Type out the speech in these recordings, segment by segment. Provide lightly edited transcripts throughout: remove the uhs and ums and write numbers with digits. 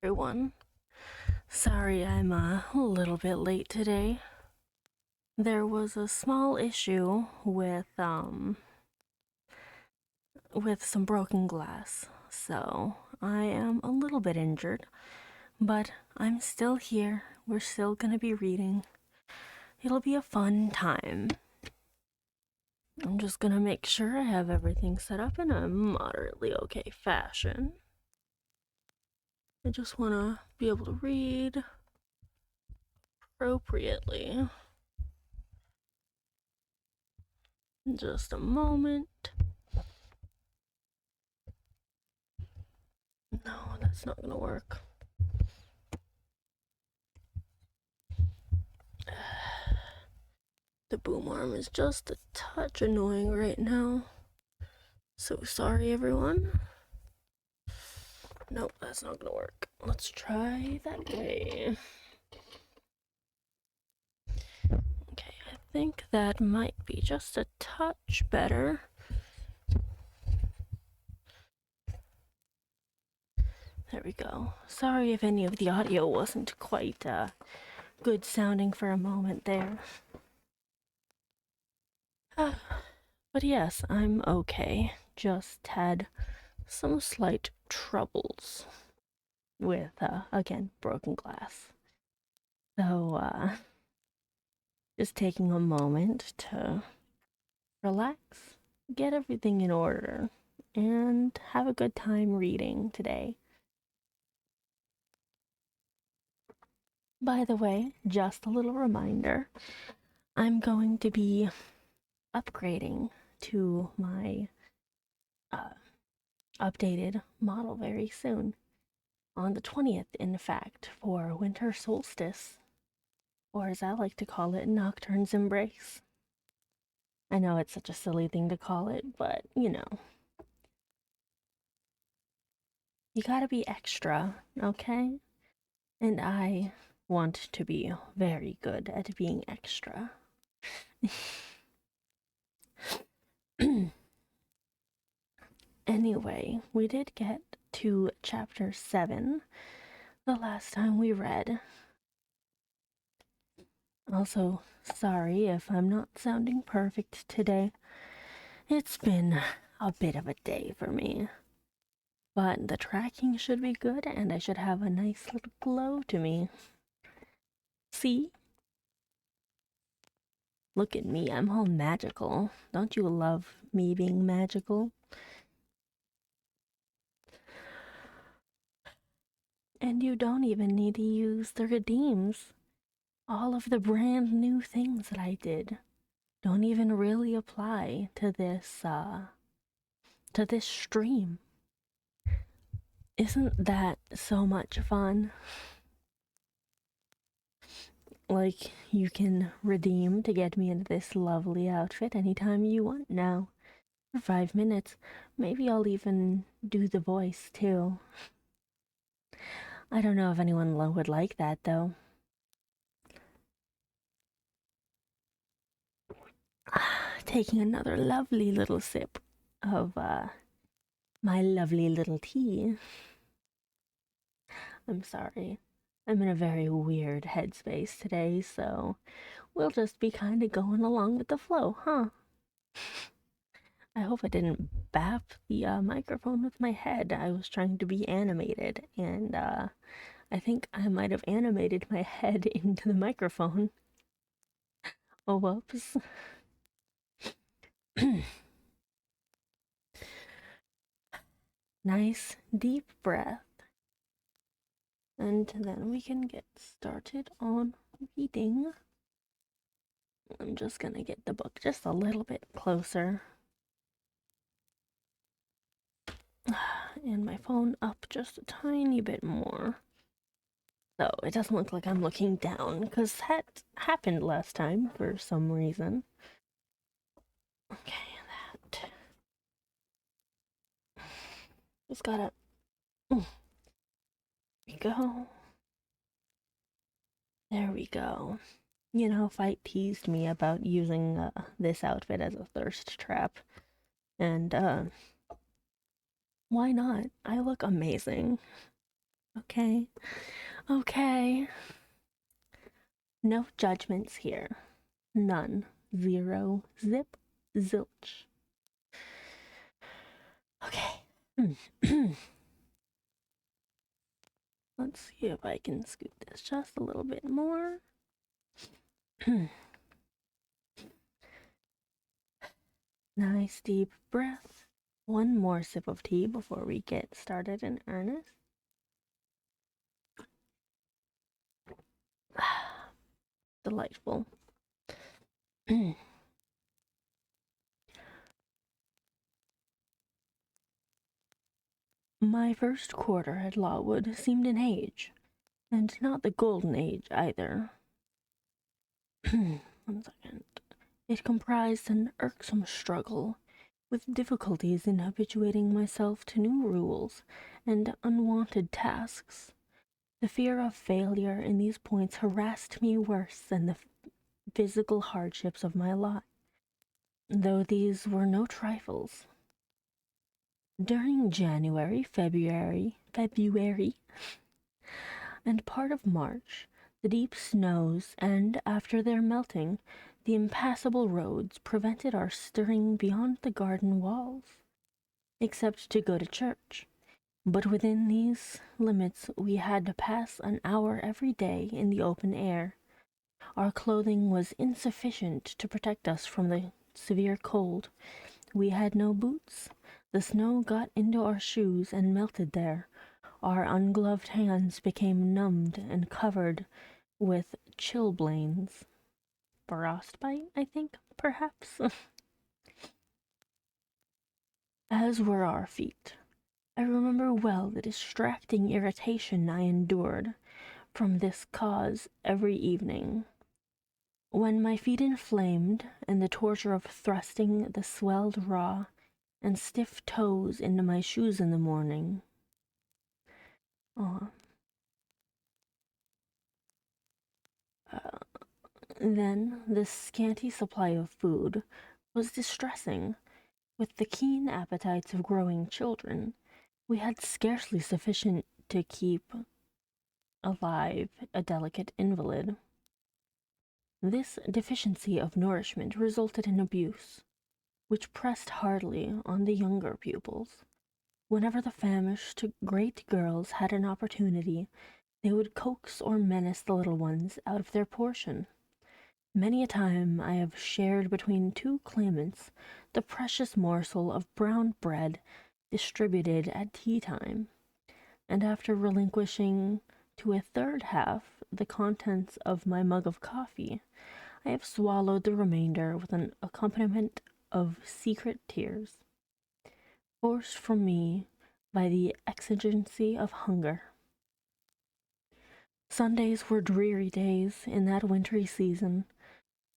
everyone. Sorry I'm a little bit late today. There was a small issue with some broken glass. So, I am a little bit injured, but I'm still here. We're still going to be reading. It'll be a fun time. I'm just going to make sure I have everything set up in a moderately okay fashion. I just want to be able to read appropriately. Just a moment. No, that's not gonna work. The boom arm is just a touch annoying right now. So sorry, everyone. Nope, that's not gonna work. Let's try that way. Okay, I think that might be just a touch better. There we go. Sorry if any of the audio wasn't quite good sounding for a moment there. But yes, I'm okay. Just had some slight troubles with, again, broken glass. So, just taking a moment to relax, get everything in order, and have a good time reading today. By the way, just a little reminder, I'm going to be upgrading to my updated model very soon. On the 20th, in fact, for winter solstice, or as I like to call it, Nocturne's Embrace. I know it's such a silly thing to call it, but you know. You gotta be extra, okay? And I want to be very good at being extra. Anyway, we did get to chapter 7 the last time we read. Also, sorry if I'm not sounding perfect today. It's been a bit of a day for me. But the tracking should be good, and I should have a nice little glow to me. See? Look at me, I'm all magical. Don't you love me being magical? And you don't even need to use the redeems. All of the brand new things that I did don't even really apply to this stream. Isn't that so much fun? Like, you can redeem to get me into this lovely outfit anytime you want now. For 5 minutes. Maybe I'll even do the voice, too. I don't know if anyone would like that, though. Taking another lovely little sip of, my lovely little tea. I'm sorry. I'm in a very weird headspace today, so we'll just be kind of going along with the flow, huh? I hope I didn't bap the microphone with my head. I was trying to be animated, and I think I might have animated my head into the microphone. Oh, whoops. Nice deep breath. And then we can get started on reading. I'm just gonna get the book just a little bit closer. And my phone up just a tiny bit more. So it doesn't look like I'm looking down, because that happened last time for some reason. Okay, that. Just gotta. There we go. There we go. You know, Fight teased me about using this outfit as a thirst trap. And, why not? I look amazing. Okay. Okay. No judgments here. None. Zero. Zip. Zilch. Okay. Let's see if I can scoot this just a little bit more. Nice deep breath. One more sip of tea before we get started in earnest. Delightful. My first quarter at Lawwood seemed an age, and not the golden age either. 1 second. It comprised an irksome struggle with difficulties in habituating myself to new rules and unwanted tasks. The fear of failure in these points harassed me worse than the physical hardships of my lot, though these were no trifles. During January, February, and part of March, the deep snows and, after their melting, the impassable roads prevented our stirring beyond the garden walls, except to go to church. But within these limits we had to pass an hour every day in the open air. Our clothing was insufficient to protect us from the severe cold. We had no boots. The snow got into our shoes and melted there. Our ungloved hands became numbed and covered with chilblains. Frostbite, I think, perhaps? As were our feet. I remember well the distracting irritation I endured from this cause every evening. When my feet inflamed, and the torture of thrusting the swelled raw and stiff toes into my shoes in the morning. Uh, then the scanty supply of food was distressing. With the keen appetites of growing children, we had scarcely sufficient to keep alive a delicate invalid. This deficiency of nourishment resulted in abuse, which pressed hardly on the younger pupils. Whenever the famished great girls had an opportunity, they would coax or menace the little ones out of their portion. Many a time I have shared between two claimants the precious morsel of brown bread distributed at tea time, and after relinquishing to a third half the contents of my mug of coffee, I have swallowed the remainder with an accompaniment of secret tears, forced from me by the exigency of hunger. Sundays were dreary days in that wintry season.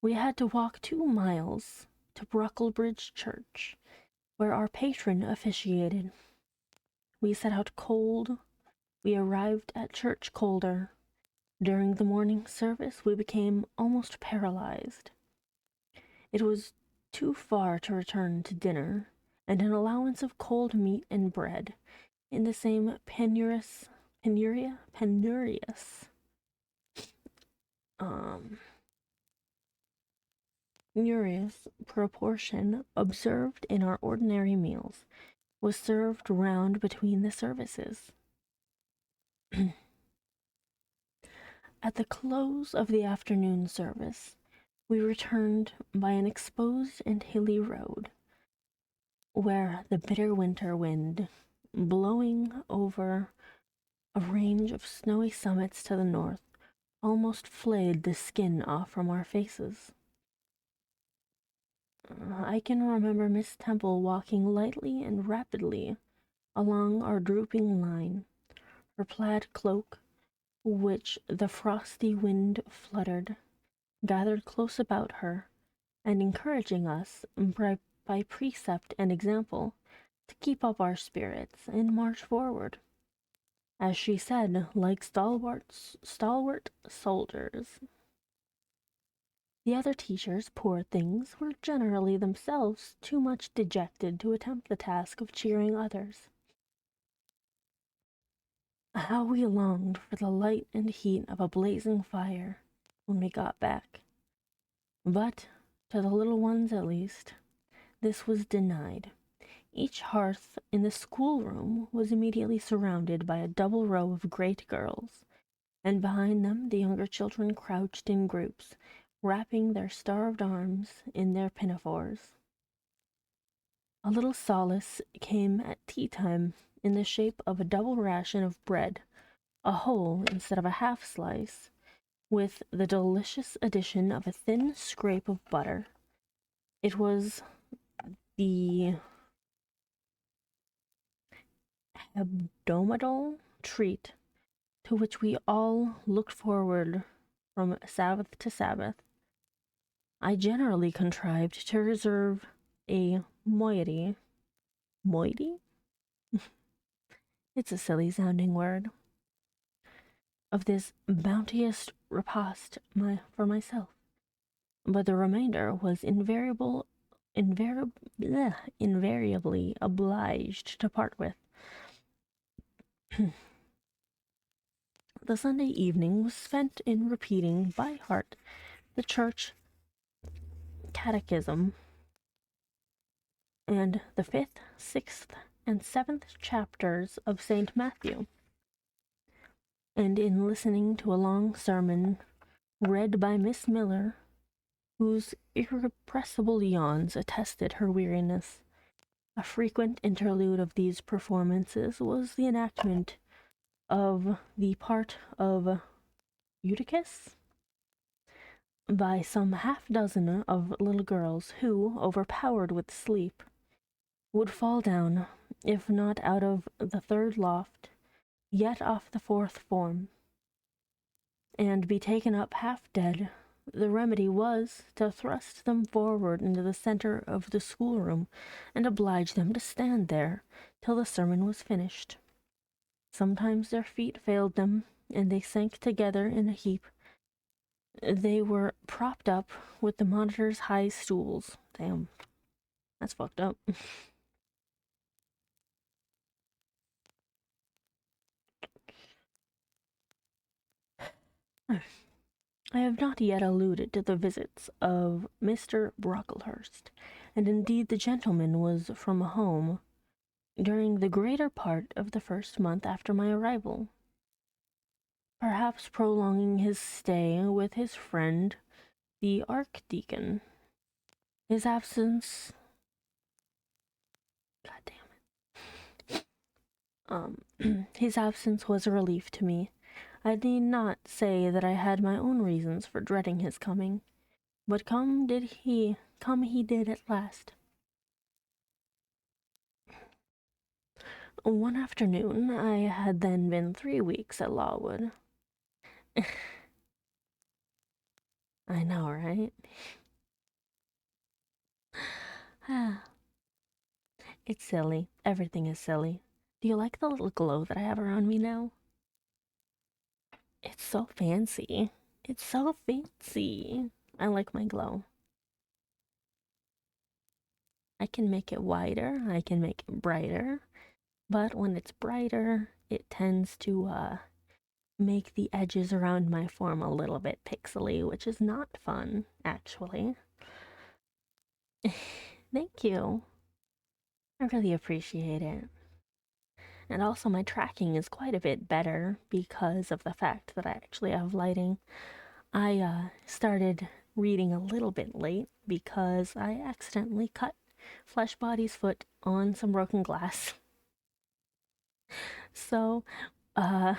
We had to walk 2 miles to Brocklebridge Church, where our patron officiated. We set out cold. We arrived at church colder. During the morning service, we became almost paralyzed. It was too far to return to dinner, and an allowance of cold meat and bread in the same penurious proportion observed in our ordinary meals was served round between the services. At the close of the afternoon service, we returned by an exposed and hilly road, where the bitter winter wind, blowing over a range of snowy summits to the north, almost flayed the skin off from our faces. I can remember Miss Temple walking lightly and rapidly along our drooping line, her plaid cloak, which the frosty wind fluttered, gathered close about her, and encouraging us by precept and example to keep up our spirits and march forward, as she said, like stalwart soldiers. The other teachers, poor things, were generally themselves too much dejected to attempt the task of cheering others. How we longed for the light and heat of a blazing fire when we got back. But, to the little ones at least, this was denied. Each hearth in the schoolroom was immediately surrounded by a double row of great girls, and behind them the younger children crouched in groups, wrapping their starved arms in their pinafores. A little solace came at tea time in the shape of a double ration of bread, a whole instead of a half slice, with the delicious addition of a thin scrape of butter. It was the hebdomadal treat to which we all looked forward from Sabbath to Sabbath. I generally contrived to reserve a moiety. Moiety? It's a silly sounding word. Of this bounteous repast for myself, but the remainder was invariably obliged to part with. The Sunday evening was spent in repeating by heart the church catechism and the 5th, 6th, and 7th chapters of St. Matthew, and in listening to a long sermon read by Miss Miller, whose irrepressible yawns attested her weariness. A frequent interlude of these performances was the enactment of the part of Eutychus by some half-dozen of little girls who, overpowered with sleep, would fall down, if not out of the third loft, yet off the fourth form, and be taken up half dead. The remedy was to thrust them forward into the centre of the schoolroom, and oblige them to stand there till the sermon was finished. Sometimes their feet failed them, and they sank together in a heap. They were propped up with the monitor's high stools. Damn, that's fucked up. I have not yet alluded to the visits of Mr. Brocklehurst, and indeed the gentleman was from home during the greater part of the first month after my arrival, perhaps prolonging his stay with his friend, the Archdeacon. His absence... God damn it. His absence was a relief to me. I need not say that I had my own reasons for dreading his coming, but come he did at last. One afternoon, I had then been 3 weeks at Lawwood. I know, right? It's silly. Everything is silly. Do you like the little glow that I have around me now? It's so fancy. It's so fancy. I like my glow. I can make it wider, I can make it brighter, but when it's brighter, it tends to make the edges around my form a little bit pixely, which is not fun, actually. Thank you. I really appreciate it. And also, my tracking is quite a bit better because of the fact that I actually have lighting. I started reading a little bit late because I accidentally cut Fleshbody's foot on some broken glass. So, uh,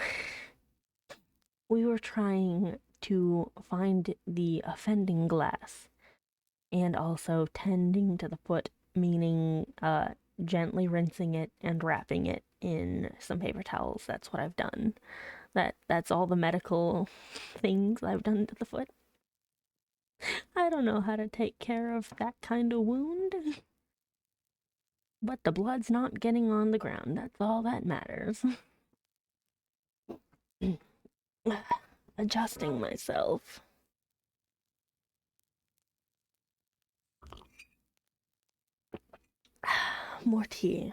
we were trying to find the offending glass and also tending to the foot, meaning gently rinsing it and wrapping it in some paper towels. That's what I've done. That's all the medical things I've done to the foot. I don't know how to take care of that kind of wound. But the blood's not getting on the ground. That's all that matters. Adjusting myself. More tea.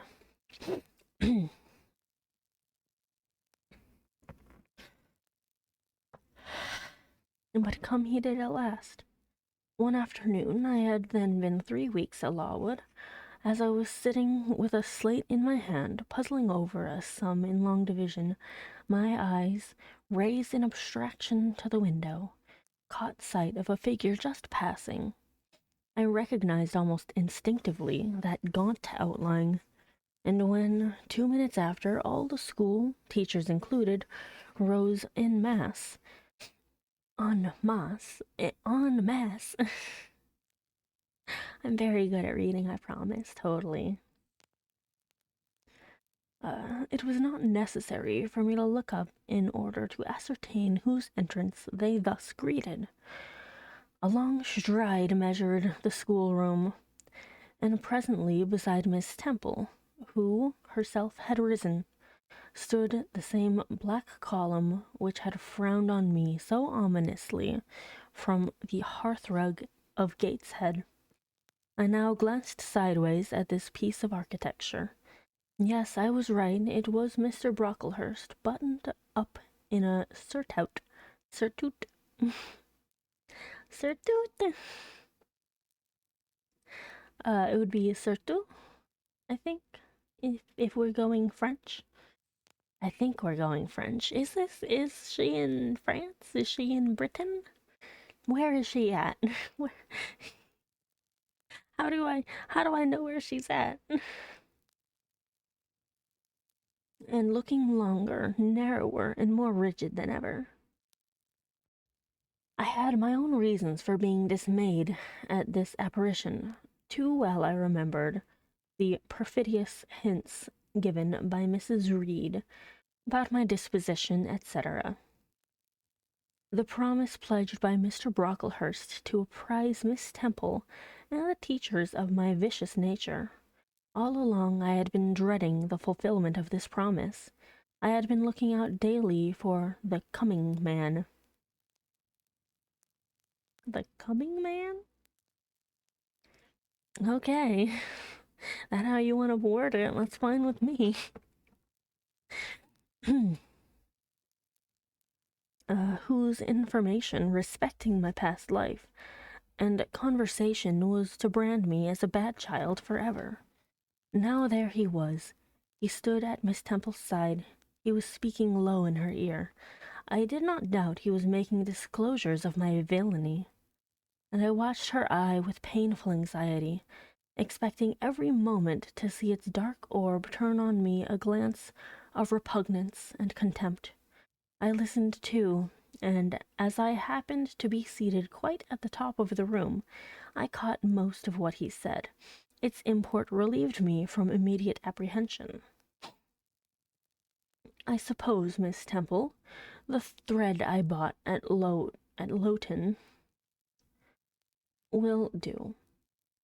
But come he did at last. One afternoon, I had then been 3 weeks at Lawwood, as I was sitting with a slate in my hand, puzzling over a sum in long division, my eyes, raised in abstraction to the window, caught sight of a figure just passing. I recognized almost instinctively that gaunt outline, and when, 2 minutes after, all the school, teachers included, rose en masse, en masse. I'm very good at reading, I promise, totally. It was not necessary for me to look up in order to ascertain whose entrance they thus greeted. A long stride measured the schoolroom, and presently beside Miss Temple, who herself had risen, stood the same black column which had frowned on me so ominously from the hearthrug of Gateshead. I now glanced sideways at this piece of architecture. Yes, I was right. It was Mr. Brocklehurst, buttoned up in a surtout. Surtout. Surtout. It would be surtout, I think, if we're going French. I think we're going French. Is she in France? Is she in Britain? Where is she at? Where, how do I know where she's at? And looking longer, narrower, and more rigid than ever. I had my own reasons for being dismayed at this apparition. Too well I remembered the perfidious hints given by Mrs. Reed about my disposition, etc. The promise pledged by Mr. Brocklehurst to apprise Miss Temple and the teachers of my vicious nature. All along I had been dreading the fulfillment of this promise. I had been looking out daily for the coming man. The coming man? Okay. That how you want to word it? That's fine with me. Whose information respecting my past life and conversation was to brand me as a bad child forever. Now there he was. He stood at Miss Temple's side. He was speaking low in her ear. I did not doubt he was making disclosures of my villainy, and I watched her eye with painful anxiety, expecting every moment to see its dark orb turn on me a glance of repugnance and contempt. I listened too, and as I happened to be seated quite at the top of the room, I caught most of what he said. Its import relieved me from immediate apprehension. I suppose, Miss Temple, the thread I bought at Lowton will do.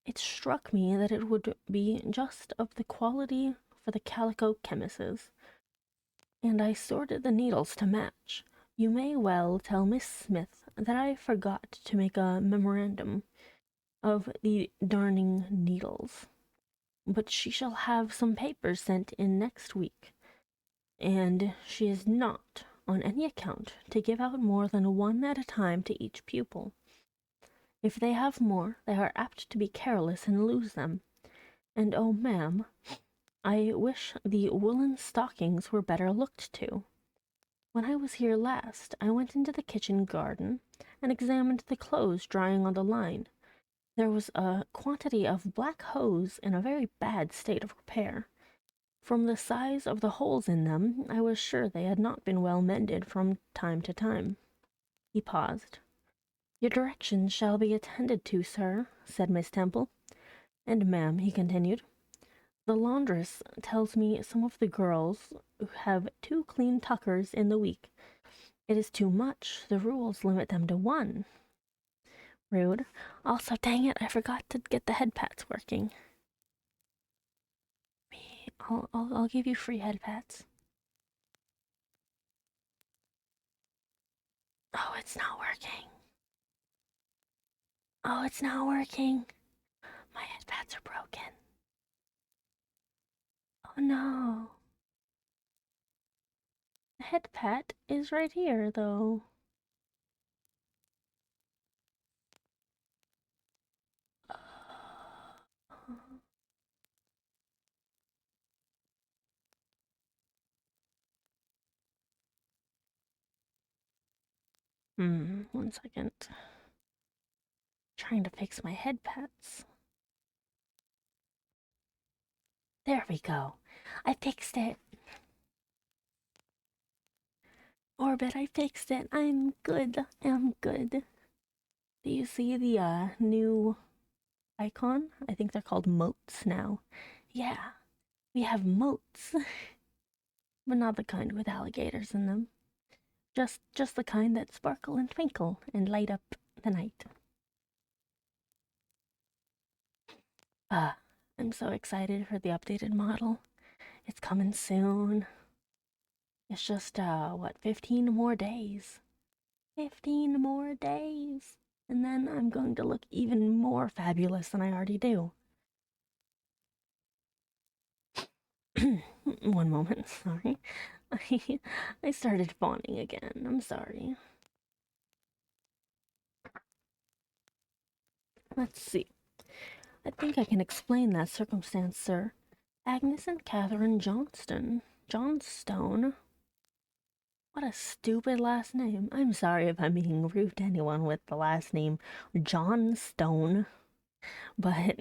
It struck me that it would be just of the quality for the calico chemises, and I sorted the needles to match. You may well tell Miss Smith that I forgot to make a memorandum of the darning needles, but she shall have some papers sent in next week, and she is not on any account to give out more than one at a time to each pupil. If they have more, they are apt to be careless and lose them. And oh, ma'am, I wish the woolen stockings were better looked to. When I was here last, I went into the kitchen garden and examined the clothes drying on the line. There was a quantity of black hose in a very bad state of repair. From the size of the holes in them, I was sure they had not been well mended from time to time. He paused. Your directions shall be attended to, sir, said Miss Temple. And, ma'am, he continued, the laundress tells me some of the girls have 2 clean tuckers in the week. It is too much. The rules limit them to 1. Rude. Also, dang it, I forgot to get the head pats working. I'll give you free head pats. Oh, it's not working. Oh, it's not working. My head pats are broken. Oh no. The head pat is right here, though. One second. Trying to fix my head pets. There we go. I fixed it. Orbit, I fixed it. I'm good. I'm good. Do you see the new icon? I think they're called moats now. Yeah, we have moats, but not the kind with alligators in them. Just the kind that sparkle and twinkle and light up the night. Ah, I'm so excited for the updated model. It's coming soon. It's just, what, 15 more days? 15 more days. And then I'm going to look even more fabulous than I already do. One moment, sorry. I started fawning again. I'm sorry. Let's see. I think I can explain that circumstance, sir. Agnes and Catherine Johnston. Johnstone? What a stupid last name. I'm sorry if I'm being rude to anyone with the last name Johnstone, but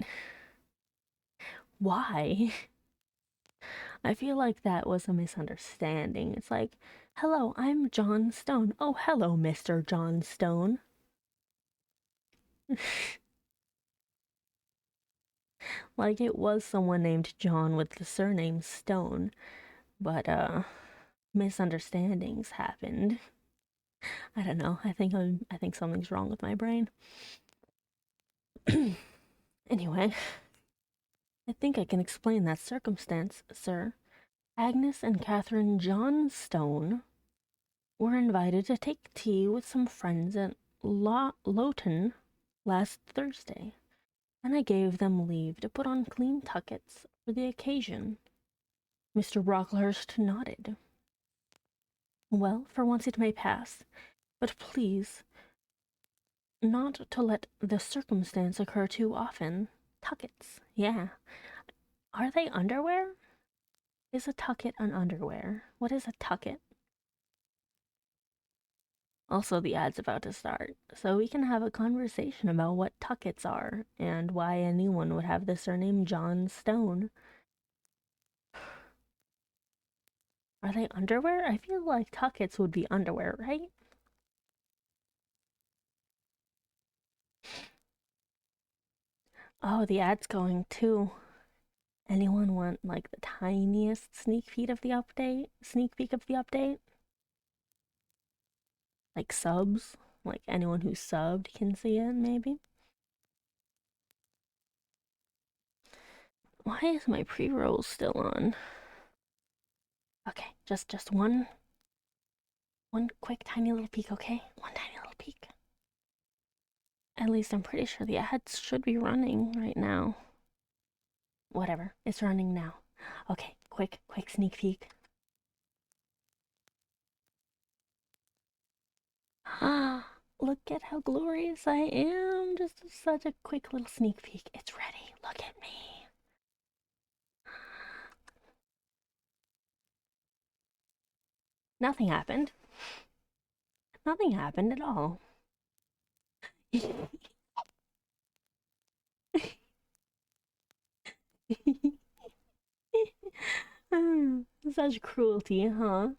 why? I feel like that was a misunderstanding. It's like, hello, I'm John Stone. Oh, hello, Mr. John Stone. Like it was someone named John with the surname Stone, but misunderstandings happened. I don't know. I think something's wrong with my brain. Anyway, I think I can explain that circumstance, sir. Agnes and Catherine Johnstone were invited to take tea with some friends at Lowton last Thursday, and I gave them leave to put on clean tuckets for the occasion. Mr. Brocklehurst nodded. Well, for once it may pass, but please not to let the circumstance occur too often. Tuckets, yeah. Are they underwear? Is a tucket an underwear? What is a tucket? Also, the ad's about to start, so we can have a conversation about what tuckets are and why anyone would have the surname John Stone. Are they underwear? I feel like tuckets would be underwear, right? Oh, the ad's going too. Anyone want like the tiniest sneak peek of the update? Sneak peek of the update? Like subs? Like anyone who subbed can see it, maybe? Why is my pre-roll still on? Okay, just one quick tiny little peek, okay? One tiny little peek. At least I'm pretty sure the ads should be running right now. Whatever, it's running now. Okay, quick sneak peek. Ah, look at how glorious I am. Just such a quick little sneak peek. It's ready. Look at me. Nothing happened. Nothing happened at all. Such cruelty, huh?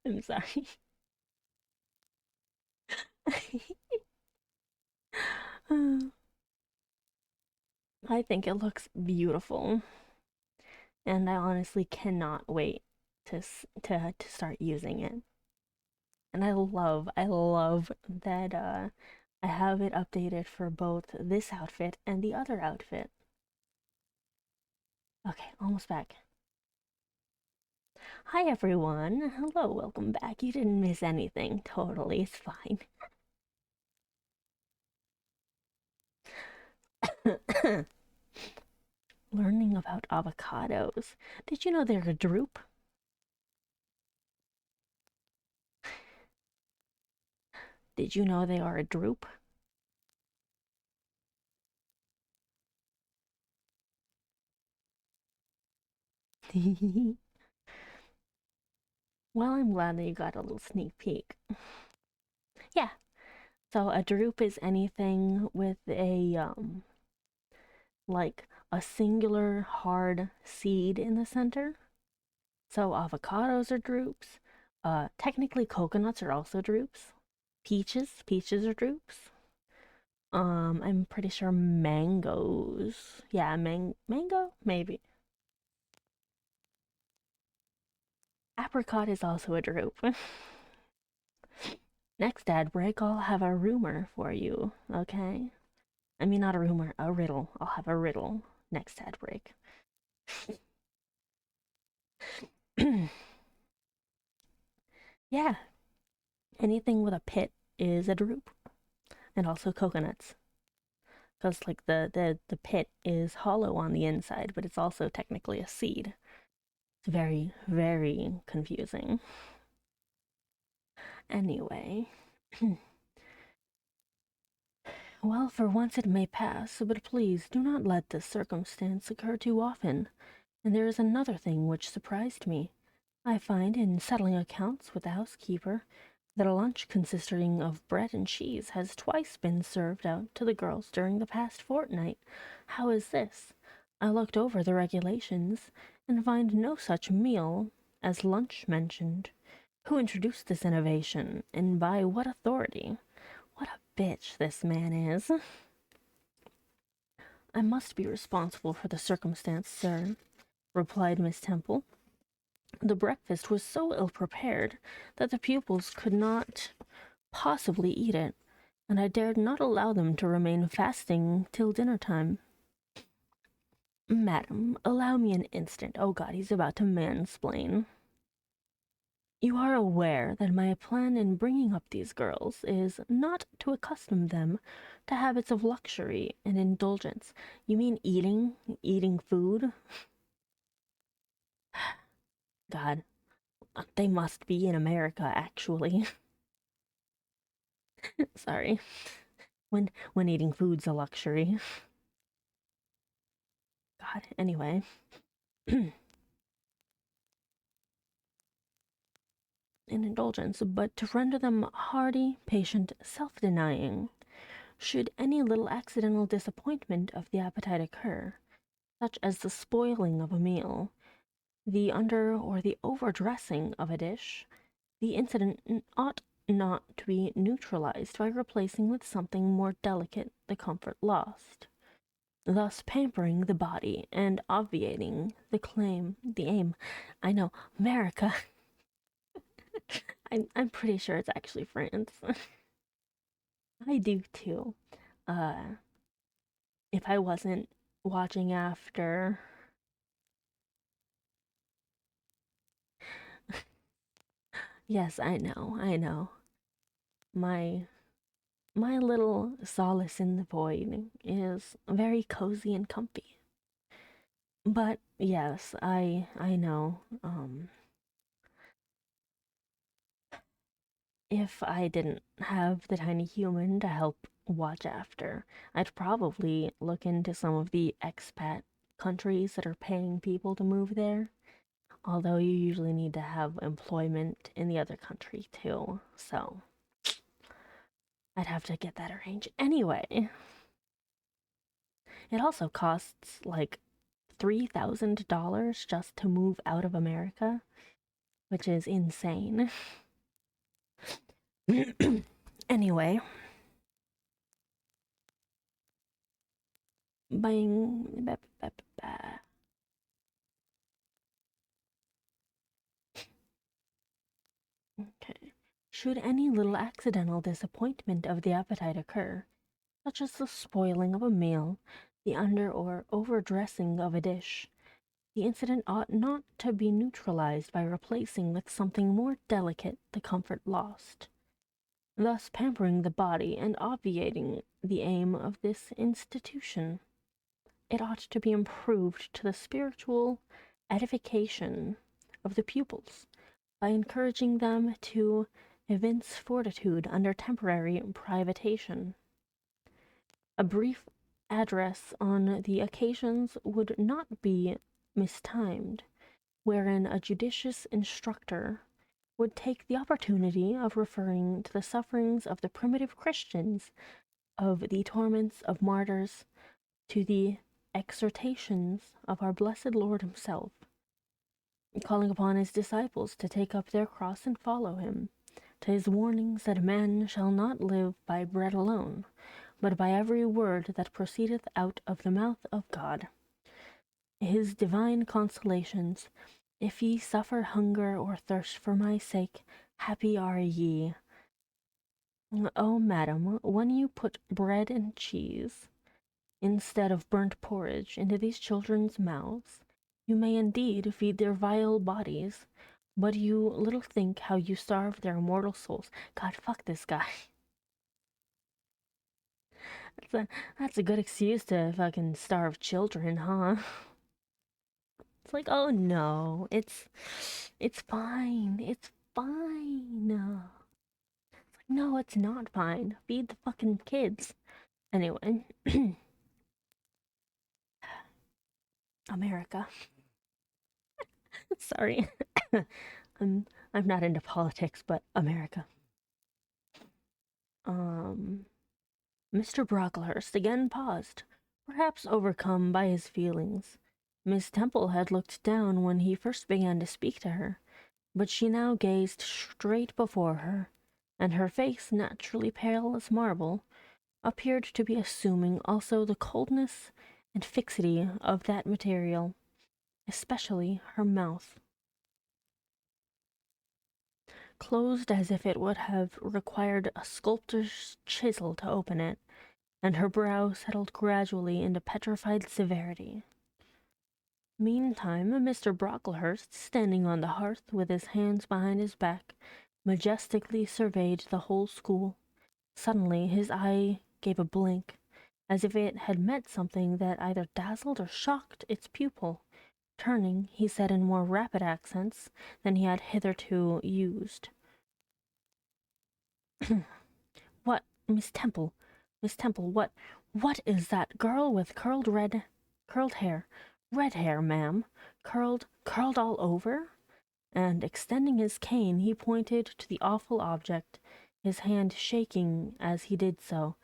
I'm sorry. I think it looks beautiful, and I honestly cannot wait to start using it. And I love that I have it updated for both this outfit and the other outfit. Okay, almost back. Hi everyone. Hello, welcome back. You didn't miss anything. Totally, it's fine. Learning about avocados. Did you know they're a drupe? Did you know they are a drupe? Well, I'm glad that you got a little sneak peek. Yeah. So a drupe is anything with like a singular hard seed in the center. So avocados are drupes. Technically coconuts are also drupes. Peaches are drupes. I'm pretty sure mangoes. Yeah, mango maybe. Apricot is also a drupe. Next ad break, I'll have a rumor for you. Okay. I mean, not a rumor, a riddle. I'll have a riddle next ad break. Yeah, anything with a pit is a drupe, and also coconuts, because like the pit is hollow on the inside, but it's also technically a seed. It's very very confusing. Anyway, well, for once it may pass, but please do not let this circumstance occur too often. And there is another thing which surprised me. I find in settling accounts with the housekeeper that a lunch consisting of bread and cheese has twice been served out to the girls during the past fortnight. How is this? I looked over the regulations and find no such meal as lunch mentioned. Who introduced this innovation, and by what authority? What a bitch this man is. I must be responsible for the circumstance, sir, replied Miss Temple. The breakfast was so ill prepared that the pupils could not possibly eat it, and I dared not allow them to remain fasting till dinner time. Madam, allow me an instant. Oh God, he's about to mansplain. You are aware that my plan in bringing up these girls is not to accustom them to habits of luxury and indulgence. You mean eating? Eating food? God, they must be in America, actually. Sorry. When eating food's a luxury. God, anyway. An indulgence, but to render them hardy, patient, self-denying. Should any little accidental disappointment of the appetite occur, such as the spoiling of a meal, the under or the overdressing of a dish, the incident ought not to be neutralized by replacing with something more delicate the comfort lost, thus pampering the body and obviating the aim. I know, America. I'm pretty sure it's actually France. I do too. Uh, if I wasn't watching after. Yes, I know, I know. My my little solace in the void is very cozy and comfy. But yes, I know. If I didn't have the tiny human to help watch after, I'd probably look into some of the expat countries that are paying people to move there. Although you usually need to have employment in the other country too. So I'd have to get that arranged. Anyway, it also costs like $3,000 just to move out of America, which is insane. Anyway, buying. Okay. Should any little accidental disappointment of the appetite occur, such as the spoiling of a meal, the under or overdressing of a dish, the incident ought not to be neutralized by replacing with something more delicate the comfort lost, thus pampering the body and obviating the aim of this institution. It ought to be improved to the spiritual edification of the pupils by encouraging them to evince fortitude under temporary privation. A brief address on the occasions would not be mistimed, wherein a judicious instructor would take the opportunity of referring to the sufferings of the primitive Christians, of the torments of martyrs, to the exhortations of our blessed Lord himself, calling upon his disciples to take up their cross and follow him, to his warnings that man shall not live by bread alone, but by every word that proceedeth out of the mouth of God. His divine consolations, if ye suffer hunger or thirst for my sake, happy are ye. O madam, when you put bread and cheese, instead of burnt porridge, into these children's mouths, you may indeed feed their vile bodies, but you little think how you starve their immortal souls. God, fuck this guy. That's a good excuse to fucking starve children, huh? It's like, oh no, it's fine. It's fine. It's like, no, it's not fine. Feed the fucking kids. Anyway, America. Sorry. I'm I'm not into politics, but America. Um Mr. Brocklehurst again paused, perhaps overcome by his feelings. Miss Temple had looked down when he first began to speak to her, but she now gazed straight before her, and her face, naturally pale as marble, appeared to be assuming also the coldness and fixity of that material, especially her mouth, closed as if it would have required a sculptor's chisel to open it, and her brow settled gradually into petrified severity. Meantime, Mr. Brocklehurst, standing on the hearth with his hands behind his back, majestically surveyed the whole school. Suddenly his eye gave a blink, as if it had met something that either dazzled or shocked its pupil. Turning, he said in more rapid accents than he had hitherto used, "What, Miss Temple, Miss Temple, what is that girl with curled hair, red hair, ma'am, curled all over?" And extending his cane, he pointed to the awful object, his hand shaking as he did so.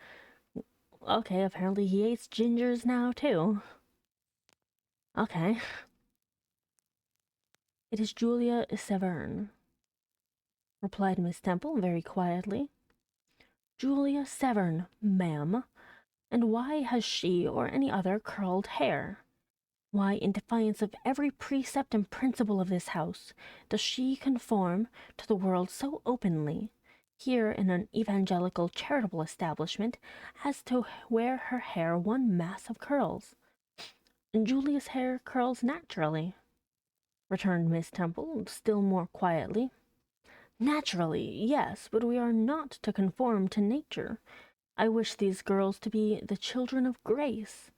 Okay, apparently he hates gingers now, too. Okay. "It is Julia Severn," replied Miss Temple very quietly. "Julia Severn, ma'am. And why has she or any other curled hair? Why, in defiance of every precept and principle of this house, does she conform to the world so openly, here in an evangelical charitable establishment, as to wear her hair one mass of curls? Julia's hair curls naturally," returned Miss Temple, still more quietly. "Naturally, yes, but we are not to conform to nature. I wish these girls to be the children of grace.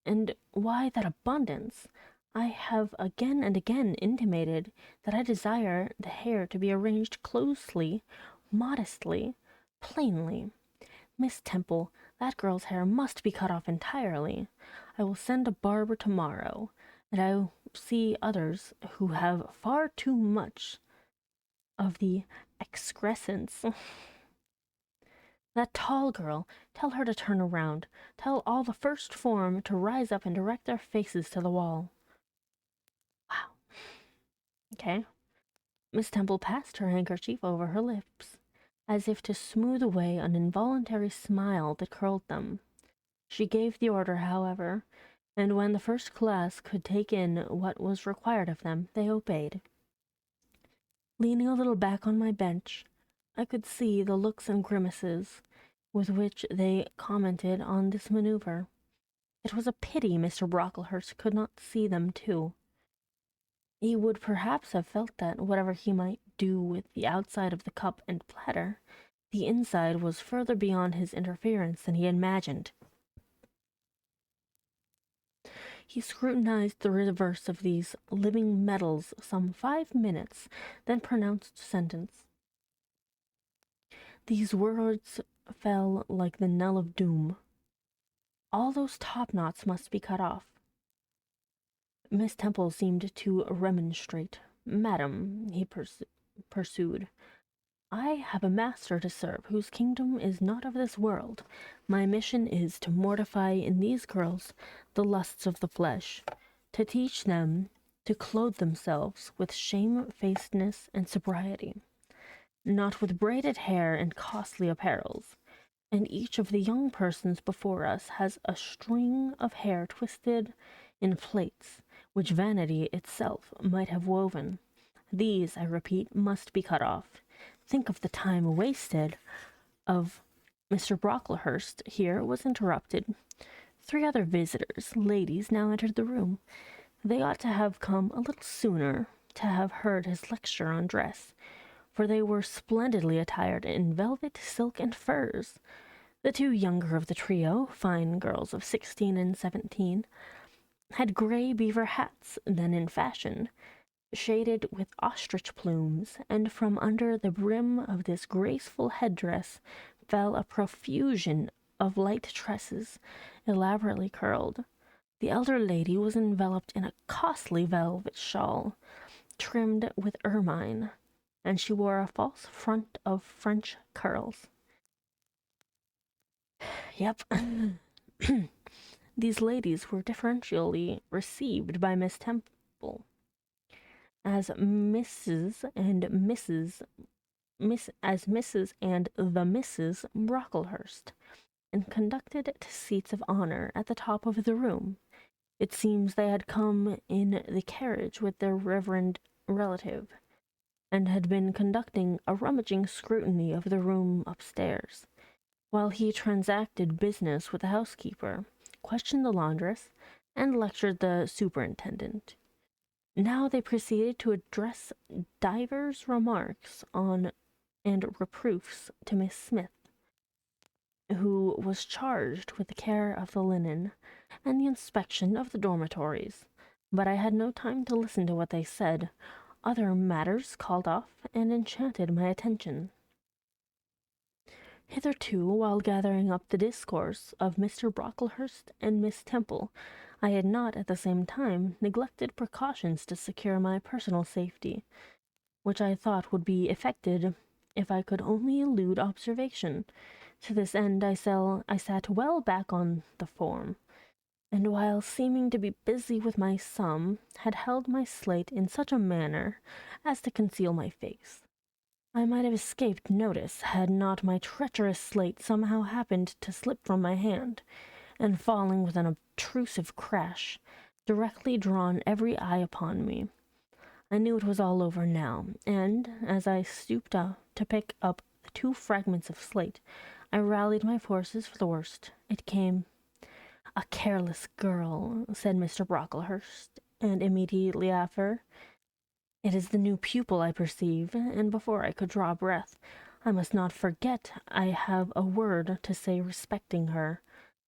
And why that abundance? I have again and again intimated that I desire the hair to be arranged closely, modestly, plainly. Miss Temple, that girl's hair must be cut off entirely. I will send a barber tomorrow, and I will see others who have far too much of the excrescence. That tall girl, tell her to turn around. Tell all the first form to rise up and direct their faces to the wall." Wow. Okay. Miss Temple passed her handkerchief over her lips, as if to smooth away an involuntary smile that curled them. She gave the order, however, and when the first class could take in what was required of them, they obeyed. Leaning a little back on my bench, I could see the looks and grimaces with which they commented on this maneuver. It was a pity Mr. Brocklehurst could not see them too. He would perhaps have felt that, whatever he might do with the outside of the cup and platter, the inside was further beyond his interference than he imagined. He scrutinized the reverse of these living metals some 5 minutes, then pronounced sentence. These words fell like the knell of doom. All those top knots must be cut off. Miss Temple seemed to remonstrate. "Madam," he pursued, pursued. I have a master to serve whose kingdom is not of this world. My mission is to mortify in these girls the lusts of the flesh, to teach them to clothe themselves with shamefacedness and sobriety, not with braided hair and costly apparels. And each of the young persons before us has a string of hair twisted in plaits, which vanity itself might have woven. These, I repeat, must be cut off. Think of the time wasted. Of Mr. Brocklehurst here was interrupted. 3 other visitors, ladies, now entered the room. They ought to have come a little sooner to have heard his lecture on dress, for they were splendidly attired in velvet, silk, and furs. The 2 younger of the trio, fine girls of 16 and 17, had gray beaver hats, then in fashion, shaded with ostrich plumes, and from under the brim of this graceful headdress fell a profusion of light tresses, elaborately curled. The elder lady was enveloped in a costly velvet shawl, trimmed with ermine, and she wore a false front of French curls. Yep. These ladies were differentially received by Miss Temple as Mrs. and the Misses Brocklehurst, and conducted to seats of honor at the top of the room. It seems they had come in the carriage with their reverend relative, and had been conducting a rummaging scrutiny of the room upstairs, while he transacted business with the housekeeper, questioned the laundress, and lectured the superintendent. Now they proceeded to address divers remarks on and reproofs to Miss Smith, who was charged with the care of the linen and the inspection of the dormitories. But I had no time to listen to what they said. Other matters called off and enchanted my attention. Hitherto, while gathering up the discourse of Mr. Brocklehurst and Miss Temple, I had not at the same time neglected precautions to secure my personal safety, which I thought would be effected if I could only elude observation. To this end I sat well back on the form, and while seeming to be busy with my sum, had held my slate in such a manner as to conceal my face. I might have escaped notice had not my treacherous slate somehow happened to slip from my hand, and falling with an obtrusive crash, directly drawn every eye upon me. I knew it was all over now, and as I stooped to pick up the 2 fragments of slate, I rallied my forces for the worst. It came. "A careless girl," said Mr. Brocklehurst, and immediately after, "It is the new pupil, I perceive," and before I could draw breath, "I must not forget I have a word to say respecting her."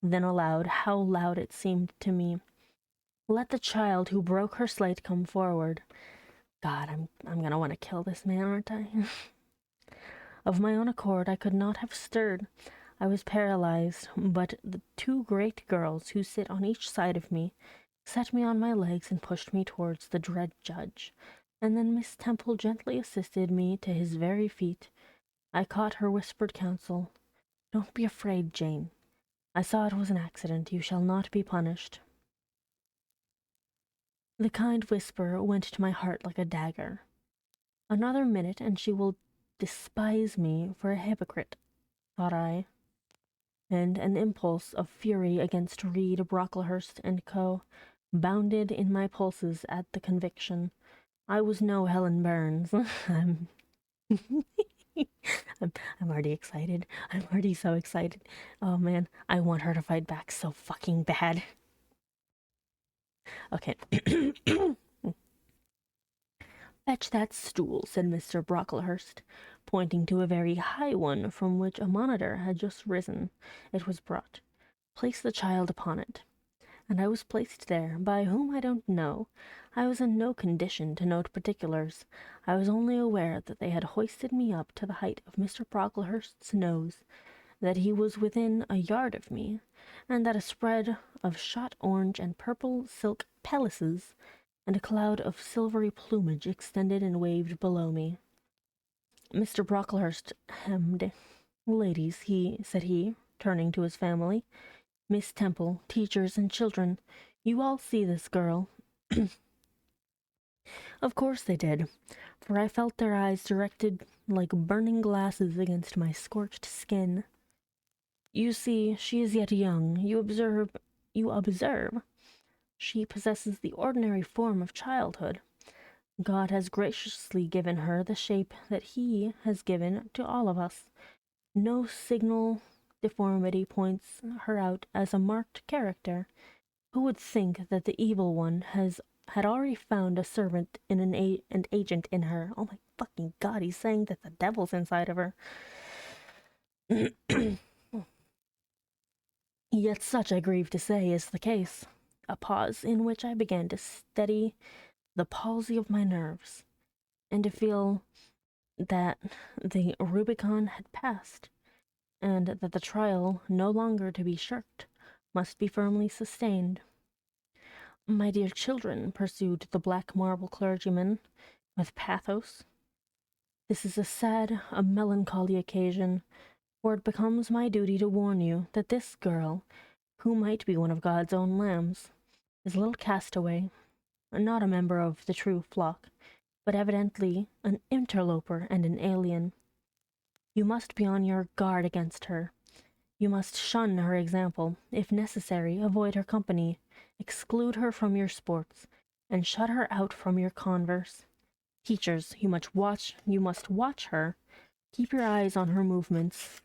Then aloud, how loud it seemed to me, "Let the child who broke her slate come forward." God, I'm gonna want to kill this man, aren't I? Of my own accord, I could not have stirred. I was paralyzed, but the 2 great girls who sit on each side of me set me on my legs and pushed me towards the dread judge, and then Miss Temple gently assisted me to his very feet. I caught her whispered counsel. "Don't be afraid, Jane. I saw it was an accident. You shall not be punished." The kind whisper went to my heart like a dagger. Another minute, and she will despise me for a hypocrite, thought I, and an impulse of fury against Reed, Brocklehurst, and Co. bounded in my pulses at the conviction. I was no Helen Burns. I'm I'm already excited. I'm already so excited. Oh man, I want her to fight back so fucking bad. Okay. "Fetch that stool," said Mr. Brocklehurst, pointing to a very high one from which a monitor had just risen. It was brought. "Place the child upon it." And I was placed there, by whom I don't know. I was in no condition to note particulars. I was only aware that they had hoisted me up to the height of Mr. Brocklehurst's nose, that he was within a yard of me, and that a spread of shot orange and purple silk pelisses and a cloud of silvery plumage extended and waved below me. Mr. Brocklehurst hemmed. Ladies, said he, turning to his family, Miss Temple, teachers, and children, you all see this girl. Of course they did, for I felt their eyes directed like burning glasses against my scorched skin. You see, she is yet young. You observe. She possesses the ordinary form of childhood. God has graciously given her the shape that He has given to all of us. No signal deformity points her out as a marked character. Who would think that the evil one had already found a servant in an agent in her? Oh my fucking god, he's saying that the devil's inside of her. Yet such, I grieve to say, is the case. A pause in which I began to steady the palsy of my nerves, and to feel that the Rubicon had passed, and that the trial, no longer to be shirked, must be firmly sustained. My dear children, pursued the black marble clergyman, with pathos, this is a sad, a melancholy occasion, for it becomes my duty to warn you that this girl, who might be one of God's own lambs, is a little castaway, not a member of the true flock, but evidently an interloper and an alien. You must be on your guard against her. You must shun her example, if necessary, avoid her company, exclude her from your sports, and shut her out from your converse. Teachers, you must watch her, keep your eyes on her movements,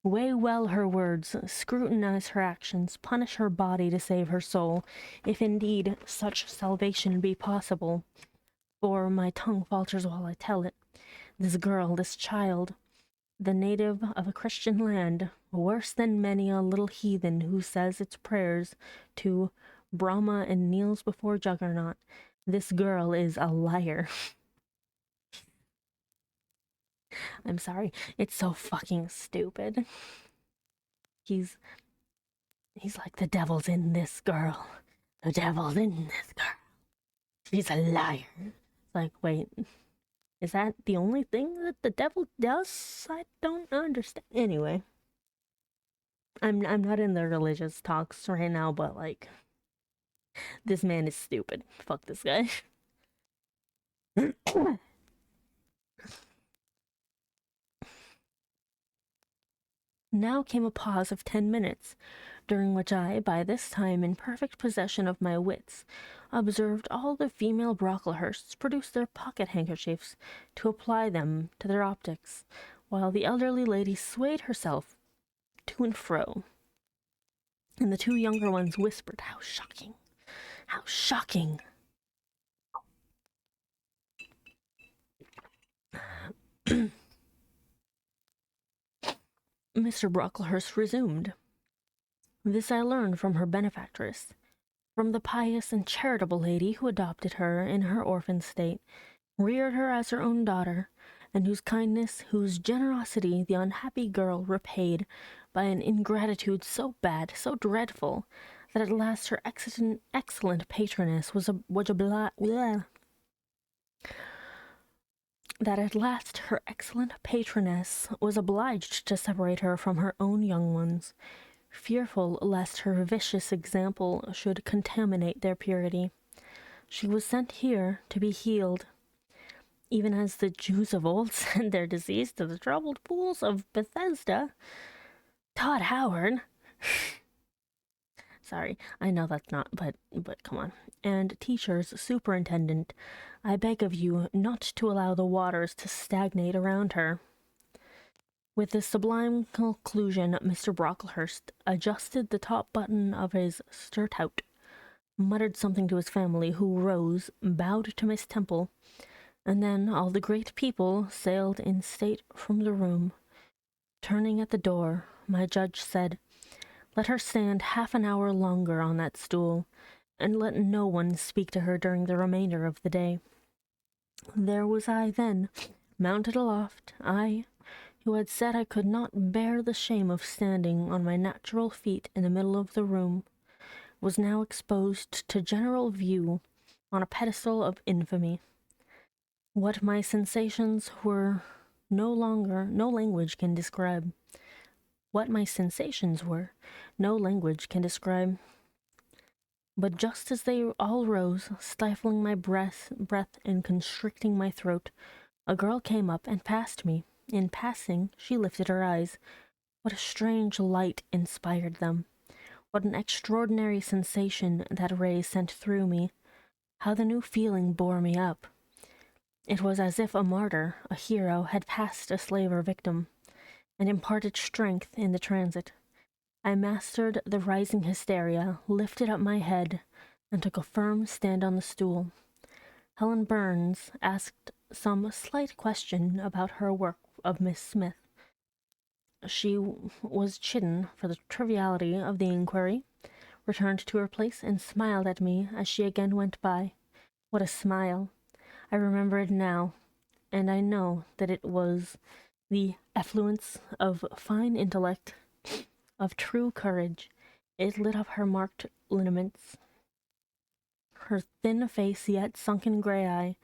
weigh well her words, scrutinize her actions, punish her body to save her soul, if indeed such salvation be possible. For my tongue falters while I tell it. This girl, this child, the native of a Christian land, worse than many a little heathen who says its prayers to Brahma and kneels before Juggernaut, this girl is a liar. I'm sorry, it's so fucking stupid. He's like, the devil's in this girl. The devil's in this girl. She's a liar. It's like, wait, is that the only thing that the devil does? I don't understand. Anyway, I'm not in the religious talks right now, but like, this man is stupid. Fuck this guy. Now came a pause of 10 minutes, during which I, by this time in perfect possession of my wits, observed all the female Brocklehursts produce their pocket handkerchiefs to apply them to their optics, while the elderly lady swayed herself to and fro, and the two younger ones whispered, "How shocking! How shocking!" Mr. Brocklehurst resumed. This I learned from her benefactress, from the pious and charitable lady who adopted her in her orphan state, reared her as her own daughter, and whose kindness, whose generosity the unhappy girl repaid by an ingratitude so bad, so dreadful, that at last her excellent patroness was obliged to separate her from her own young ones, fearful lest her vicious example should contaminate their purity. She was sent here to be healed, even as the Jews of old sent their disease to the troubled pools of Bethesda. Todd Howard. Sorry, I know that's not, but come on. And teachers, superintendent, I beg of you not to allow the waters to stagnate around her. With this sublime conclusion, Mr. Brocklehurst adjusted the top button of his surtout, muttered something to his family, who rose, bowed to Miss Temple, and then all the great people sailed in state from the room. Turning at the door, my judge said, "Let her stand half an hour longer on that stool, and let no one speak to her during the remainder of the day." There was I then, mounted aloft, I, who had said I could not bear the shame of standing on my natural feet in the middle of the room, was now exposed to general view on a pedestal of infamy. What my sensations were no language can describe. What my sensations were, no language can describe. But just as they all rose, stifling my breath and constricting my throat, a girl came up and passed me. In passing, she lifted her eyes. What a strange light inspired them. What an extraordinary sensation that ray sent through me. How the new feeling bore me up. It was as if a martyr, a hero, had passed a slave or victim, and imparted strength in the transit. I mastered the rising hysteria, lifted up my head, and took a firm stand on the stool. Helen Burns asked some slight question about her work of Miss Smith. She was chidden for the triviality of the inquiry, returned to her place, and smiled at me as she again went by. What a smile! I remember it now, and I know that it was the effluence of fine intellect, of true courage. It lit up her marked lineaments, her thin face yet sunken grey eye,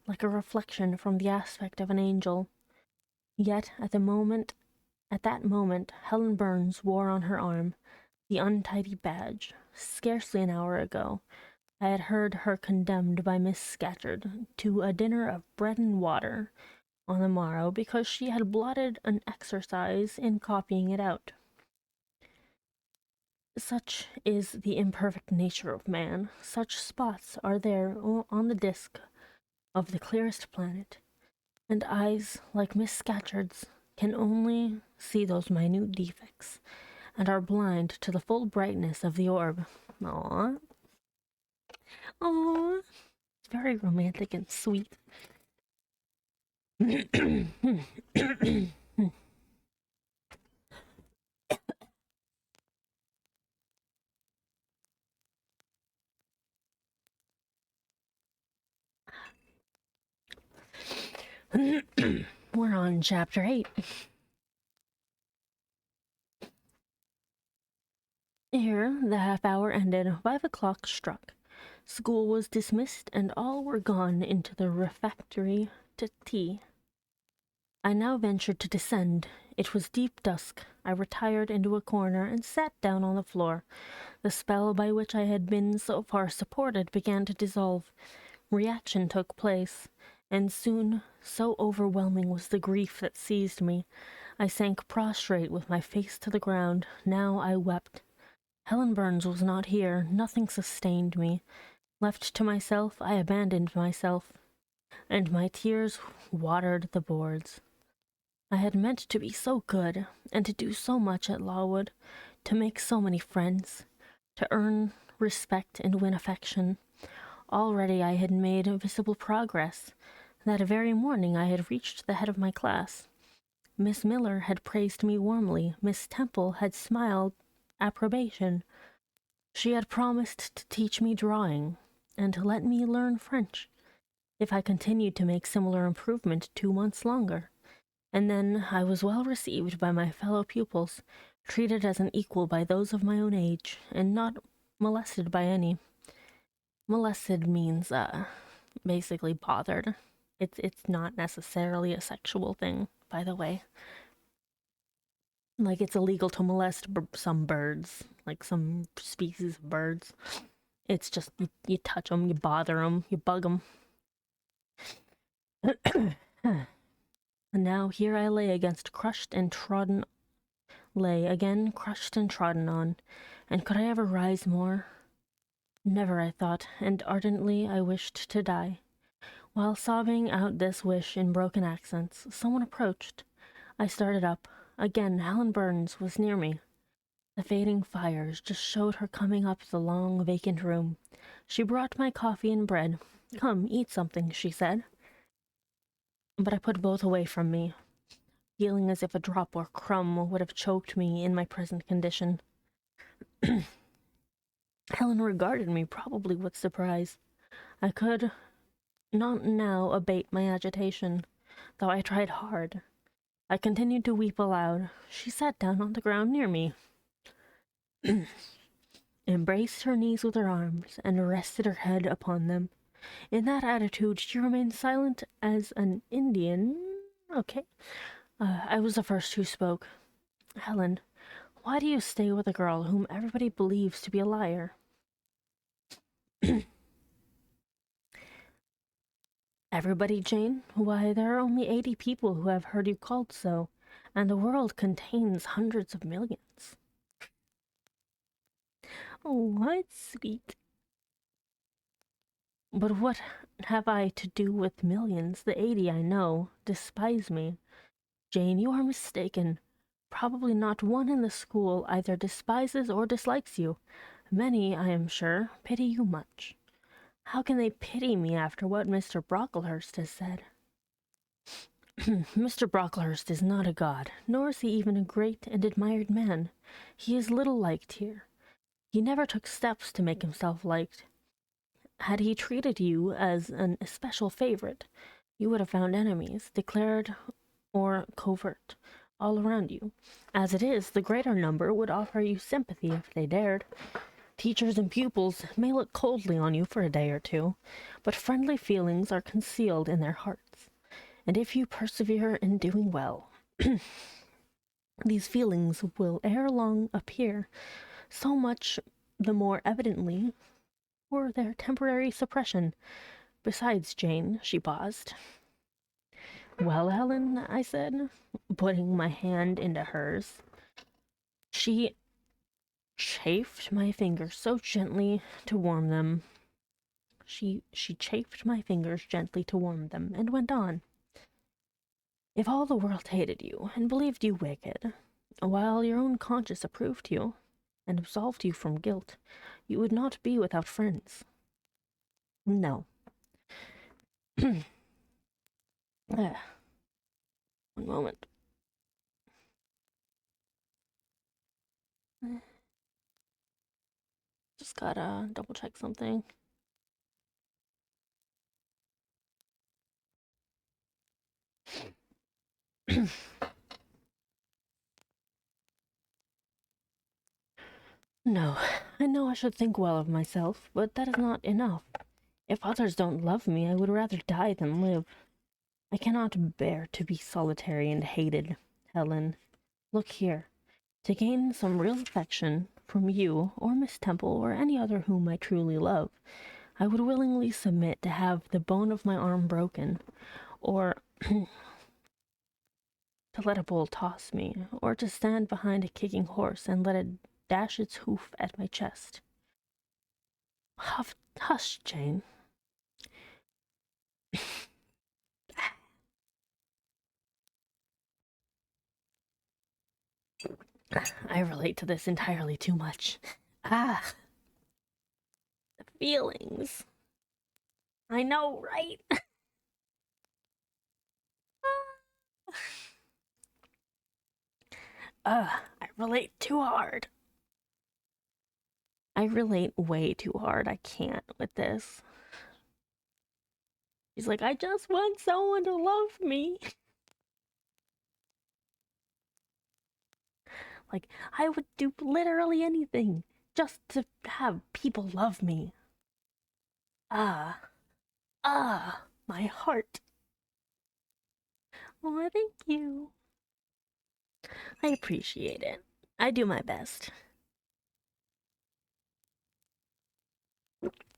like a reflection from the aspect of an angel. Yet at that moment, Helen Burns wore on her arm the untidy badge. Scarcely an hour ago, I had heard her condemned by Miss Scatcherd to a dinner of bread and water on the morrow because she had blotted an exercise in copying it out. Such is the imperfect nature of man. Such spots are there on the disk of the clearest planet, and eyes like Miss Scatcherd's can only see those minute defects, and are blind to the full brightness of the orb. Aww. Aww. It's very romantic and sweet. We're on chapter 8. Here the half hour ended. 5 o'clock struck. School was dismissed, and all were gone into the refectory to tea. I now ventured to descend. It was deep dusk. I retired into a corner and sat down on the floor. The spell by which I had been so far supported began to dissolve. Reaction took place, and soon, so overwhelming was the grief that seized me, I sank prostrate with my face to the ground. Now I wept. Helen Burns was not here. Nothing sustained me. Left to myself, I abandoned myself, and my tears watered the boards. I had meant to be so good, and to do so much at Lowood, to make so many friends, to earn respect and win affection. Already I had made visible progress. That very morning I had reached the head of my class. Miss Miller had praised me warmly. Miss Temple had smiled approbation. She had promised to teach me drawing, and to let me learn French, if I continued to make similar improvement 2 months longer. And then I was well received by my fellow pupils, treated as an equal by those of my own age, and not molested by any. Molested means, basically bothered. It's not necessarily a sexual thing, by the way. Like, it's illegal to molest some birds, like some species of birds. It's just, you touch them, you bother them, you bug them. And now here I lay crushed and trodden on, and could I ever rise more? Never, I thought, and ardently I wished to die. While sobbing out this wish in broken accents, someone approached. I started up. Again, Helen Burns was near me. The fading fires just showed her coming up the long, vacant room. She brought my coffee and bread. "Come, eat something," she said. But I put both away from me, feeling as if a drop or crumb would have choked me in my present condition. Helen regarded me probably with surprise. I could not now abate my agitation, though I tried hard. I continued to weep aloud. She sat down on the ground near me, embraced her knees with her arms, and rested her head upon them. In that attitude she remained silent as an Indian Okay. I was the first who spoke. Helen, why do you stay with a girl whom everybody believes to be a liar? Everybody, Jane? Why, there are only 80 people who have heard you called so, and the world contains hundreds of millions. Oh, what sweet. But what have I to do with millions? The 80 I know despise me. Jane, you are mistaken. Probably not one in the school either despises or dislikes you. Many, I am sure, pity you much. How can they pity me after what Mr. Brocklehurst has said? Mr. Brocklehurst is not a god, nor is he even a great and admired man. He is little liked here. He never took steps to make himself liked. Had he treated you as an especial favorite, you would have found enemies, declared or covert, all around you. As it is, the greater number would offer you sympathy if they dared. Teachers and pupils may look coldly on you for a day or two, but friendly feelings are concealed in their hearts, and if you persevere in doing well, these feelings will ere long appear, so much the more evidently for their temporary suppression. Besides, Jane, she paused. Well, Helen, I said, putting my hand into hers. She chafed my fingers so gently to warm them. She chafed my fingers gently to warm them, and went on. If all the world hated you, and believed you wicked, while your own conscience approved you, and absolved you from guilt, you would not be without friends. No. One moment. Just gotta double check something. No, I know I should think well of myself, but that is not enough. If others don't love me, I would rather die than live. I cannot bear to be solitary and hated, Helen. Look here. To gain some real affection from you or Miss Temple or any other whom I truly love, I would willingly submit to have the bone of my arm broken, or to let a bull toss me, or to stand behind a kicking horse and let it dash its hoof at my chest. Hush, Jane. I relate to this entirely too much. Ah, the feelings. I know, right? I relate too hard. I relate way too hard. I can't with this. He's like, I just want someone to love me. Like, I would do literally anything just to have people love me. My heart. Oh, thank you. I appreciate it. I do my best.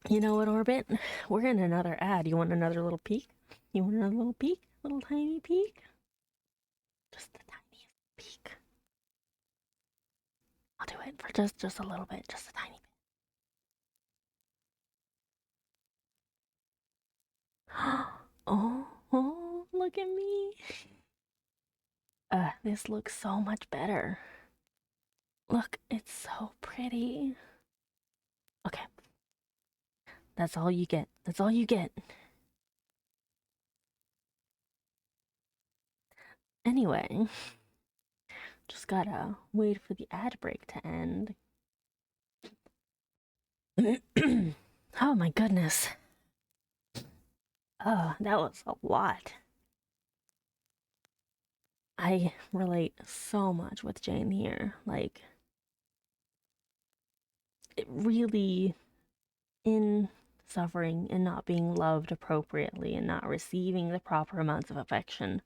You know what, Orbit? We're in another ad. You want another little peek? You want another little peek? Little tiny peek? Just the tiniest peek. I'll do it for just a little bit, just a tiny bit. Oh, look at me. This looks so much better. Look, it's so pretty. Okay. That's all you get. That's all you get. Anyway, just gotta wait for the ad break to end. Oh my goodness. Oh, that was a lot. I relate so much with Jane here. Like, it really, in suffering and not being loved appropriately and not receiving the proper amounts of affection,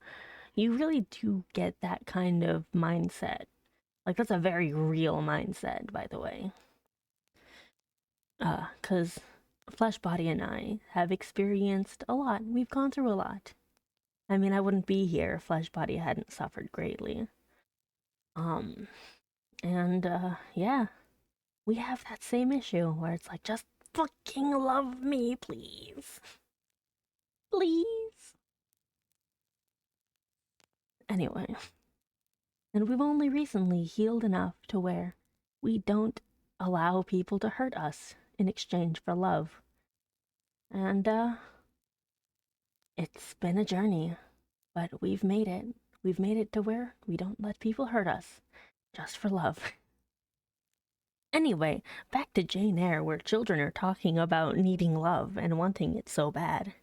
you really do get that kind of mindset. Like, that's a very real mindset, by the way. Because Flesh Body and I have experienced a lot. We've gone through a lot. I mean, I wouldn't be here if Flesh Body hadn't suffered greatly. Yeah, we have that same issue where it's like, just fucking love me, please. Please. Anyway, and we've only recently healed enough to where we don't allow people to hurt us in exchange for love. And, it's been a journey, but we've made it. We've made it to where we don't let people hurt us just for love. Anyway, back to Jane Eyre, where children are talking about needing love and wanting it so bad.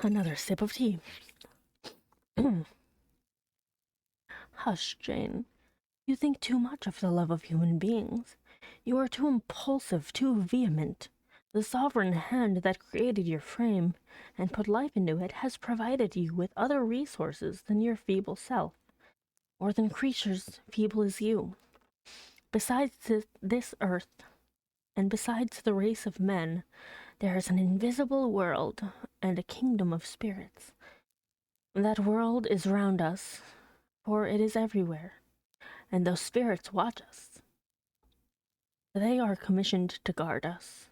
Another sip of tea. Hush, Jane. You think too much of the love of human beings. You are too impulsive, too vehement. The sovereign hand that created your frame and put life into it has provided you with other resources than your feeble self, or than creatures feeble as you. Besides this earth, and besides the race of men, there is an invisible world and a kingdom of spirits. That world is round us, for it is everywhere, and those spirits watch us. They are commissioned to guard us.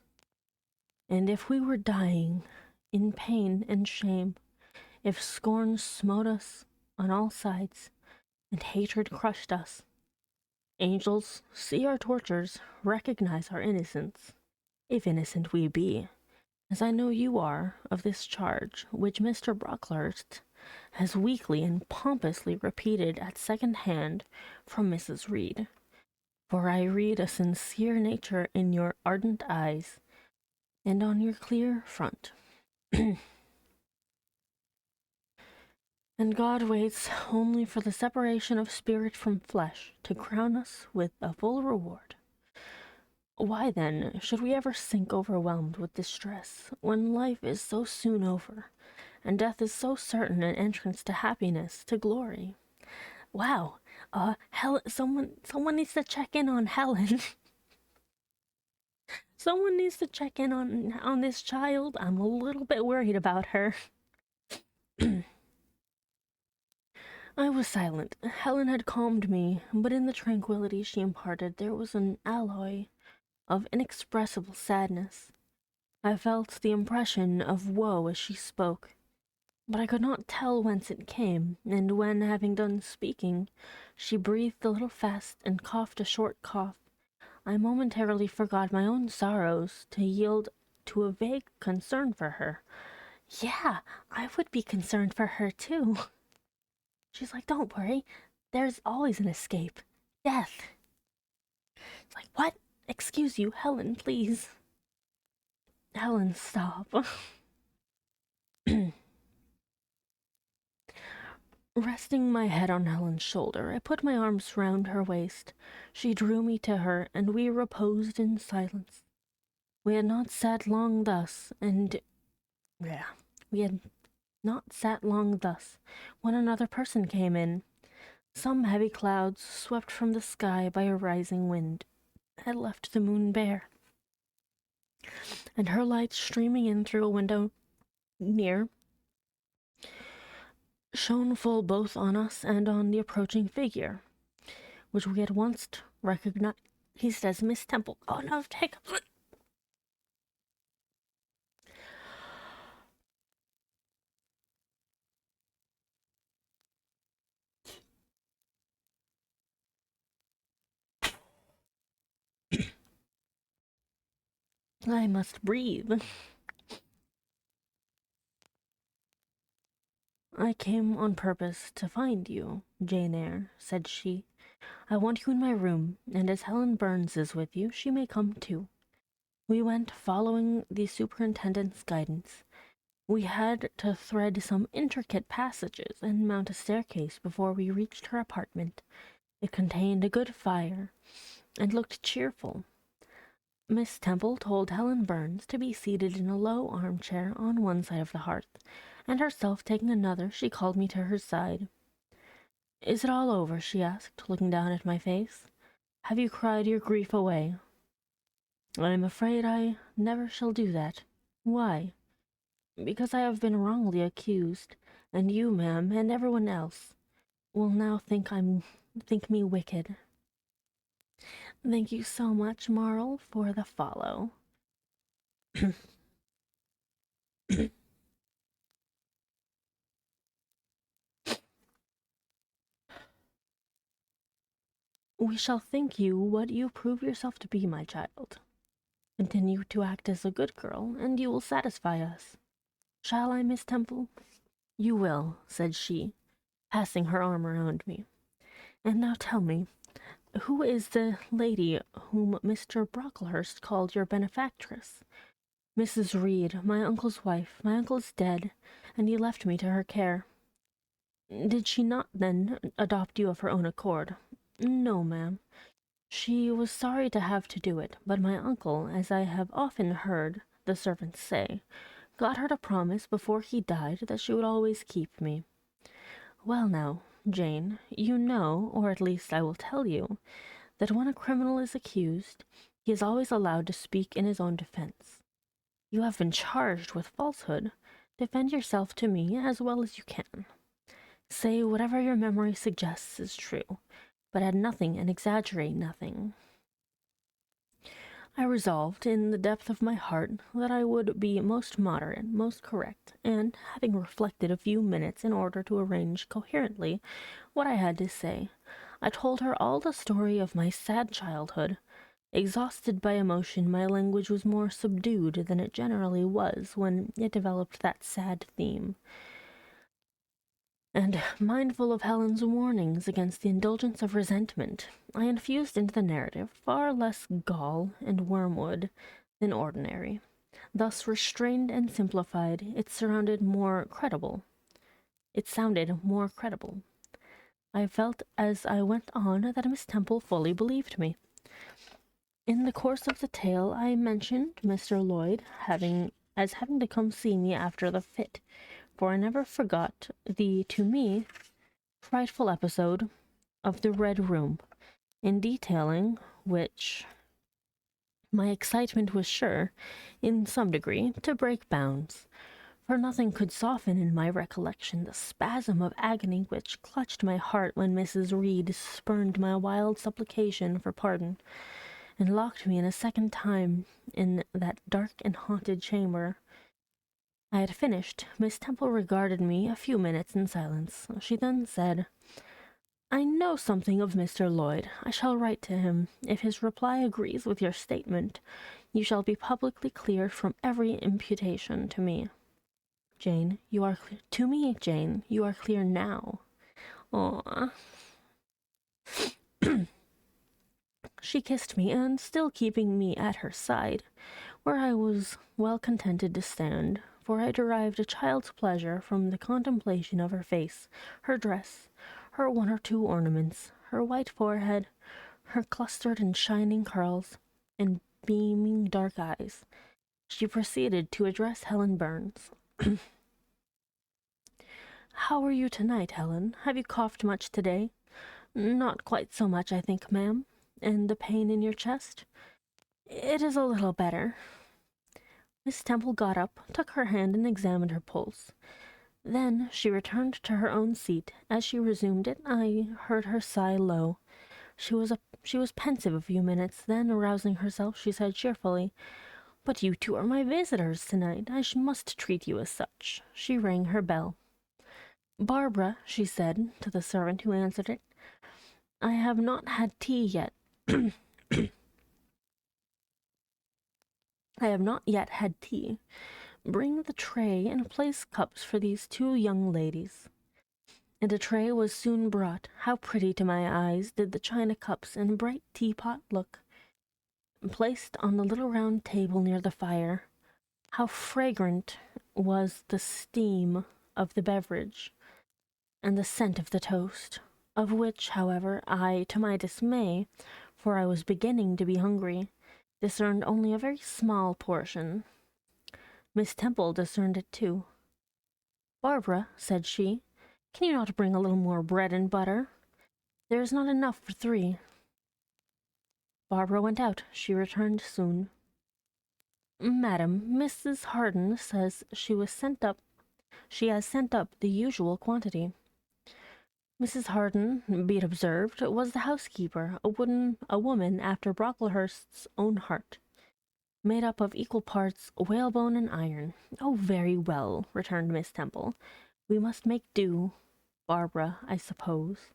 And if we were dying in pain and shame, if scorn smote us on all sides, and hatred crushed us, angels see our tortures, recognize our innocence, if innocent we be, as I know you are of this charge, which Mr. Brocklehurst has weakly and pompously repeated at second hand from Mrs. Reed. For I read a sincere nature in your ardent eyes, and on your clear front. And God waits only for the separation of spirit from flesh to crown us with a full reward. Why, then, should we ever sink overwhelmed with distress, when life is so soon over, and death is so certain an entrance to happiness, to glory? Wow, someone needs to check in on Helen. Someone needs to check in on this child. I'm a little bit worried about her. I was silent. Helen had calmed me, but in the tranquility she imparted there was an alloy of inexpressible sadness. I felt the impression of woe as she spoke, but I could not tell whence it came, and when, having done speaking, she breathed a little fast and coughed a short cough, I momentarily forgot my own sorrows to yield to a vague concern for her. Yeah, I would be concerned for her too. She's like, don't worry, there's always an escape. Death. It's like, what? Excuse you, Helen, please. Helen, stop. Resting my head on Helen's shoulder, I put my arms round her waist. She drew me to her, and we reposed in silence. We had not sat long thus, when another person came in. Some heavy clouds, swept from the sky by a rising wind, had left the moon bare, and her light streaming in through a window near shone full both on us and on the approaching figure, which we at once recognized as Miss Temple. Oh no, take I must breathe. I came on purpose to find you, Jane Eyre, said she. I want you in my room, and as Helen Burns is with you, she may come too. We went following the superintendent's guidance. We had to thread some intricate passages and mount a staircase before we reached her apartment. It contained a good fire, and looked cheerful. Miss Temple told Helen Burns to be seated in a low armchair on one side of the hearth, and herself taking another, she called me to her side. "Is it all over?" she asked, looking down at my face. "Have you cried your grief away?" "I am afraid I never shall do that." "Why?" "Because I have been wrongly accused, and you, ma'am, and everyone else will now think me wicked." Thank you so much, Marl, for the follow. We shall think you what you prove yourself to be, my child. Continue to act as a good girl, and you will satisfy us. Shall I, Miss Temple?" "You will," said she, passing her arm around me. "And now tell me, who is the lady whom Mr. Brocklehurst called your benefactress?" "Mrs. Reed, my uncle's wife. My uncle is dead, and he left me to her care." "Did she not, then, adopt you of her own accord?" "No, ma'am. She was sorry to have to do it, but my uncle, as I have often heard the servants say, got her to promise before he died that she would always keep me." "Well now, Jane, you know, or at least I will tell you, that when a criminal is accused, he is always allowed to speak in his own defense. You have been charged with falsehood. Defend yourself to me as well as you can. Say whatever your memory suggests is true, but add nothing and exaggerate nothing." I resolved, in the depth of my heart, that I would be most moderate, most correct, and, having reflected a few minutes in order to arrange coherently what I had to say, I told her all the story of my sad childhood. Exhausted by emotion, my language was more subdued than it generally was when it developed that sad theme, and, mindful of Helen's warnings against the indulgence of resentment, I infused into the narrative far less gall and wormwood than ordinary. Thus restrained and simplified, it sounded more credible. I felt as I went on that Miss Temple fully believed me. In the course of the tale I mentioned Mr. Lloyd having to come see me after the fit, for I never forgot the, to me, frightful episode of the Red Room, in detailing which my excitement was sure, in some degree, to break bounds, for nothing could soften in my recollection the spasm of agony which clutched my heart when Mrs. Reed spurned my wild supplication for pardon, and locked me in a second time in that dark and haunted chamber. I had finished. Miss Temple regarded me a few minutes in silence. She then said, "I know something of Mr. Lloyd. I shall write to him. If his reply agrees with your statement, you shall be publicly cleared from every imputation to me. Jane, you are clear. To me, Jane, you are clear now." Aww. She kissed me, and, still keeping me at her side, where I was well contented to stand, for I derived a child's pleasure from the contemplation of her face, her dress, her one or two ornaments, her white forehead, her clustered and shining curls, and beaming dark eyes, she proceeded to address Helen Burns. "How are you tonight, Helen? Have you coughed much today?" "Not quite so much, I think, ma'am." "And the pain in your chest?" "It is a little better." Miss Temple got up, took her hand, and examined her pulse. Then she returned to her own seat. As she resumed it, I heard her sigh low. She was pensive a few minutes. Then, arousing herself, she said cheerfully, "But you two are my visitors tonight. I must treat you as such." She rang her bell. "Barbara," she said to the servant who answered it, "I have not had tea yet." "I have not yet had tea. Bring the tray and place cups for these two young ladies." And a tray was soon brought. How pretty to my eyes did the china cups and bright teapot look, placed on the little round table near the fire. How fragrant was the steam of the beverage, and the scent of the toast, of which, however, I, to my dismay, for I was beginning to be hungry, discerned only a very small portion. Miss Temple discerned it too. "Barbara," said she, "can you not bring a little more bread and butter? There is not enough for 3." Barbara went out. She returned soon. "Madam, Mrs. Harden says she has sent up the usual quantity." Mrs. Harden, be it observed, was the housekeeper, a woman after Brocklehurst's own heart, made up of equal parts whalebone and iron. "Oh, very well," returned Miss Temple. "We must make do, Barbara, I suppose."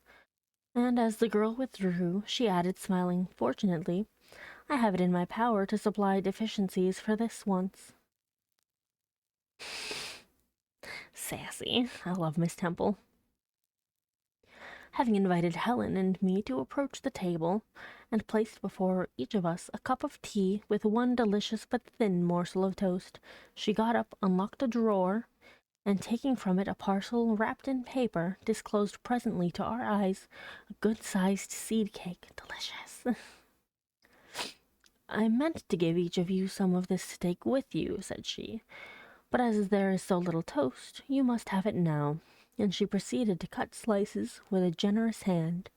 And as the girl withdrew, she added, smiling, "Fortunately, I have it in my power to supply deficiencies for this once." Sassy. I love Miss Temple. Having invited Helen and me to approach the table, and placed before each of us a cup of tea with one delicious but thin morsel of toast, she got up, unlocked a drawer, and taking from it a parcel wrapped in paper, disclosed presently to our eyes a good-sized seed cake. Delicious. "I meant to give each of you some of this to take with you," said she, "but as there is so little toast, you must have it now." And she proceeded to cut slices with a generous hand.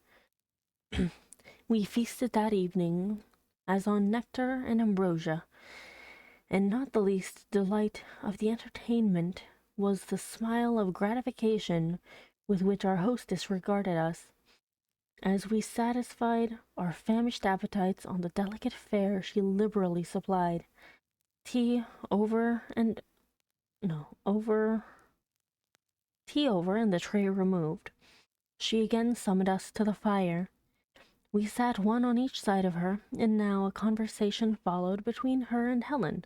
We feasted that evening as on nectar and ambrosia, and not the least delight of the entertainment was the smile of gratification with which our hostess regarded us, as we satisfied our famished appetites on the delicate fare she liberally supplied. Tea over and the tray removed, she again summoned us to the fire. We sat one on each side of her, and now a conversation followed between her and Helen,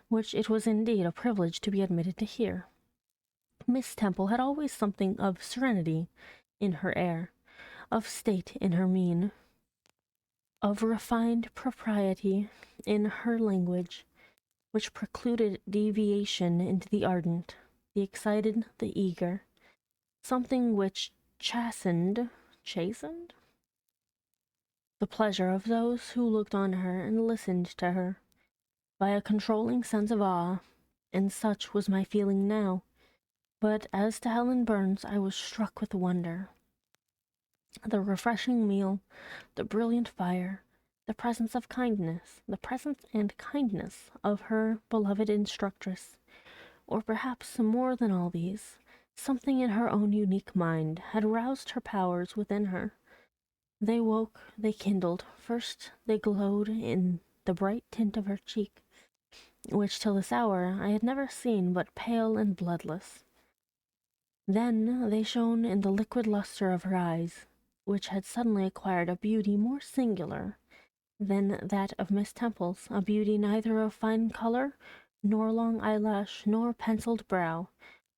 which it was indeed a privilege to be admitted to hear. Miss Temple had always something of serenity in her air, of state in her mien, of refined propriety in her language, which precluded deviation into the ardent, the excited, the eager, something which chastened the pleasure of those who looked on her and listened to her, by a controlling sense of awe, and such was my feeling now. But as to Helen Burns, I was struck with wonder. The refreshing meal, the brilliant fire, the presence and kindness of her beloved instructress, or perhaps more than all these, something in her own unique mind had roused her powers within her. They woke, they kindled. First they glowed in the bright tint of her cheek, which till this hour I had never seen but pale and bloodless. Then they shone in the liquid lustre of her eyes, which had suddenly acquired a beauty more singular than that of Miss Temple's, a beauty neither of fine color, nor long eyelash, nor penciled brow,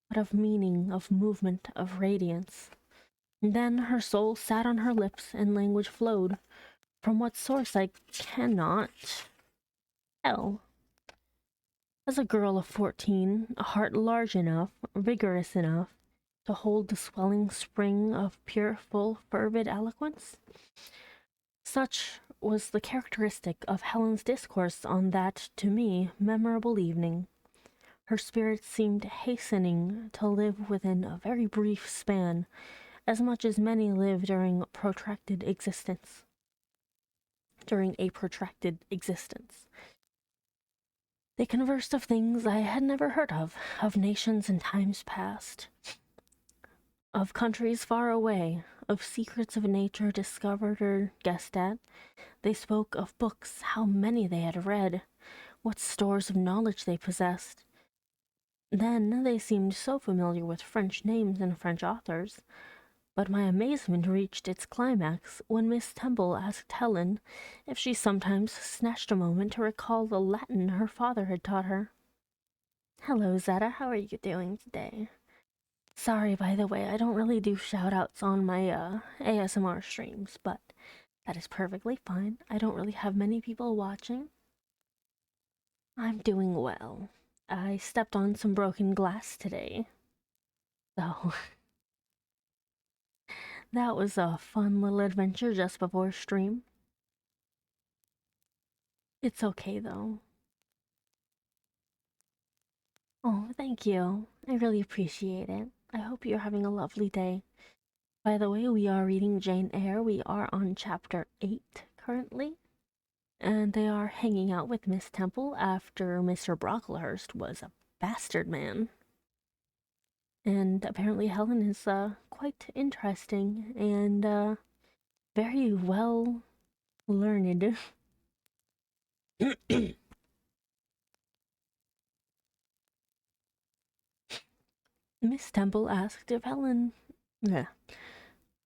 but of meaning, of movement, of radiance. Then her soul sat on her lips, and language flowed, from what source I cannot tell. As a girl of 14, a heart large enough, vigorous enough, to hold the swelling spring of pure, full, fervid eloquence? Such was the characteristic of Helen's discourse on that, to me, memorable evening. Her spirit seemed hastening to live within a very brief span, as much as many live during a protracted existence. They conversed of things I had never heard of nations in times past, of countries far away, of secrets of nature discovered or guessed at. They spoke of books, how many they had read, what stores of knowledge they possessed. Then they seemed so familiar with French names and French authors, but my amazement reached its climax when Miss Temple asked Helen if she sometimes snatched a moment to recall the Latin her father had taught her. "Hello, Zetta, how are you doing today? Sorry, by the way, I don't really do shout-outs on my ASMR streams, but that is perfectly fine. I don't really have many people watching. I'm doing well. I stepped on some broken glass today, so that was a fun little adventure just before stream. It's okay though. Oh, thank you. I really appreciate it. I hope you're having a lovely day. By the way, we are reading Jane Eyre. We are on chapter 8 currently. And they are hanging out with Miss Temple after Mr. Brocklehurst was a bastard man. And apparently Helen is quite interesting and very well learned. Miss Temple asked if Helen. Yeah.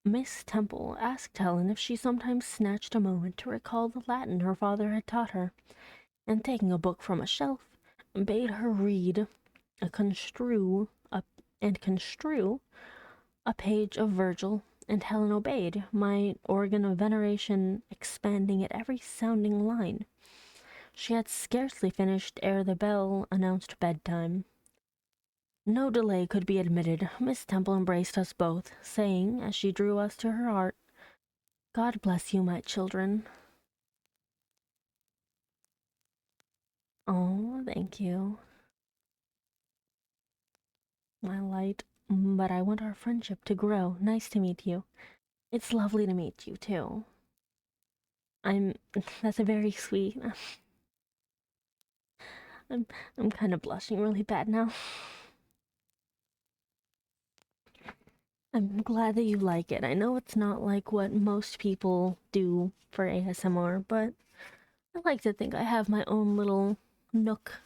Miss Temple asked Helen if she sometimes snatched a moment to recall the Latin her father had taught her, and taking a book from a shelf, bade her read and construe a page of Virgil, and Helen obeyed, my organ of veneration expanding at every sounding line. She had scarcely finished ere the bell announced bedtime. No delay could be admitted. Miss Temple embraced us both, saying, as she drew us to her heart, "God bless you, my children." Oh, thank you, my light. But I want our friendship to grow. Nice to meet you. It's lovely to meet you, too. I'm. That's a very sweet. I'm. I'm kind of blushing really bad now. I'm glad that you like it. I know it's not like what most people do for ASMR, but I like to think I have my own little nook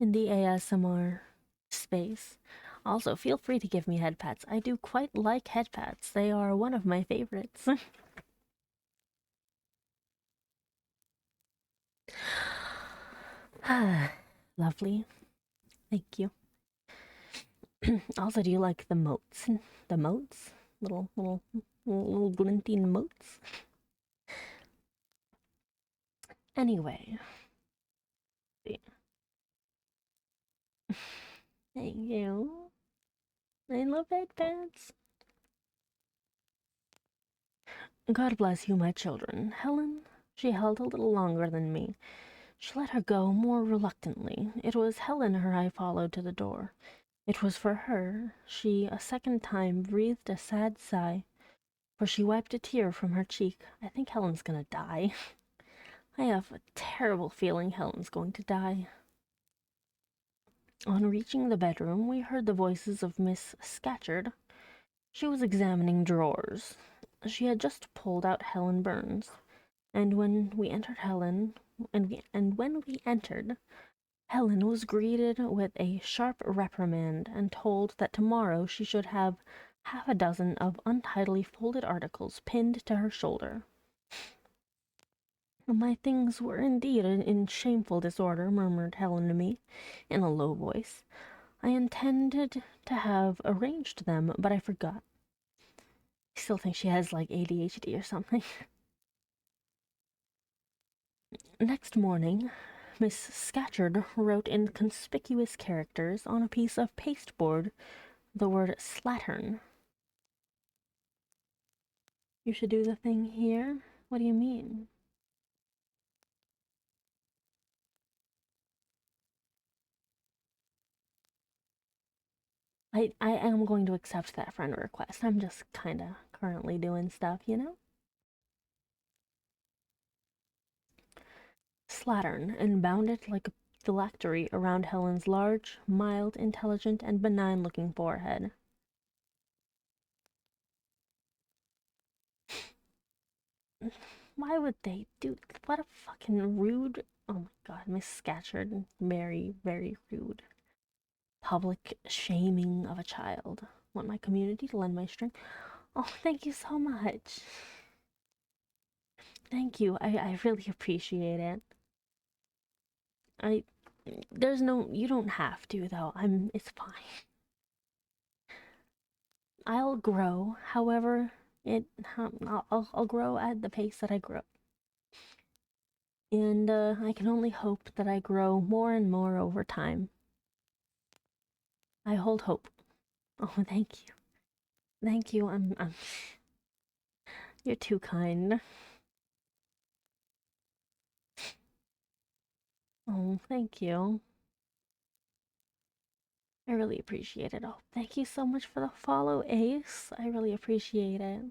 in the ASMR space. Also, feel free to give me head pats. I do quite like head pats. They are one of my favorites. Lovely. Thank you. Also, do you like the moats? The moats? Little glinting moats? Anyway. Thank you. I love headbands. God bless you, my children. Helen, she held a little longer than me. She let her go more reluctantly. It was Helen her eye followed to the door. It was for her she a second time breathed a sad sigh, for she wiped a tear from her cheek. I think Helen's gonna die. I have a terrible feeling Helen's going to die. On reaching the bedroom, we heard the voices of Miss Scatcherd. She was examining drawers. She had just pulled out Helen Burns, and when we entered, Helen was greeted with a sharp reprimand and told that tomorrow she should have half a dozen of untidily folded articles pinned to her shoulder. "My things were indeed in shameful disorder," murmured Helen to me, in a low voice. "I intended to have arranged them, but I forgot." I still think she has like ADHD or something. Next morning, Miss Scatcherd wrote in conspicuous characters on a piece of pasteboard the word slattern. You should do the thing here? What do you mean? I am going to accept that friend request. I'm just kinda currently doing stuff, you know? Slattern, and bound it like a phylactery around Helen's large, mild, intelligent, and benign-looking forehead. Why would they do? What a fucking rude. Oh my god, Miss Scatcherd. Very, very rude. Public shaming of a child. Want my community to lend my strength? Oh, thank you so much. Thank you. I really appreciate it. I. There's no. You don't have to, though. It's fine. I'll grow. However, I'll grow at the pace that I grow. And I can only hope that I grow more and more over time. I hold hope. Oh, thank you. Thank you. You're too kind. Oh, thank you. I really appreciate it. Oh, thank you so much for the follow, Ace. I really appreciate it.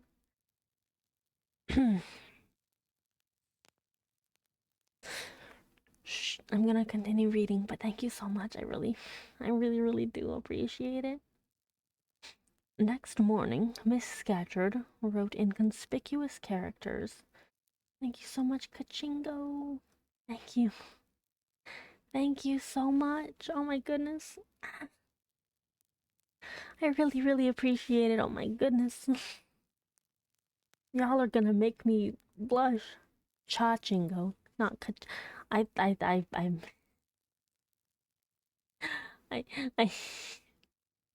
Shh, I'm gonna continue reading, but thank you so much. I really do appreciate it. Next morning, Miss Scatcherd wrote in conspicuous characters. Thank you so much, Kachingo. Thank you. Thank you so much. Oh my goodness. I really appreciate it. Oh my goodness. Y'all are gonna make me blush. Chachingo, not I, I,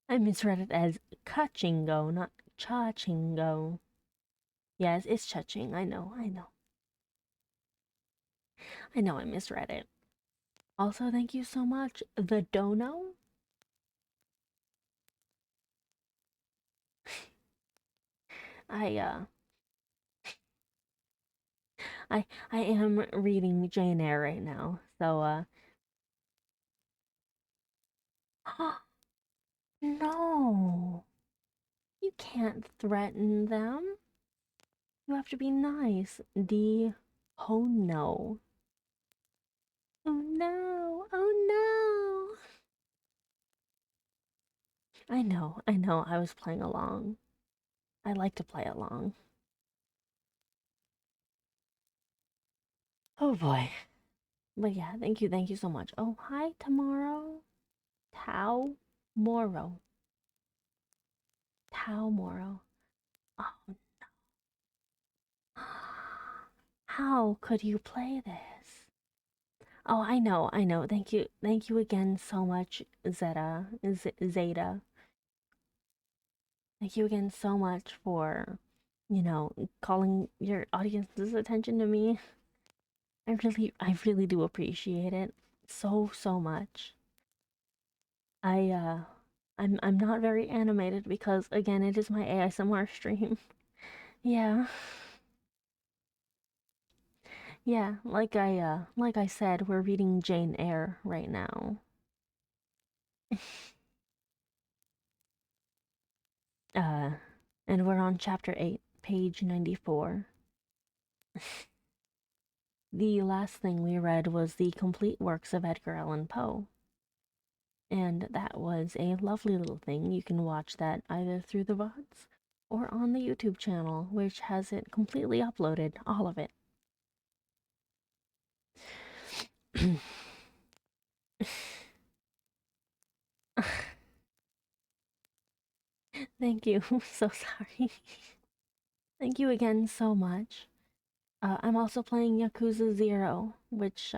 I misread it as Kachingo, not Chachingo. Yes, it's Chaching. I know I misread it. Also, thank you so much, the Dono. I uh I am reading Jane Eyre right now. So no. You can't threaten them. You have to be nice. Oh no. Oh no. Oh no. I know, I was playing along. I like to play along. Oh boy. But yeah, thank you so much. Oh, hi, tomorrow. Tao Moro. Tao Moro. Oh, how could you play this? Oh, I know. Thank you again so much, Zeta. Thank you again so much for, calling your audience's attention to me. I really do appreciate it so much. I I'm not very animated because again it is my ASMR stream. Yeah. Yeah, like I said, we're reading Jane Eyre right now. Uh and we're on chapter 8, page 94. The last thing we read was the complete works of Edgar Allan Poe. And that was a lovely little thing. You can watch that either through the VODs or on the YouTube channel, which has it completely uploaded, all of it. Thank you. So sorry. Thank you again so much. I'm also playing Yakuza 0, which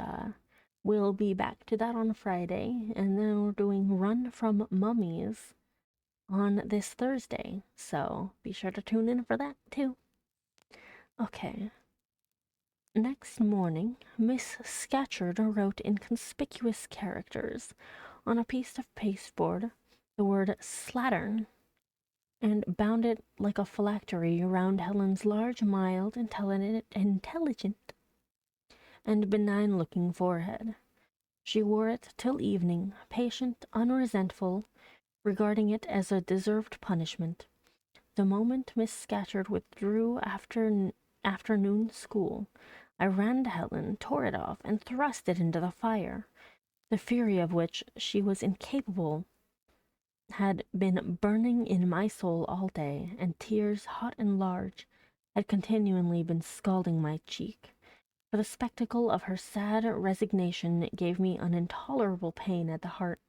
we'll be back to that on Friday, and then we're doing Run from Mummies on this Thursday, so be sure to tune in for that too. Okay. Next morning, Miss Scatcherd wrote in conspicuous characters on a piece of pasteboard the word slattern and bound it like a phylactery around Helen's large, mild, intelligent, and benign-looking forehead. She wore it till evening, patient, unresentful, regarding it as a deserved punishment. The moment Miss Scatcherd withdrew after afternoon school, I ran to Helen, tore it off, and thrust it into the fire, the fury of which she was incapable had been burning in my soul all day, and tears, hot and large, had continually been scalding my cheek. For the spectacle of her sad resignation gave me an intolerable pain at the heart.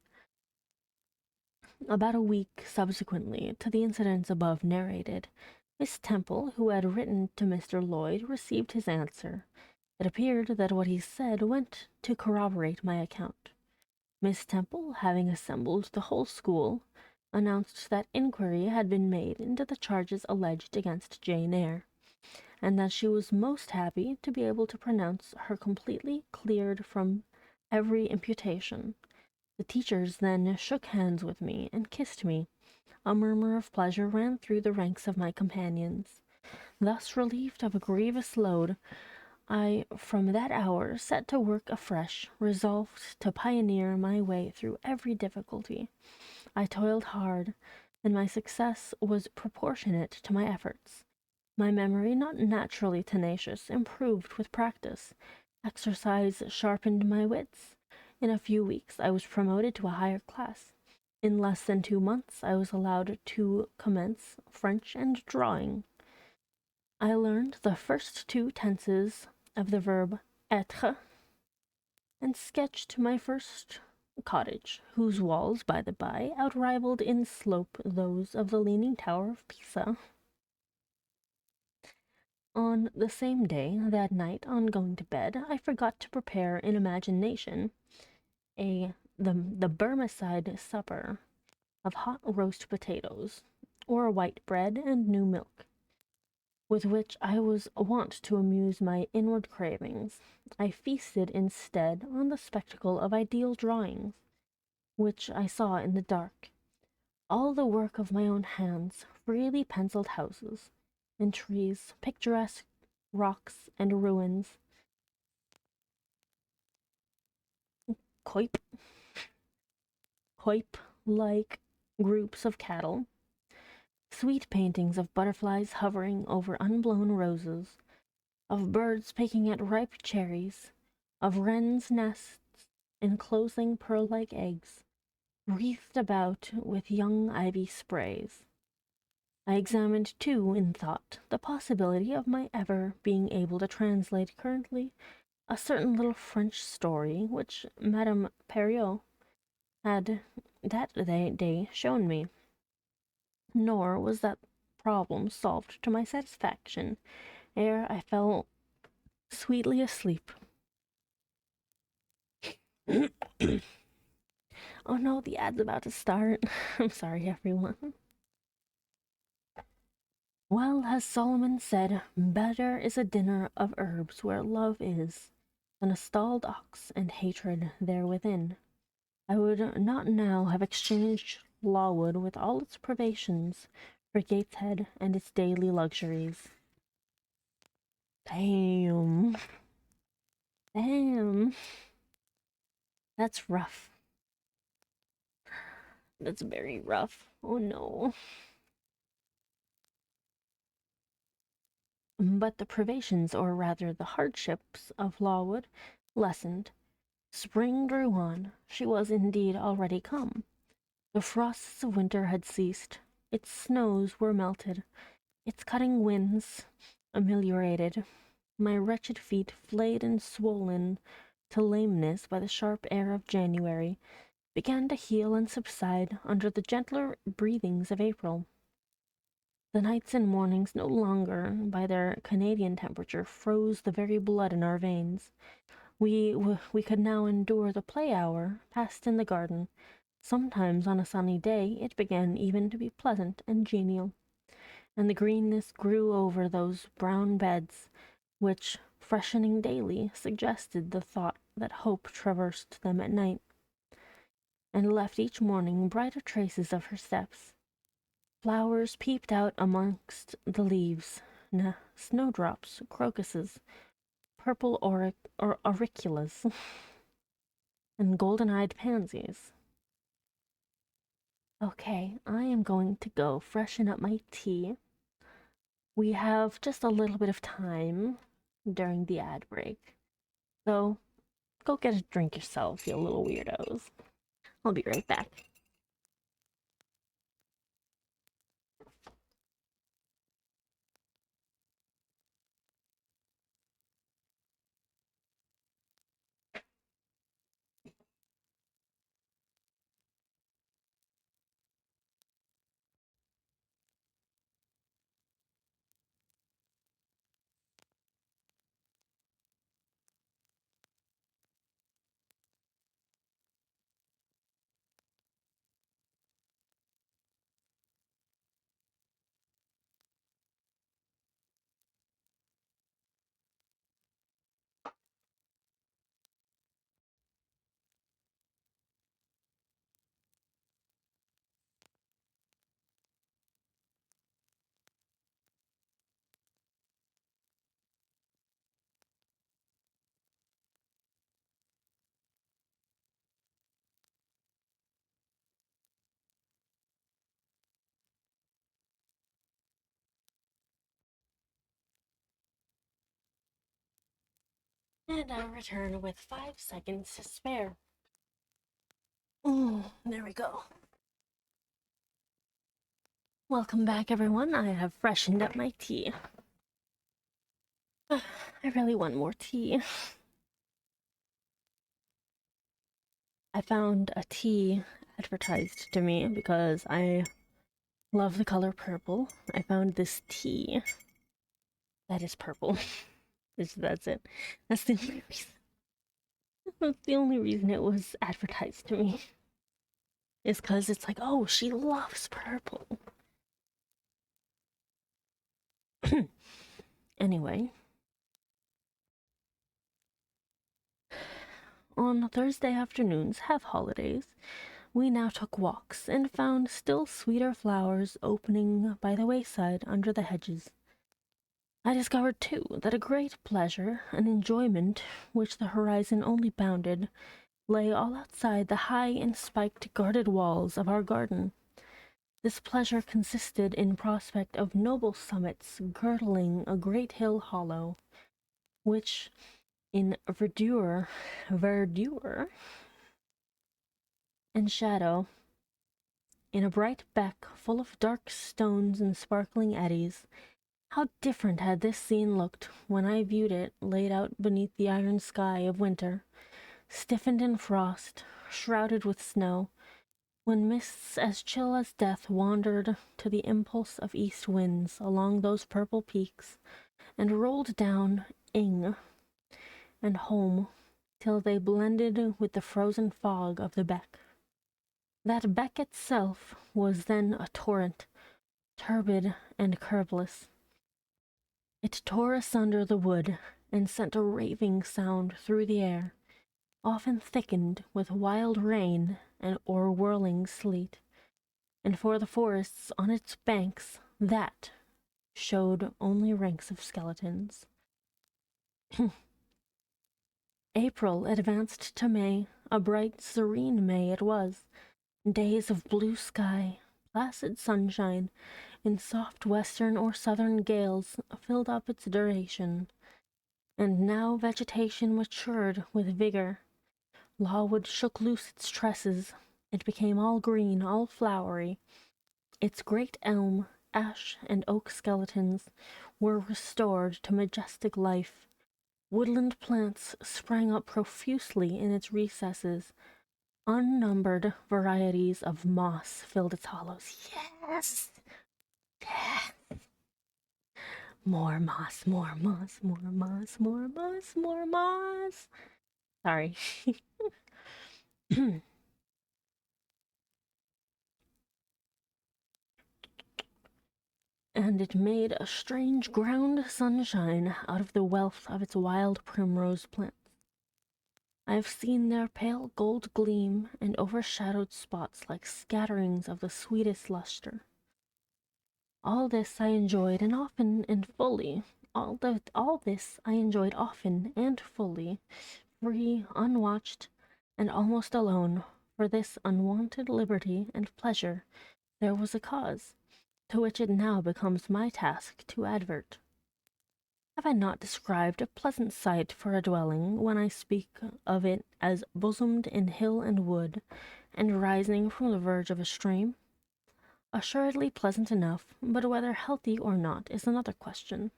About a week subsequently to the incidents above narrated, Miss Temple, who had written to Mr. Lloyd, received his answer. It appeared that what he said went to corroborate my account. Miss Temple, having assembled the whole school, announced that inquiry had been made into the charges alleged against Jane Eyre, and that she was most happy to be able to pronounce her completely cleared from every imputation. The teachers then shook hands with me and kissed me. A murmur of pleasure ran through the ranks of my companions. Thus relieved of a grievous load, I, from that hour, set to work afresh, resolved to pioneer my way through every difficulty. I toiled hard, and my success was proportionate to my efforts. My memory, not naturally tenacious, improved with practice. Exercise sharpened my wits. In a few weeks I was promoted to a higher class. In less than 2 months I was allowed to commence French and drawing. I learned the first two tenses of the verb être, and sketched my first cottage, whose walls, by the by, outrivaled in slope those of the Leaning Tower of Pisa. On the same day, that night, on going to bed, I forgot to prepare in imagination the Burmacide supper of hot roast potatoes, or white bread and new milk, with which I was wont to amuse my inward cravings. I feasted instead on the spectacle of ideal drawings, which I saw in the dark, all the work of my own hands, freely penciled houses and trees, picturesque rocks and ruins, coip, like groups of cattle, sweet paintings of butterflies hovering over unblown roses, of birds picking at ripe cherries, of wrens' nests enclosing pearl-like eggs, wreathed about with young ivy sprays. I examined, too, in thought, the possibility of my ever being able to translate currently a certain little French story which Madame Perriot had that day shown me. Nor was that problem solved to my satisfaction ere I fell sweetly asleep. Oh no, the ad's about to start. I'm sorry, everyone. Well, as Solomon said, better is a dinner of herbs where love is, than a stalled ox and hatred therewithin. I would not now have exchanged Lawwood with all its privations for Gateshead and its daily luxuries. Damn. Damn. That's rough. That's very rough. Oh no. But the privations, or rather the hardships, of Lawwood lessened. Spring drew on. She was indeed already come. The frosts of winter had ceased. Its snows were melted. Its cutting winds ameliorated. My wretched feet, flayed and swollen to lameness by the sharp air of January, began to heal and subside under the gentler breathings of April. The nights and mornings no longer, by their Canadian temperature, froze the very blood in our veins. We could now endure the play hour passed in the garden. Sometimes on a sunny day it began even to be pleasant and genial, and the greenness grew over those brown beds, which, freshening daily, suggested the thought that hope traversed them at night, and left each morning brighter traces of her steps. Flowers peeped out amongst the leaves, snowdrops, crocuses, purple auriculas, and golden-eyed pansies. Okay, I am going to go freshen up my tea. We have just a little bit of time during the ad break, so go get a drink yourselves, you little weirdos. I'll be right back. And I return with 5 seconds to spare. There we go. Welcome back, everyone. I have freshened up my tea. I really want more tea. I found a tea advertised to me because I love the color purple. I found this tea that is purple. That's it. That's the only reason. That's the only reason it was advertised to me. Is because it's like, oh, she loves purple. Anyway, on Thursday afternoons, half holidays, we now took walks and found still sweeter flowers opening by the wayside under the hedges. I discovered, too, that a great pleasure and enjoyment which the horizon only bounded lay all outside the high and spiked guarded walls of our garden. This pleasure consisted in prospect of noble summits girdling a great hill hollow, which in verdure and shadow, in a bright beck full of dark stones and sparkling eddies. How different had this scene looked when I viewed it laid out beneath the iron sky of winter, stiffened in frost, shrouded with snow, when mists as chill as death wandered to the impulse of east winds along those purple peaks, and rolled down Ing and home till they blended with the frozen fog of the beck. That beck itself was then a torrent, turbid and curbless. It tore asunder the wood and sent a raving sound through the air, often thickened with wild rain and or whirling sleet, and for the forests on its banks that showed only ranks of skeletons. April advanced to May, a bright, serene May it was, days of blue sky, placid sunshine, and soft western or southern gales filled up its duration. And now vegetation matured with vigor. Lawwood shook loose its tresses. It became all green, all flowery. Its great elm, ash, and oak skeletons were restored to majestic life. Woodland plants sprang up profusely in its recesses. Unnumbered varieties of moss filled its hollows. Yes! Yes! More moss, more moss, more moss, more moss, more moss. Sorry. And it made a strange ground sunshine out of the wealth of its wild primrose plants. I have seen their pale gold gleam and overshadowed spots like scatterings of the sweetest luster. All this I enjoyed and often and fully. All this I enjoyed often and fully, free, unwatched, and almost alone. For this unwonted liberty and pleasure there was a cause, to which it now becomes my task to advert. Have I not described a pleasant sight for a dwelling when I speak of it as bosomed in hill and wood, and rising from the verge of a stream? Assuredly pleasant enough, but whether healthy or not is another question.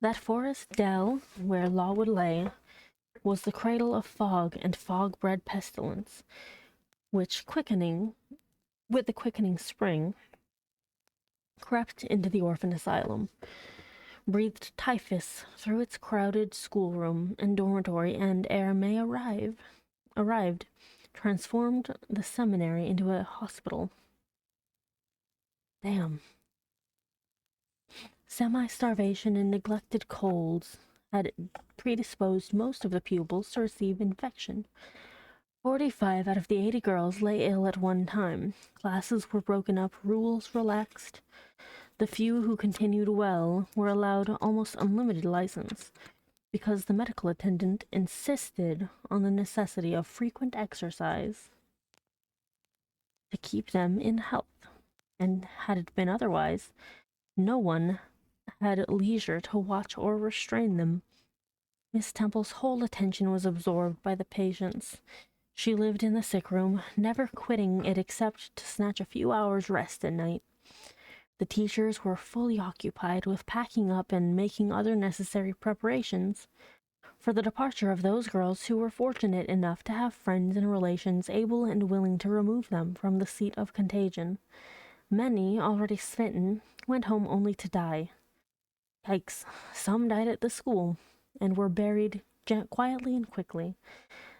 That forest dell where Lawwood lay was the cradle of fog and fog-bred pestilence, which, with the quickening spring, crept into the orphan asylum, breathed typhus through its crowded schoolroom and dormitory, and ere May arrived, transformed the seminary into a hospital. Damn. Semi-starvation and neglected colds had predisposed most of the pupils to receive infection. 45 out of the 80 girls lay ill at one time. Classes were broken up, rules relaxed. The few who continued well were allowed almost unlimited license, because the medical attendant insisted on the necessity of frequent exercise to keep them in health, and had it been otherwise, no one had leisure to watch or restrain them. Miss Temple's whole attention was absorbed by the patients. She lived in the sick room, never quitting it except to snatch a few hours' rest at night. The teachers were fully occupied with packing up and making other necessary preparations for the departure of those girls who were fortunate enough to have friends and relations able and willing to remove them from the seat of contagion. Many, already smitten, went home only to die. Yikes, some died at the school and were buried quietly and quickly,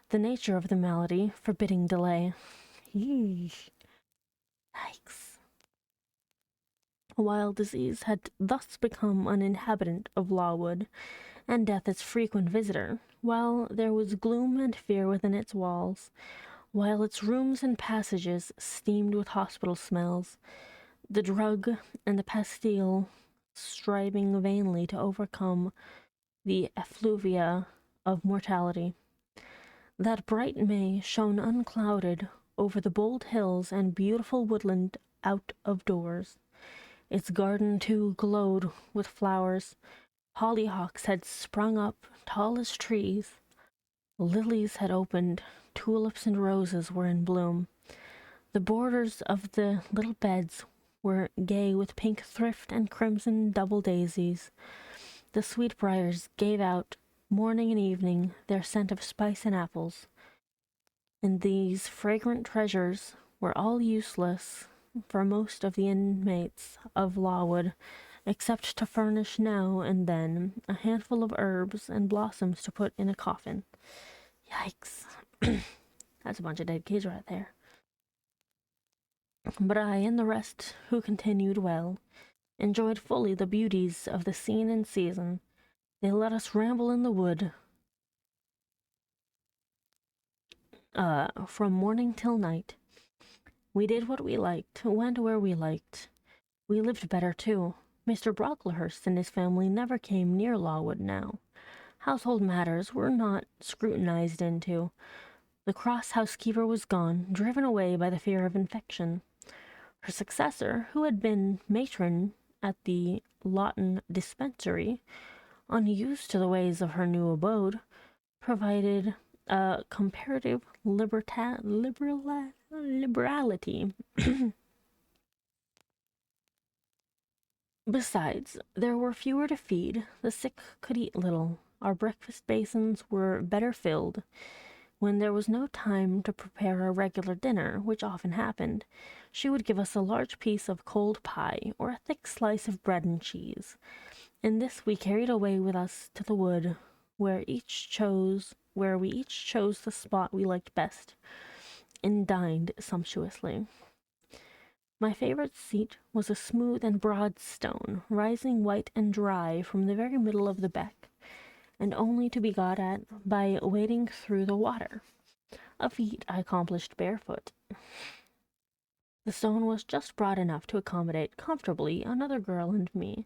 the nature of the malady forbidding delay. Yeesh. Yikes. A wild disease had thus become an inhabitant of Lawwood, and death its frequent visitor, while there was gloom and fear within its walls, while its rooms and passages steamed with hospital smells, the drug and the pastille striving vainly to overcome the effluvia of mortality. That bright May shone unclouded over the bold hills and beautiful woodland out of doors. Its garden, too, glowed with flowers. Hollyhocks had sprung up tall as trees. Lilies had opened. Tulips and roses were in bloom. The borders of the little beds were gay with pink thrift and crimson double daisies. The sweetbriars gave out, morning and evening, their scent of spice and apples. And these fragrant treasures were all useless for most of the inmates of Lawwood, except to furnish now and then a handful of herbs and blossoms to put in a coffin. Yikes. That's a bunch of dead kids right there. But I and the rest who continued well enjoyed fully the beauties of the scene and season. They let us ramble in the wood from morning till night. We did what we liked, went where we liked. We lived better, too. Mr. Brocklehurst and his family never came near Lawwood now. Household matters were not scrutinized into. The cross housekeeper was gone, driven away by the fear of infection. Her successor, who had been matron at the Lawton dispensary, unused to the ways of her new abode, provided a comparative liberality. Besides, there were fewer to feed, the sick could eat little, our breakfast basins were better filled. When there was no time to prepare a regular dinner, which often happened, she would give us a large piece of cold pie or a thick slice of bread and cheese, and this we carried away with us to the wood, where we each chose the spot we liked best, and dined sumptuously. My favorite seat was a smooth and broad stone, rising white and dry from the very middle of the beck, and only to be got at by wading through the water, a feat I accomplished barefoot. The stone was just broad enough to accommodate comfortably another girl and me.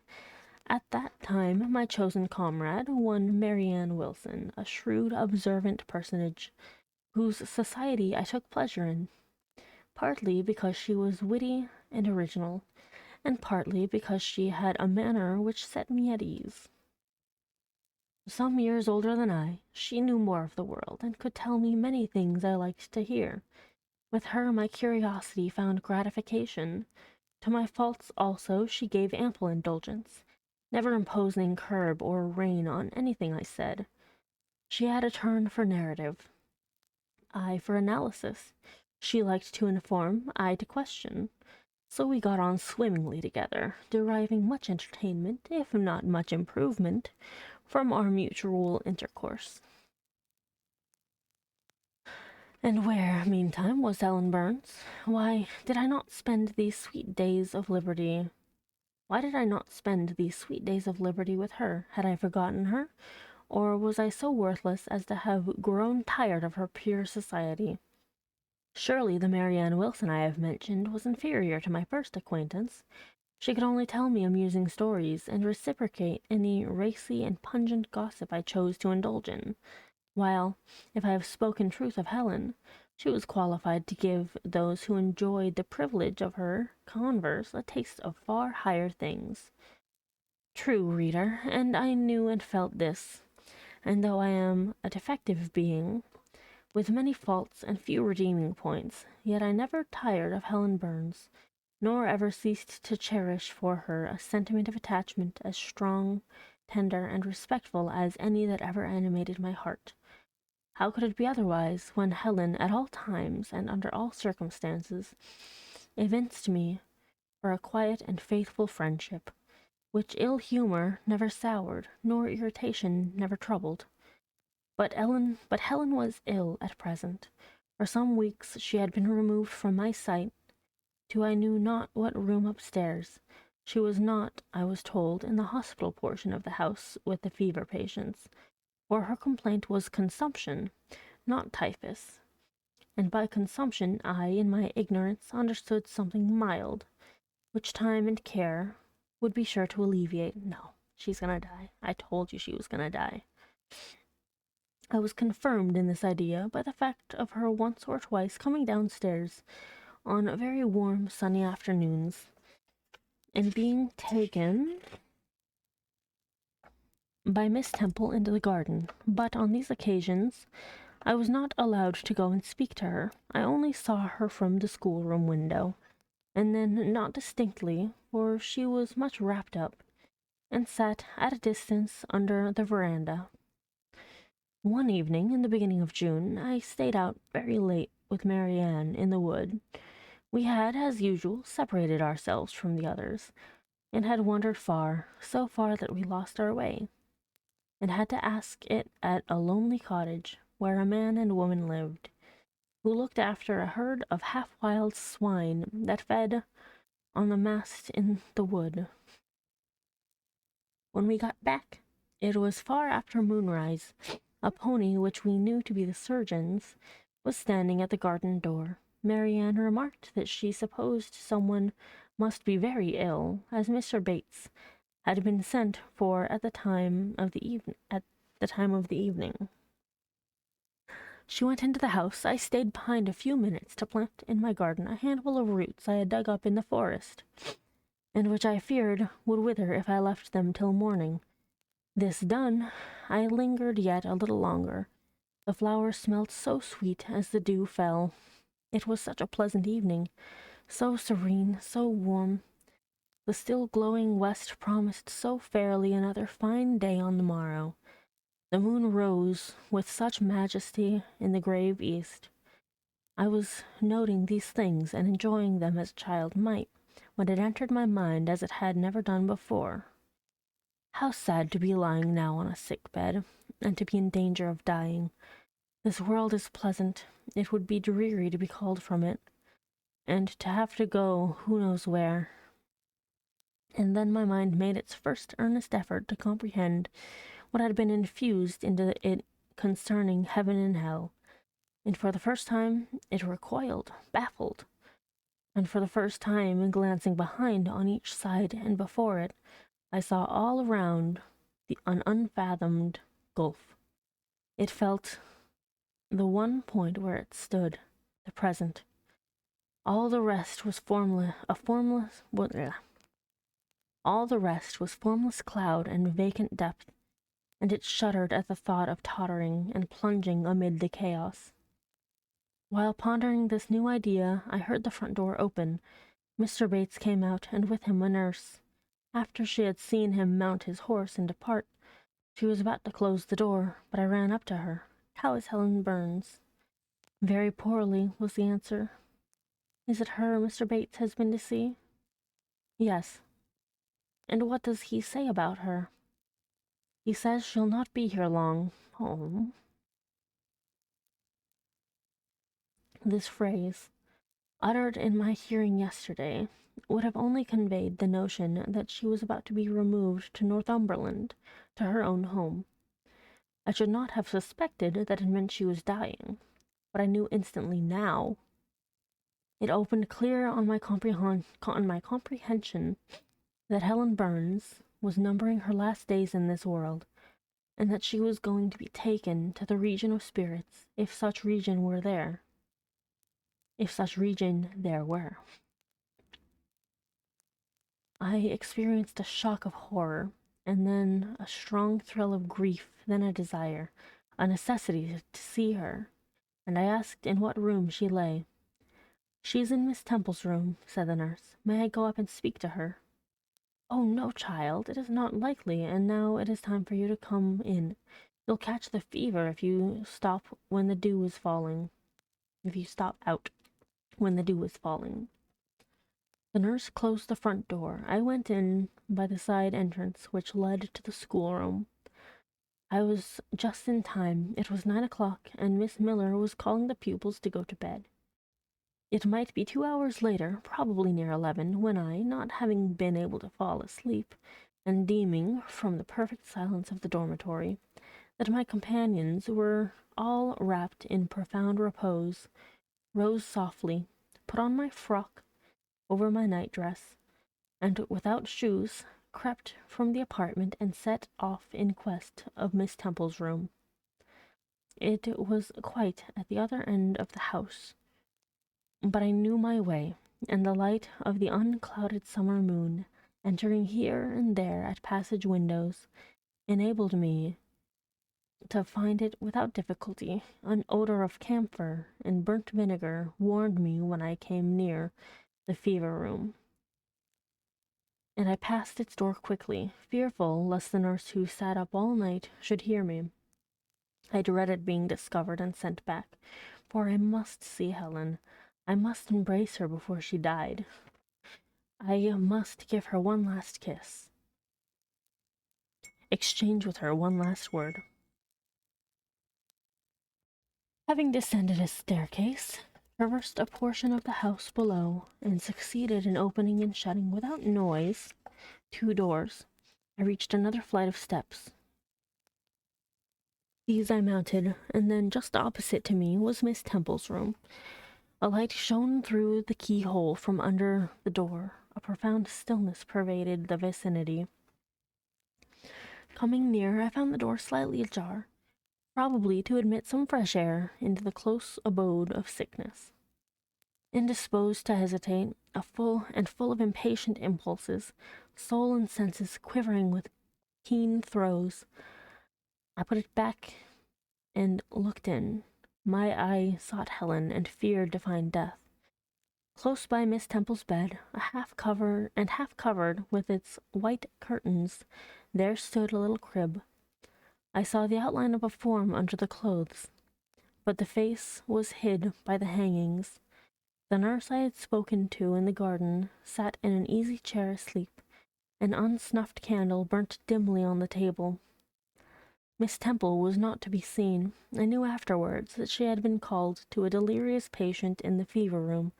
At that time my chosen comrade, one Marianne Wilson, a shrewd, observant personage, whose society I took pleasure in, partly because she was witty and original, and partly because she had a manner which set me at ease. Some years older than I, she knew more of the world, and could tell me many things I liked to hear. With her my curiosity found gratification. To my faults also she gave ample indulgence, never imposing curb or rein on anything I said. She had a turn for narrative, I for analysis. She liked to inform, I to question. So we got on swimmingly together, deriving much entertainment, if not much improvement, from our mutual intercourse. And where, meantime, was Ellen Burns? Why did I not spend these sweet days of liberty? Why did I not spend these sweet days of liberty with her? Had I forgotten her? Or was I so worthless as to have grown tired of her pure society? Surely the Marianne Wilson I have mentioned was inferior to my first acquaintance. She could only tell me amusing stories and reciprocate any racy and pungent gossip I chose to indulge in, while, if I have spoken truth of Helen, she was qualified to give those who enjoyed the privilege of her converse a taste of far higher things. True, reader, and I knew and felt this, and though I am a defective being, with many faults and few redeeming points, yet I never tired of Helen Burns, nor ever ceased to cherish for her a sentiment of attachment as strong, tender, and respectful as any that ever animated my heart. How could it be otherwise, when Helen, at all times and under all circumstances, evinced me for a quiet and faithful friendship, which ill humour never soured, nor irritation never troubled? But Helen was ill at present. For some weeks she had been removed from my sight to I knew not what room upstairs. She was not, I was told, in the hospital portion of the house with the fever patients, for her complaint was consumption, not typhus, and by consumption I, in my ignorance, understood something mild, which time and care would be sure to alleviate. No, she's gonna die. I told you she was gonna die. I was confirmed in this idea by the fact of her once or twice coming downstairs on very warm, sunny afternoons, and being taken by Miss Temple into the garden. But on these occasions I was not allowed to go and speak to her. I only saw her from the schoolroom window, and then not distinctly, for she was much wrapped up, and sat at a distance under the veranda. One evening in the beginning of June I stayed out very late with Marianne in the wood. We had, as usual, separated ourselves from the others, and had wandered far, so far that we lost our way, and had to ask it at a lonely cottage where a man and woman lived, who looked after a herd of half-wild swine that fed on the mast in the wood. When we got back, it was far after moonrise. A pony, which we knew to be the surgeon's, was standing at the garden door. Marianne remarked that she supposed someone must be very ill, as Mr. Bates had been sent for at the time of the evening. She went into the house. I stayed behind a few minutes to plant in my garden a handful of roots I had dug up in the forest, and which I feared would wither if I left them till morning. This done, I lingered yet a little longer. The flowers smelt so sweet as the dew fell. It was such a pleasant evening, so serene, so warm. The still glowing west promised so fairly another fine day on the morrow. The moon rose with such majesty in the grave east. I was noting these things and enjoying them as a child might, when it entered my mind as it had never done before. How sad to be lying now on a sick bed, and to be in danger of dying. This world is pleasant. It would be dreary to be called from it, and to have to go who knows where. And then my mind made its first earnest effort to comprehend what had been infused into it concerning heaven and hell, and for the first time it recoiled, baffled, and for the first time, in glancing behind, on each side, and before it, I saw all around an unfathomed gulf. It felt the one point where it stood, the present. All the rest was all the rest was formless cloud and vacant depth, and it shuddered at the thought of tottering and plunging amid the chaos. While pondering this new idea, I heard the front door open. Mr. Bates came out, and with him a nurse. After she had seen him mount his horse and depart, she was about to close the door, but I ran up to her. "How is Helen Burns?" "Very poorly," was the answer. "Is it her Mr. Bates has been to see?" "Yes." "And what does he say about her?" "He says she'll not be here long." Oh. This phrase, uttered in my hearing yesterday, would have only conveyed the notion that she was about to be removed to Northumberland, to her own home. I should not have suspected that it meant she was dying, but I knew instantly now. It opened clear on my comprehension that Helen Burns was numbering her last days in this world, and that she was going to be taken to the region of spirits, if such region were there. If such region there were. I experienced a shock of horror. and then a strong thrill of grief, then a desire, a necessity to see her, and I asked in what room she lay. "She is in Miss Temple's room," said the nurse. "May I go up and speak to her?" "Oh, no, child, it is not likely, and now it is time for you to come in. You'll catch the fever if you stop when the dew is falling. If you stop out when the dew is falling." The nurse closed the front door. I went in by the side entrance which led to the schoolroom. I was just in time. It was 9 o'clock, and Miss Miller was calling the pupils to go to bed. It might be 2 hours later, probably near 11, when I, not having been able to fall asleep, and deeming, from the perfect silence of the dormitory, that my companions were all wrapped in profound repose, rose softly, put on my frock over my night-dress, and without shoes, crept from the apartment and set off in quest of Miss Temple's room. It was quite at the other end of the house, but I knew my way, and the light of the unclouded summer moon, entering here and there at passage windows, enabled me to find it without difficulty. An odor of camphor and burnt vinegar warned me when I came near the fever room, and I passed its door quickly, fearful lest the nurse who sat up all night should hear me. I dreaded being discovered and sent back, for I must see Helen. I must embrace her before she died. I must give her one last kiss, exchange with her one last word. Having descended a staircase, traversed a portion of the house below, and succeeded in opening and shutting without noise 2 doors, I reached another flight of steps. These I mounted, and then just opposite to me was Miss Temple's room. A light shone through the keyhole from under the door. A profound stillness pervaded the vicinity. Coming near, I found the door slightly ajar, probably to admit some fresh air into the close abode of sickness. Indisposed to hesitate, full of impatient impulses, soul and senses quivering with keen throes, I put it back and looked in. My eye sought Helen and feared to find death. Close by Miss Temple's bed, half covered with its white curtains, there stood a little crib. I saw the outline of a form under the clothes, but the face was hid by the hangings. The nurse I had spoken to in the garden sat in an easy chair asleep. An unsnuffed candle burnt dimly on the table. Miss Temple was not to be seen. I knew afterwards that she had been called to a delirious patient in the fever room.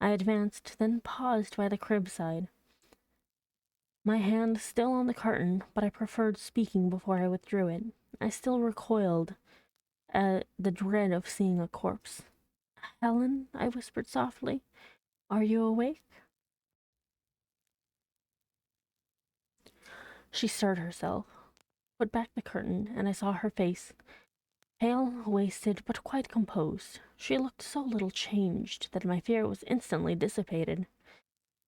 I advanced, then paused by the crib side, my hand still on the curtain, but I preferred speaking before I withdrew it. I still recoiled at the dread of seeing a corpse. "Helen," I whispered softly, "are you awake?" She stirred herself, put back the curtain, and I saw her face, pale, wasted, but quite composed. She looked so little changed that my fear was instantly dissipated.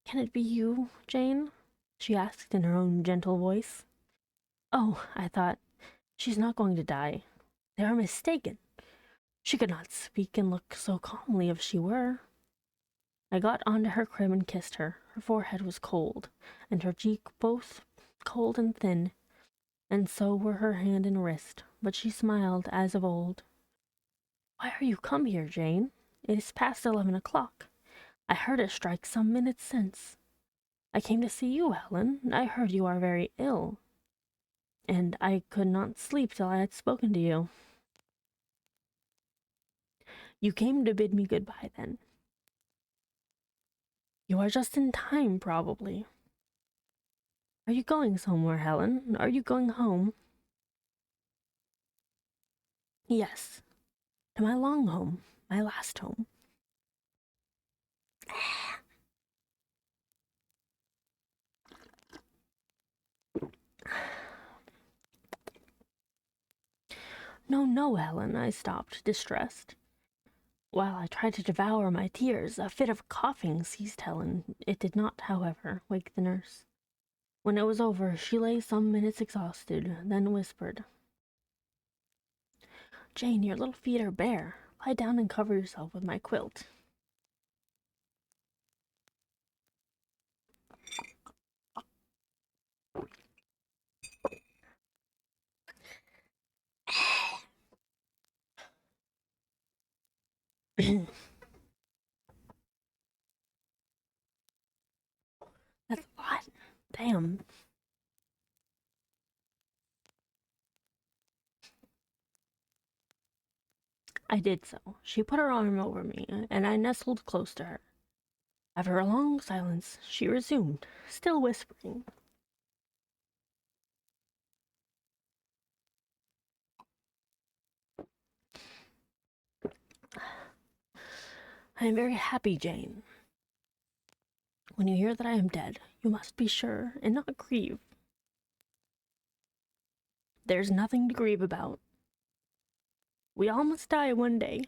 "Can it be you, Jane?" she asked in her own gentle voice. "Oh," I thought, "she's not going to die. They are mistaken. She could not speak and look so calmly if she were." I got onto her crib and kissed her. Her forehead was cold, and her cheek both cold and thin, and so were her hand and wrist, but she smiled as of old. "Why are you come here, Jane? It is past 11 o'clock. I heard it strike some minutes since. I came to see you, Helen. I heard you are very ill, and I could not sleep till I had spoken to you." "You came to bid me good-bye, then?" "You are just in time, probably. Are you going somewhere, Helen? Are you going home?" "Yes, to my long home, my last home." "No, no, Helen," I stopped, distressed. While I tried to devour my tears, a fit of coughing seized Helen. It did not, however, wake the nurse. When it was over, she lay some minutes exhausted, then whispered, "Jane, your little feet are bare. Lie down and cover yourself with my quilt." That's a lot. Damn. I did so. She put her arm over me, and I nestled close to her. After a long silence, she resumed, still whispering, "I am very happy, Jane. When you hear that I am dead, you must be sure and not grieve. There's nothing to grieve about. We all must die one day.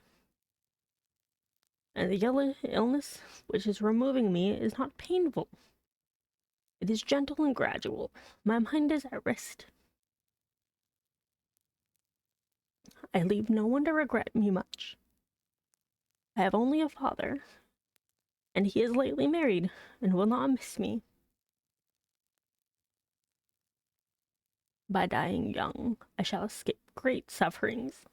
And the illness which is removing me is not painful. It is gentle and gradual. My mind is at rest. I leave no one to regret me much. I have only a father, and he is lately married and will not miss me. By dying young, I shall escape great sufferings.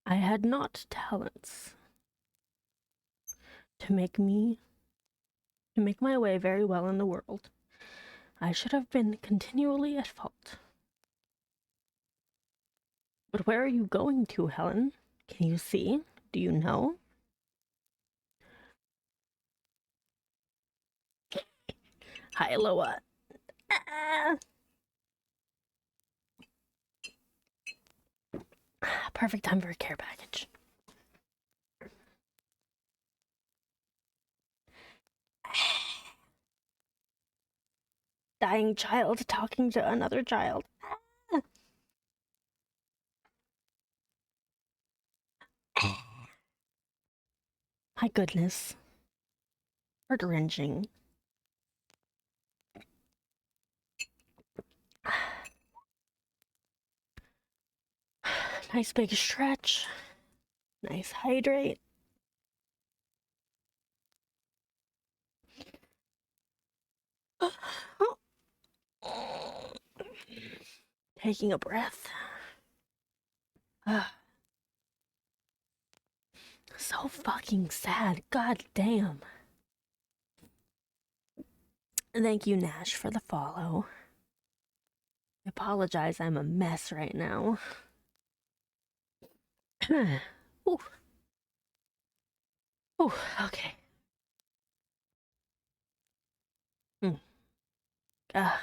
I had not talents to make my way very well in the world. I should have been continually at fault. But where are you going to, Helen? Can you see? Do you know?" "Hi, Loa." Ah. Perfect time for a care package. Dying child talking to another child. My goodness. Heart-wrenching. Nice big stretch. Nice hydrate. Taking a breath. So fucking sad. God damn. Thank you, Nash, for the follow. I apologize, I'm a mess right now. Ooh. Ooh, okay. Uh,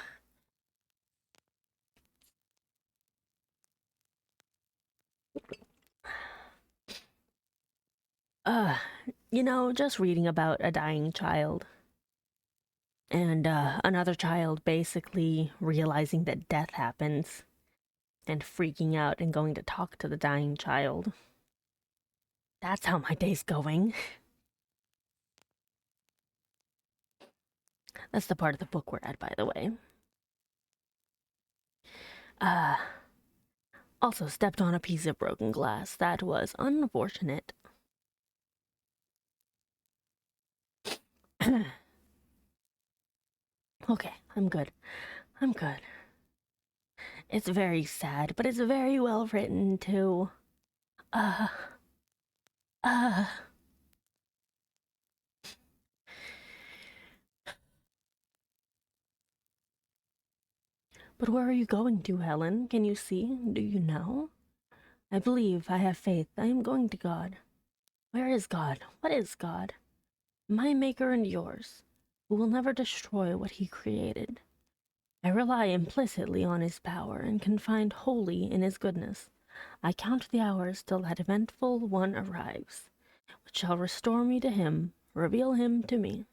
just reading about a dying child and another child basically realizing that death happens and freaking out and going to talk to the dying child. That's how my day's going. That's the part of the book we're at, by the way. Also stepped on a piece of broken glass. That was unfortunate. Okay, I'm good. I'm good. It's very sad, but it's very well written, too. But where are you going to, Helen? Can you see? Do you know? I believe, I have faith, I am going to God. Where is God? What is God? My maker and yours, who will never destroy what he created. I rely implicitly on his power and can find wholly in his goodness. I count the hours till that eventful one arrives, which shall restore me to him, reveal him to me.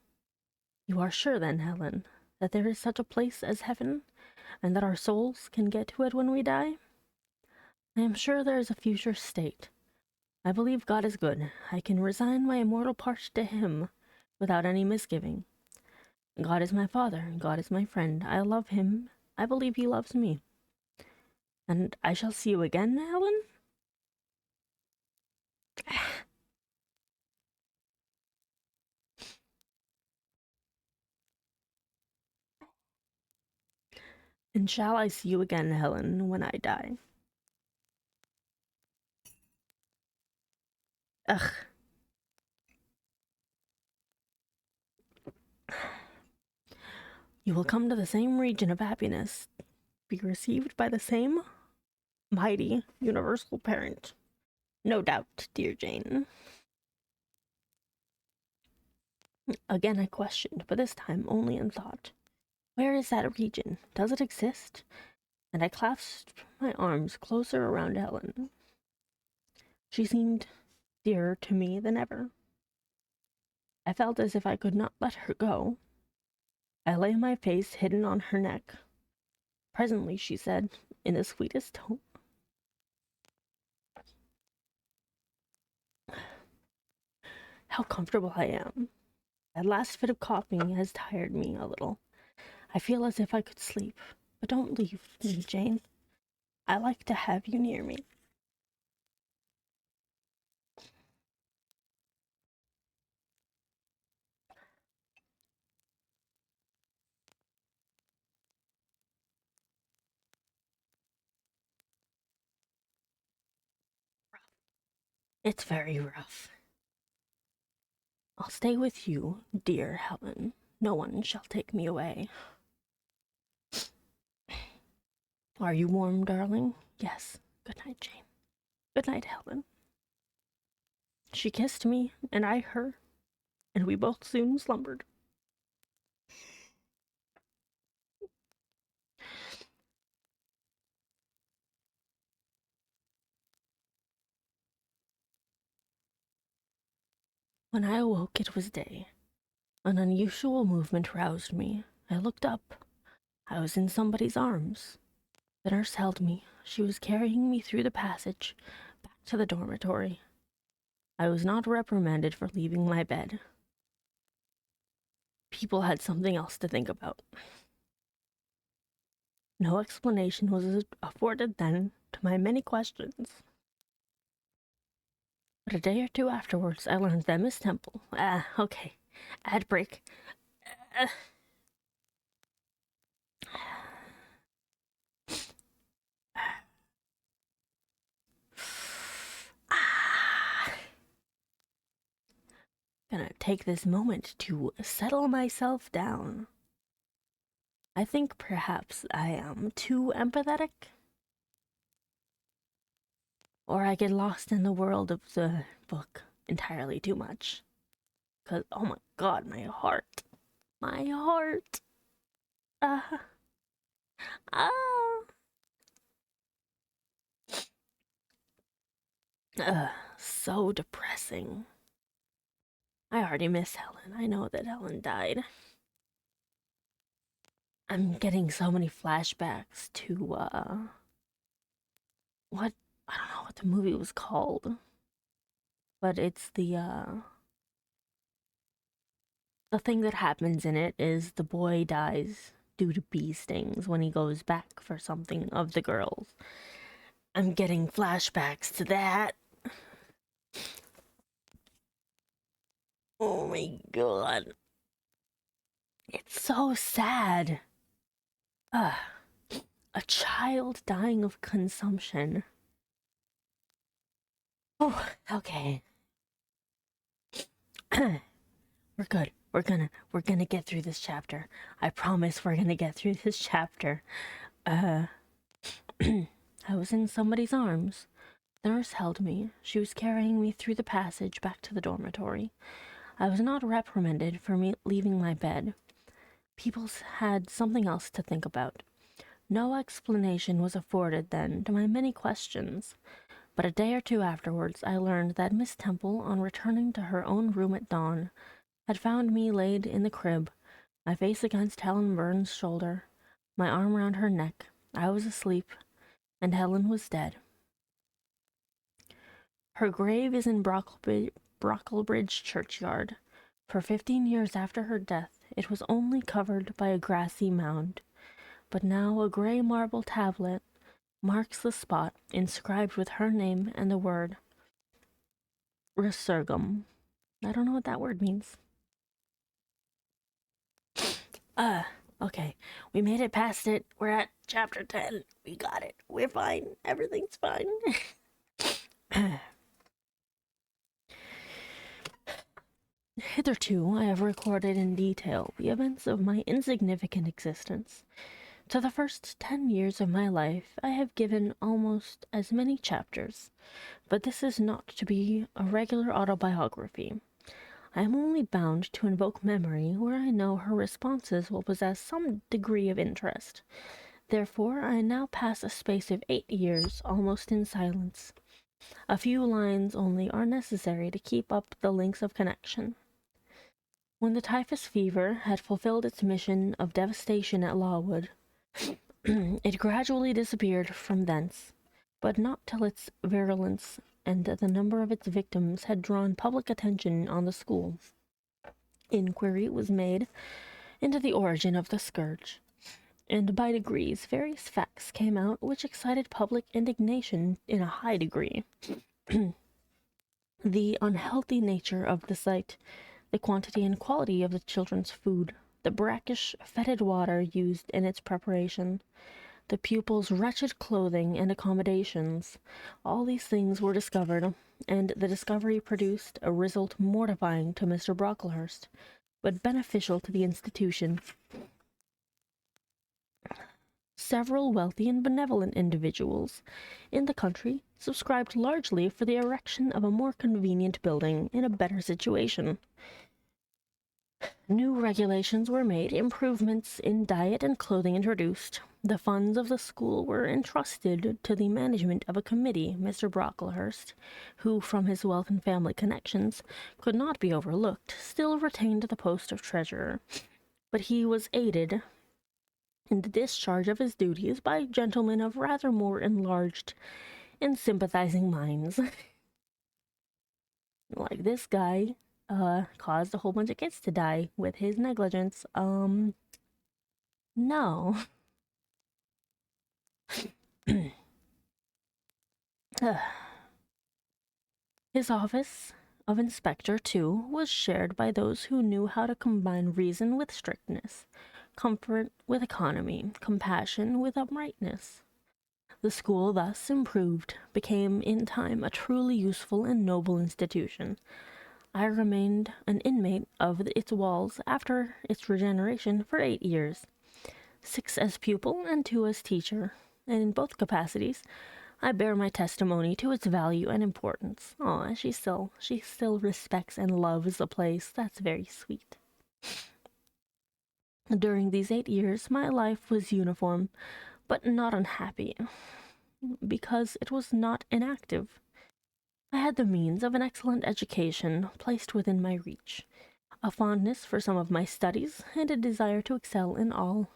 You are sure then, Helen, that there is such a place as heaven, and that our souls can get to it when we die? I am sure there is a future state. I believe God is good. I can resign my immortal part to him, without any misgiving. God is my father. God is my friend. I love him. I believe he loves me. And I shall see you again, Helen? And shall I see you again, Helen, when I die? Ugh. You will come to the same region of happiness, be received by the same mighty universal parent. No doubt, dear Jane. Again I questioned, but this time only in thought. Where is that region? Does it exist? And I clasped my arms closer around Helen. She seemed dearer to me than ever. I felt as if I could not let her go. I lay my face hidden on her neck. Presently she said, in the sweetest tone, "How comfortable I am. That last fit of coughing has tired me a little. I feel as if I could sleep. But don't leave me, Jane. I like to have you near me." It's very rough. I'll stay with you, dear Helen. No one shall take me away. Are you warm, darling? Yes. Good night, Jane. Good night, Helen. She kissed me, and I her, and we both soon slumbered. When I awoke, it was day. An unusual movement roused me. I looked up. I was in somebody's arms. The nurse held me. She was carrying me through the passage, back to the dormitory. I was not reprimanded for leaving my bed. People had something else to think about. No explanation was afforded then to my many questions. But a day or two afterwards, I learned that Miss Temple. Okay. Ad break. Uh, ah, Gonna take this moment to settle myself down. I think perhaps I am too empathetic. Or I get lost in the world of the book entirely too much. Because, oh my god, my heart. My heart. Uh, ah. So depressing. I already miss Helen. I know that Helen died. I'm getting so many flashbacks to, what? I don't know what the movie was called. But it's the thing that happens in it is the boy dies due to bee stings when he goes back for something of the girls. I'm getting flashbacks to that. Oh my god. It's so sad. A child dying of consumption. Oh, okay. We're good. We're gonna get through this chapter. I promise we're gonna get through this chapter. I was in somebody's arms. The nurse held me. She was carrying me through the passage back to the dormitory. I was not reprimanded for me leaving my bed. People had something else to think about. No explanation was afforded then to my many questions. But a day or two afterwards, I learned that Miss Temple, on returning to her own room at dawn, had found me laid in the crib, my face against Helen Burns' shoulder, my arm round her neck. I was asleep, and Helen was dead. Her grave is in Brocklebridge churchyard. For 15 years after her death, it was only covered by a grassy mound, but now a gray marble tablet marks the spot, inscribed with her name and the word Resurgam. I don't know what that word means. Okay. We made it past it. We're at chapter 10. We got it. We're fine. Everything's fine. Hitherto, I have recorded in detail the events of my insignificant existence. To the first 10 years of my life, I have given almost as many chapters, but this is not to be a regular autobiography. I am only bound to invoke memory where I know her responses will possess some degree of interest. Therefore, I now pass a space of 8 years almost in silence. A few lines only are necessary to keep up the links of connection. When the typhus fever had fulfilled its mission of devastation at Lawwood, it gradually disappeared from thence, but not till its virulence and the number of its victims had drawn public attention on the school. Inquiry was made into the origin of the scourge, and by degrees various facts came out which excited public indignation in a high degree. The unhealthy nature of the sight, the quantity and quality of the children's food, the brackish, fetid water used in its preparation, the pupils' wretched clothing and accommodations, all these things were discovered, and the discovery produced a result mortifying to Mr. Brocklehurst, but beneficial to the institution. Several wealthy and benevolent individuals in the country subscribed largely for the erection of a more convenient building in a better situation. New regulations were made, improvements in diet and clothing introduced. The funds of the school were entrusted to the management of a committee. Mr. Brocklehurst, who from his wealth and family connections could not be overlooked, still retained the post of treasurer, but he was aided in the discharge of his duties by gentlemen of rather more enlarged and sympathizing minds. Like this guy caused a whole bunch of kids to die with his negligence. No. His office of inspector, too, was shared by those who knew how to combine reason with strictness, comfort with economy, compassion with uprightness. The school thus improved became in time a truly useful and noble institution. I remained an inmate of its walls after its regeneration for 8 years, 6 as pupil and 2 as teacher, and in both capacities I bear my testimony to its value and importance. Oh, she still respects and loves the place. That's very sweet. During these 8 years, my life was uniform, but not unhappy, because it was not inactive. I had the means of an excellent education placed within my reach, a fondness for some of my studies, and a desire to excel in all,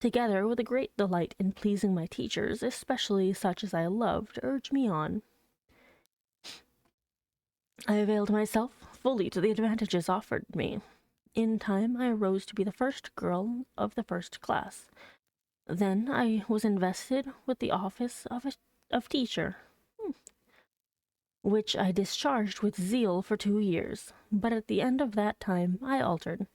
together with a great delight in pleasing my teachers, especially such as I loved, urged me on. I availed myself fully to the advantages offered me. In time I rose to be the first girl of the first class. Then I was invested with the office of teacher, which I discharged with zeal for 2 years, but at the end of that time I altered.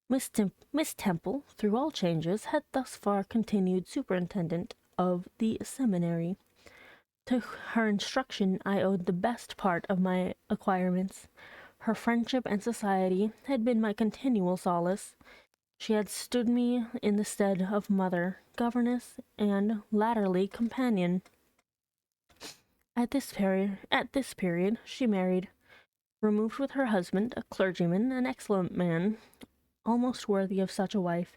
Miss Temple, through all changes, had thus far continued superintendent of the seminary. To her instruction I owed the best part of my acquirements. Her friendship and society had been my continual solace. She had stood me in the stead of mother, governess, and, latterly, companion. At this period, she married, removed with her husband, a clergyman, an excellent man, almost worthy of such a wife.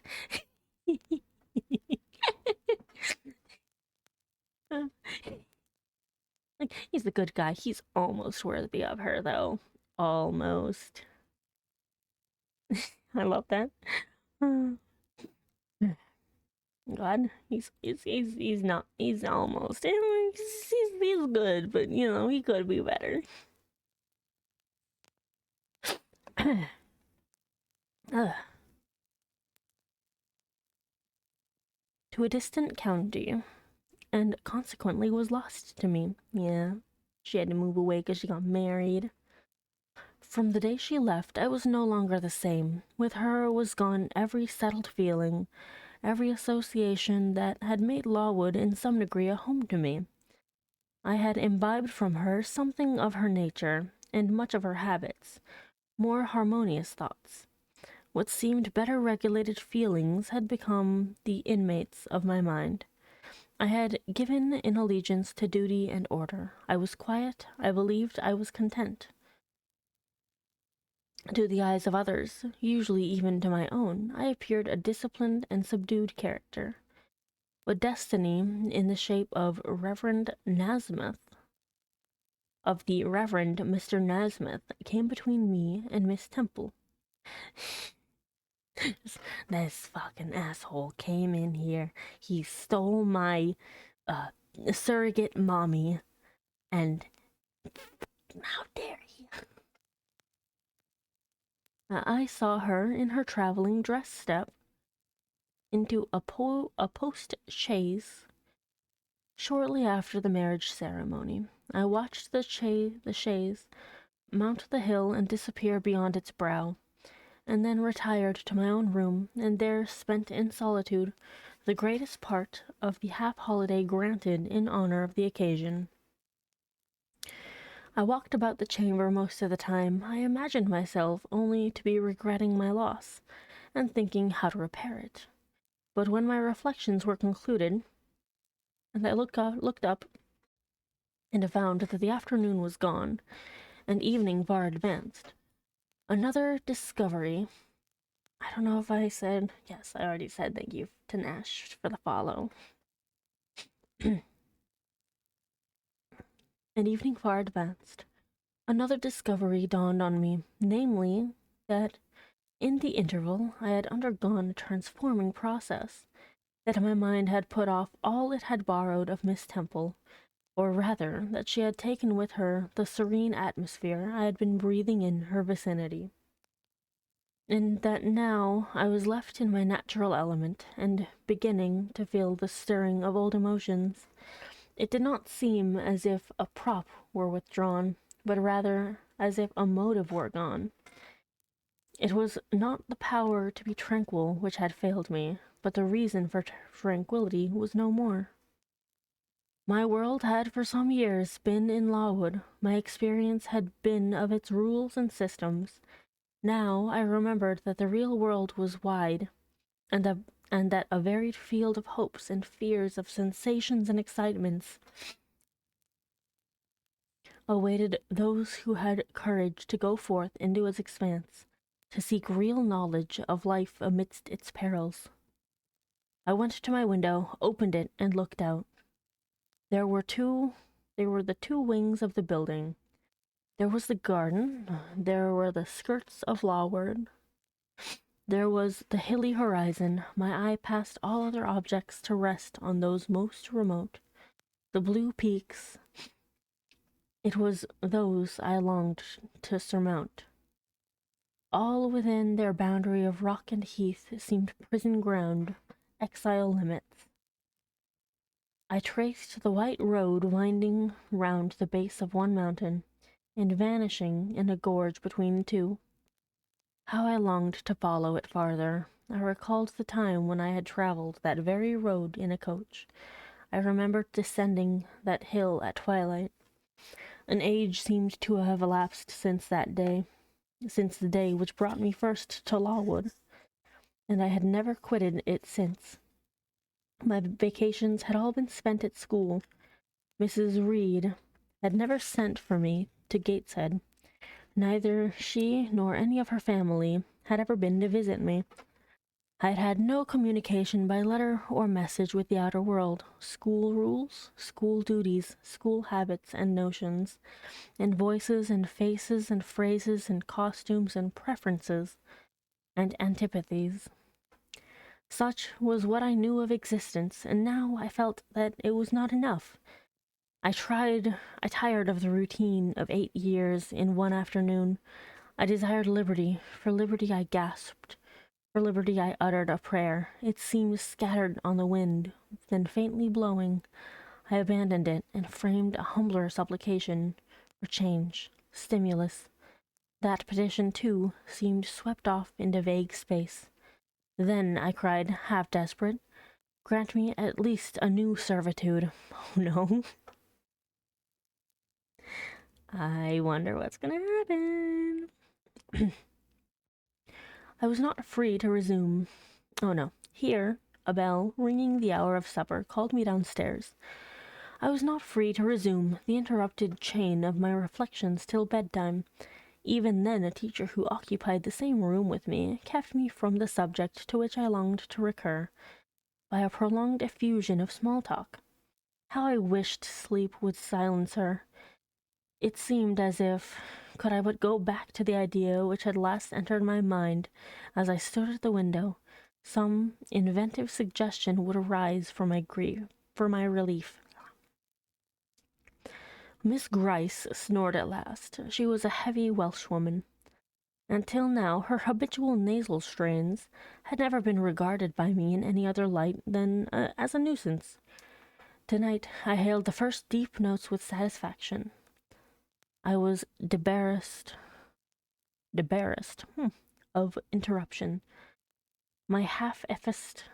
Like, he's a good guy. He's almost worthy of her, though. Almost. I love that. God, he's not, he's almost, he's good, but you know, he could be better. Ugh. To a distant county, and consequently was lost to me. Yeah, she had to move away because she got married. From the day she left, I was no longer the same. With her was gone every settled feeling, every association that had made Lawwood in some degree a home to me. I had imbibed from her something of her nature, and much of her habits, more harmonious thoughts. What seemed better regulated feelings had become the inmates of my mind. I had given in allegiance to duty and order. I was quiet. I believed I was content. To the eyes of others, usually even to my own, I appeared a disciplined and subdued character. But destiny, in the shape of the Reverend Mr. Nasmyth, came between me and Miss Temple. This fucking asshole came in here. He stole my surrogate mommy, and how dare he? I saw her in her traveling dress step into a post-chaise shortly after the marriage ceremony. I watched the chaise mount the hill and disappear beyond its brow, and then retired to my own room, and there spent in solitude the greatest part of the half-holiday granted in honor of the occasion. I walked about the chamber most of the time. I imagined myself only to be regretting my loss, and thinking how to repair it. But when my reflections were concluded, and I looked up, and found that the afternoon was gone, and evening far advanced, another discovery. I don't know if I said, yes, I already said thank you to Nash for the follow. And evening far advanced, another discovery dawned on me, namely, that in the interval I had undergone a transforming process, that my mind had put off all it had borrowed of Miss Temple, or rather, that she had taken with her the serene atmosphere I had been breathing in her vicinity, and that now I was left in my natural element, and beginning to feel the stirring of old emotions. It did not seem as if a prop were withdrawn, but rather as if a motive were gone. It was not the power to be tranquil which had failed me, but the reason for tranquillity was no more. My world had for some years been in Lawwood. My experience had been of its rules and systems. Now I remembered that the real world was wide, and that a varied field of hopes and fears, of sensations and excitements, awaited those who had courage to go forth into its expanse, to seek real knowledge of life amidst its perils. I went to my window, opened it, and looked out. There were the two wings of the building. There was the garden, there were the skirts of Lawwood, there was the hilly horizon. My eye passed all other objects to rest on those most remote, the blue peaks. It was those I longed to surmount. All within their boundary of rock and heath seemed prison ground, exile limits. I traced the white road winding round the base of one mountain, and vanishing in a gorge between two. How I longed to follow it farther. I recalled the time when I had travelled that very road in a coach. I remembered descending that hill at twilight. An age seemed to have elapsed since that day, since the day which brought me first to Lawwood, and I had never quitted it since. My vacations had all been spent at school. Mrs. Reed had never sent for me to Gateshead. Neither she nor any of her family had ever been to visit me. I had had no communication by letter or message with the outer world. School rules, school duties, school habits and notions, and voices and faces and phrases and costumes and preferences and antipathies. Such was what I knew of existence, and now I felt that it was not enough. I tired of the routine of 8 years in one afternoon. I desired liberty. For liberty I gasped. For liberty I uttered a prayer. It seemed scattered on the wind, then faintly blowing. I abandoned it and framed a humbler supplication for change, stimulus. That petition, too, seemed swept off into vague space. Then I cried, half desperate, grant me at least a new servitude. Oh no. I wonder what's gonna happen. I was not free to resume. Oh no. Here, a bell, ringing the hour of supper, called me downstairs. I was not free to resume the interrupted chain of my reflections till bedtime. Even then, a teacher who occupied the same room with me kept me from the subject to which I longed to recur by a prolonged effusion of small talk. How I wished sleep would silence her. It seemed as if, could I but go back to the idea which had last entered my mind as I stood at the window, some inventive suggestion would arise for my relief. Miss Gryce snored at last. She was a heavy Welshwoman. Until now, her habitual nasal strains had never been regarded by me in any other light than as a nuisance. Tonight, I hailed the first deep notes with satisfaction. I was debarrassed of interruption. My half-effaced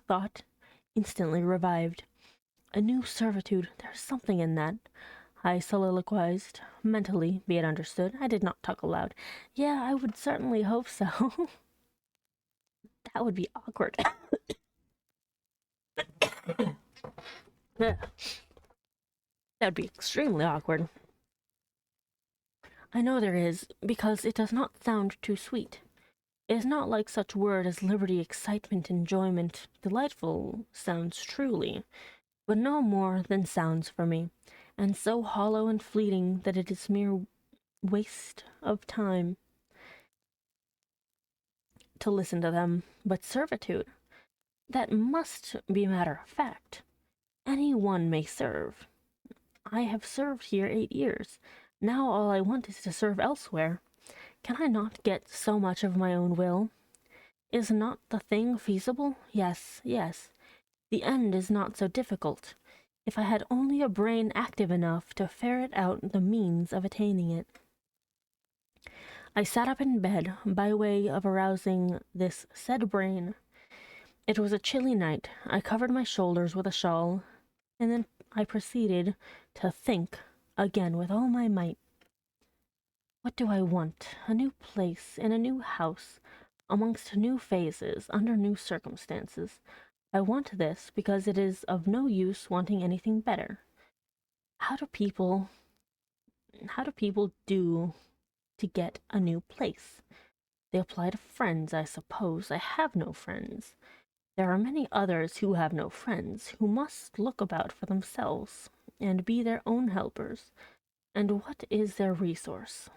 thought instantly revived. A new servitude, there's something in that. I soliloquized, mentally, be it understood. I did not talk aloud. Yeah, I would certainly hope so. That would be awkward. That would be extremely awkward. I know there is, because it does not sound too sweet. It is not like such word as liberty, excitement, enjoyment. Delightful sounds truly, but no more than sounds for me, and so hollow and fleeting that it is mere waste of time to listen to them. But servitude, that must be matter of fact. Any one may serve. I have served here 8 years. Now all I want is to serve elsewhere. Can I not get so much of my own will? Is not the thing feasible? Yes, yes. The end is not so difficult. If I had only a brain active enough to ferret out the means of attaining it. I sat up in bed by way of arousing this said brain. It was a chilly night. I covered my shoulders with a shawl, and then I proceeded to think again with all my might. What do I want? A new place in a new house, amongst new phases, under new circumstances. I want this because it is of no use wanting anything better. How do people do to get a new place? They apply to friends, I suppose. I have no friends. There are many others who have no friends, who must look about for themselves, and be their own helpers. And what is their resource?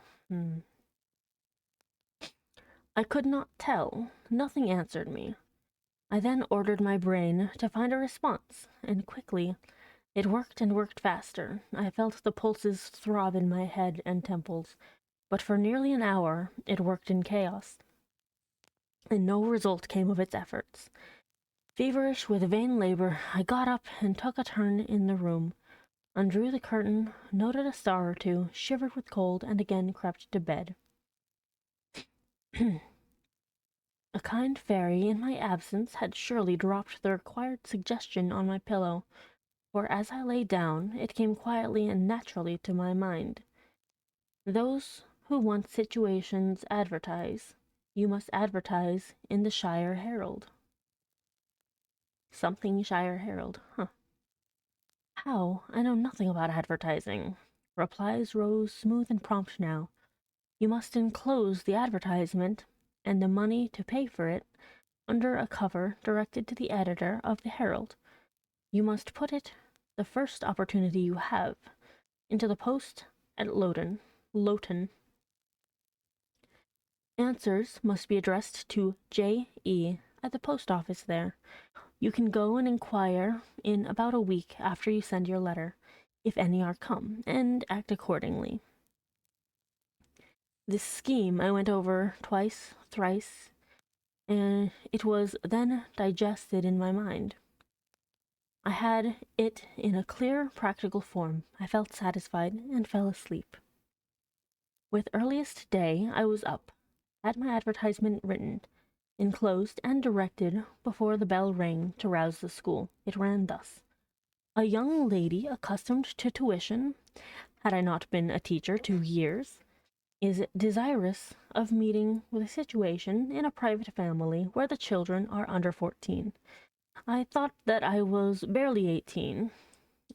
I could not tell. Nothing answered me. I then ordered my brain to find a response, and quickly. It worked and worked faster. I felt the pulses throb in my head and temples, but for nearly an hour it worked in chaos, and no result came of its efforts. Feverish with vain labor, I got up and took a turn in the room, undrew the curtain, noted a star or two, shivered with cold, and again crept to bed. A kind fairy, in my absence, had surely dropped the required suggestion on my pillow, for as I lay down, it came quietly and naturally to my mind. Those who want situations advertise. You must advertise in the Shire Herald. Something Shire Herald, huh? How? I know nothing about advertising. Replies rose smooth and prompt now. You must enclose the advertisement and the money to pay for it under a cover directed to the editor of the Herald. You must put it, the first opportunity you have, into the post at Loughton. Answers must be addressed to J.E. at the post office there. You can go and inquire in about a week after you send your letter, if any are come, and act accordingly. This scheme I went over twice, thrice, and it was then digested in my mind. I had it in a clear, practical form. I felt satisfied and fell asleep. With earliest day I was up, had my advertisement written, enclosed, and directed before the bell rang to rouse the school. It ran thus: a young lady accustomed to tuition, had I not been a teacher 2 years, is desirous of meeting with a situation in a private family where the children are under 14. I thought that I was barely 18.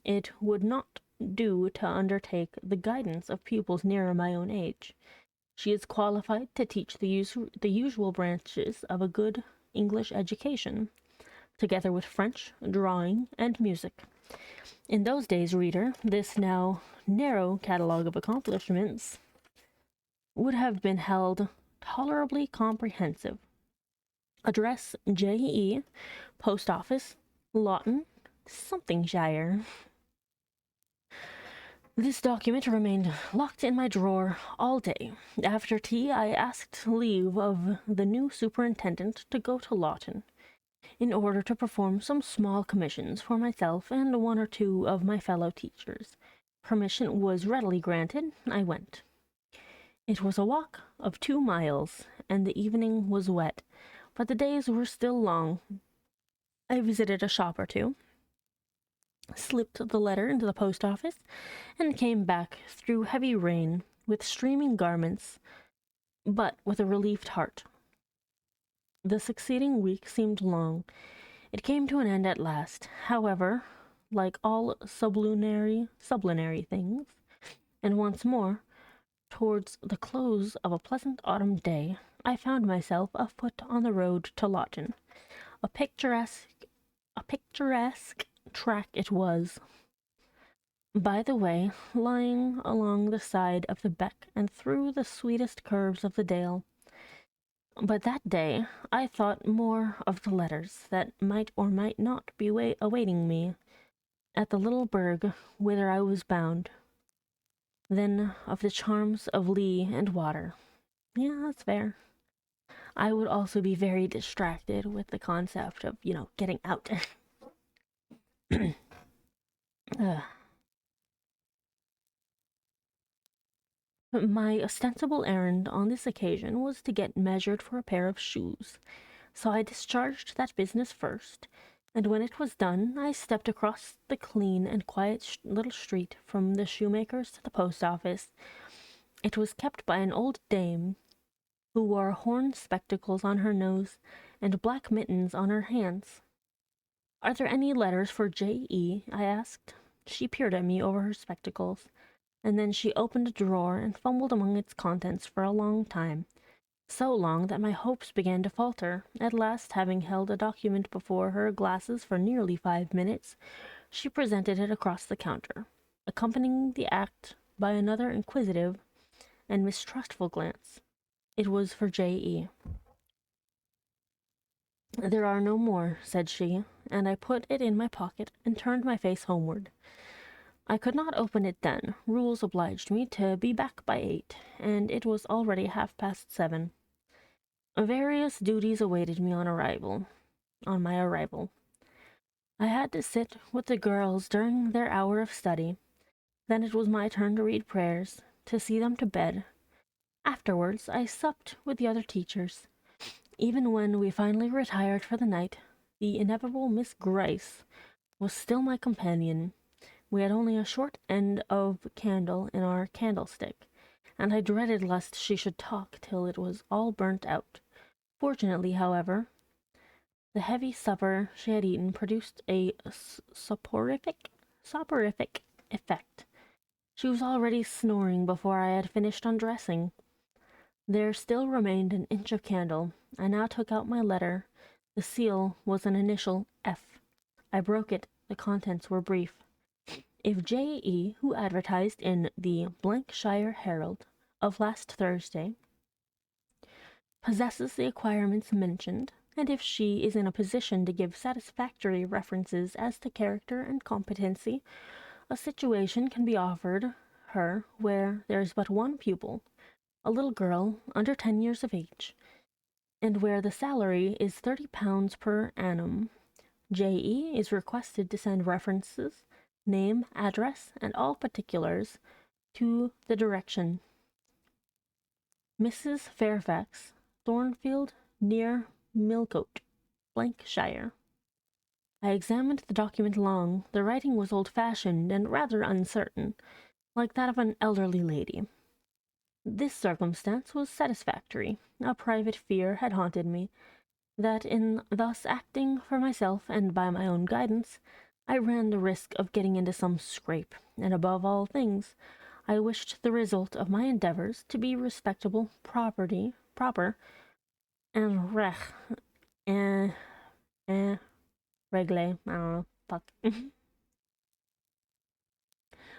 It would not do to undertake the guidance of pupils nearer my own age. She is qualified to teach the usual branches of a good English education, together with French, drawing, and music. In those days, reader, this now narrow catalogue of accomplishments would have been held tolerably comprehensive. Address J.E., Post Office, Lawton, somethingshire. This document remained locked in my drawer all day. After tea, I asked leave of the new superintendent to go to Lawton, in order to perform some small commissions for myself and one or two of my fellow teachers. Permission was readily granted. I went. It was a walk of 2 miles, and the evening was wet, but the days were still long. I visited a shop or two, slipped the letter into the post office, and came back through heavy rain with streaming garments, but with a relieved heart. The succeeding week seemed long. It came to an end at last. However, like all sublunary things, and once more, towards the close of a pleasant autumn day, I found myself afoot on the road to Lawton. A picturesque track it was, by the way, lying along the side of the beck and through the sweetest curves of the dale. But that day I thought more of the letters that might or might not be awaiting me at the little burg whither I was bound, than of the charms of lea and water. Yeah, that's fair. I would also be very distracted with the concept of, getting out. My ostensible errand on this occasion was to get measured for a pair of shoes, so I discharged that business first, and when it was done, I stepped across the clean and quiet little street from the shoemaker's to the post office. It was kept by an old dame who wore horn spectacles on her nose and black mittens on her hands. "Are there any letters for J.E.?" I asked. She peered at me over her spectacles, and then she opened a drawer and fumbled among its contents for a long time, so long that my hopes began to falter. At last, having held a document before her glasses for nearly 5 minutes, she presented it across the counter, accompanying the act by another inquisitive and mistrustful glance. It was for J.E. "There are no more," said she, and I put it in my pocket and turned my face homeward. I could not open it then. Rules obliged me to be back by 8, and it was already 7:30. Various duties awaited me on my arrival. I had to sit with the girls during their hour of study. Then it was my turn to read prayers, to see them to bed. Afterwards, I supped with the other teachers. Even when we finally retired for the night, the inevitable Miss Gryce was still my companion. We had only a short end of candle in our candlestick, and I dreaded lest she should talk till it was all burnt out. Fortunately, however, the heavy supper she had eaten produced a soporific effect. She was already snoring before I had finished undressing. There still remained an inch of candle. I now took out my letter. The seal was an initial F. I broke it. The contents were brief. "If J.E., who advertised in the Blankshire Herald of last Thursday, possesses the acquirements mentioned, and if she is in a position to give satisfactory references as to character and competency, a situation can be offered her where there is but one pupil, a little girl under 10 years of age, and where the salary is £30 per annum. J.E. is requested to send references, name, address, and all particulars to the direction Mrs. Fairfax, Thornfield, near Millcote, Shire. I examined the document long. The writing was old-fashioned and rather uncertain, like that of an elderly lady. This circumstance was satisfactory. A private fear had haunted me, that in thus acting for myself and by my own guidance, I ran the risk of getting into some scrape, and above all things, I wished the result of my endeavours to be respectable, proper, and regle, I don't know, fuck.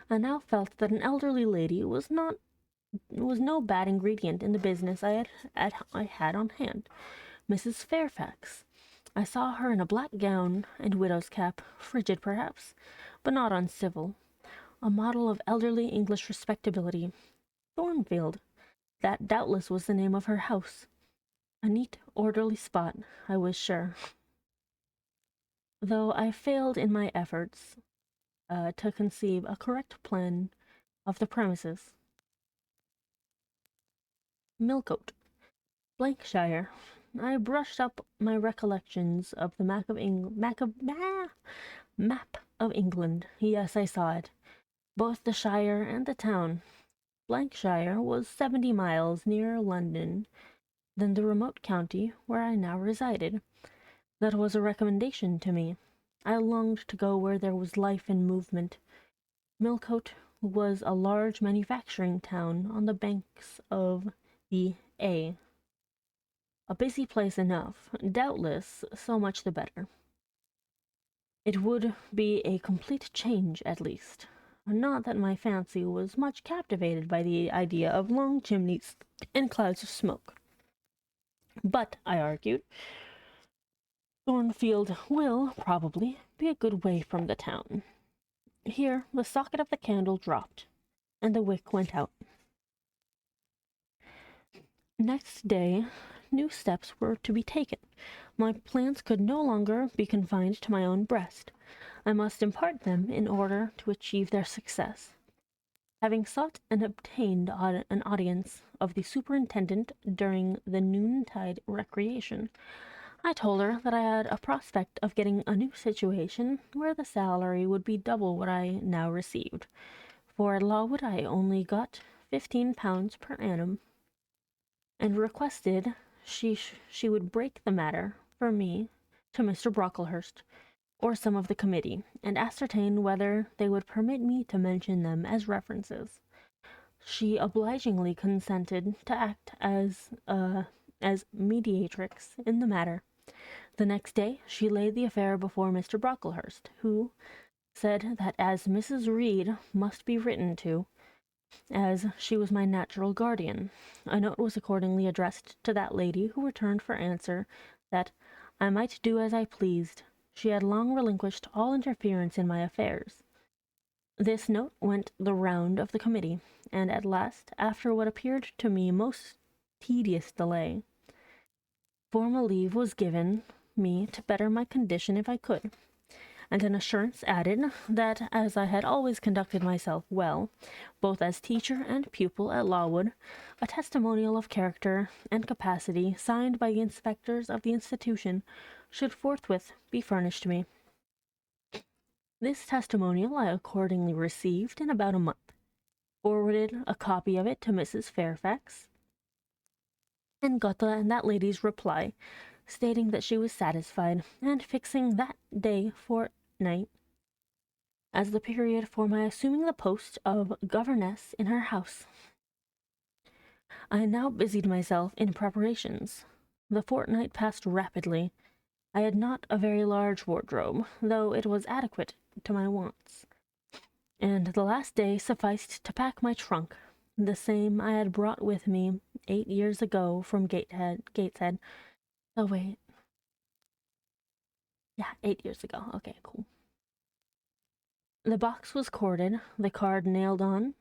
I now felt that an elderly lady was no bad ingredient in the business I had on hand. Mrs. Fairfax. I saw her in a black gown and widow's cap, frigid perhaps, but not uncivil, a model of elderly English respectability. Thornfield. That doubtless was the name of her house. A neat, orderly spot, I was sure. Though I failed in my efforts to conceive a correct plan of the premises. Millcote, Shire. I brushed up my recollections of the map of England. Yes, I saw it. Both the shire and the town. Shire was 70 miles nearer London than the remote county where I now resided. That was a recommendation to me. I longed to go where there was life and movement. Millcote was a large manufacturing town on the banks of the A. A busy place enough, doubtless so much the better. It would be a complete change, at least. Not that my fancy was much captivated by the idea of long chimneys and clouds of smoke. But, I argued, Thornfield will, probably, be a good way from the town. Here the socket of the candle dropped, and the wick went out. Next day, new steps were to be taken. My plans could no longer be confined to my own breast. I must impart them in order to achieve their success. Having sought and obtained an audience of the superintendent during the noontide recreation, I told her that I had a prospect of getting a new situation where the salary would be double what I now received, for at Lowood I only got £15 per annum, and requested she would break the matter for me to Mr. Brocklehurst, or some of the committee, and ascertain whether they would permit me to mention them as references. She obligingly consented to act as mediatrix in the matter. The next day she laid the affair before Mr. Brocklehurst, who said that as Mrs. Reed must be written to, as she was my natural guardian, a note was accordingly addressed to that lady, who returned for answer that I might do as I pleased. She had long relinquished all interference in my affairs. This note went the round of the committee, and at last, after what appeared to me most tedious delay, formal leave was given me to better my condition if I could, and an assurance added that as I had always conducted myself well, both as teacher and pupil at Lowood, a testimonial of character and capacity signed by the inspectors of the institution should forthwith be furnished me. This testimonial I accordingly received in about a month, forwarded a copy of it to Mrs. Fairfax, and got that lady's reply, stating that she was satisfied, and fixing that day fortnight as the period for my assuming the post of governess in her house. I now busied myself in preparations. The fortnight passed rapidly. I had not a very large wardrobe, though it was adequate to my wants, and the last day sufficed to pack my trunk, the same I had brought with me 8 years ago from Gateshead. Oh, wait. Yeah, 8 years ago. Okay, cool. The box was corded, the card nailed on,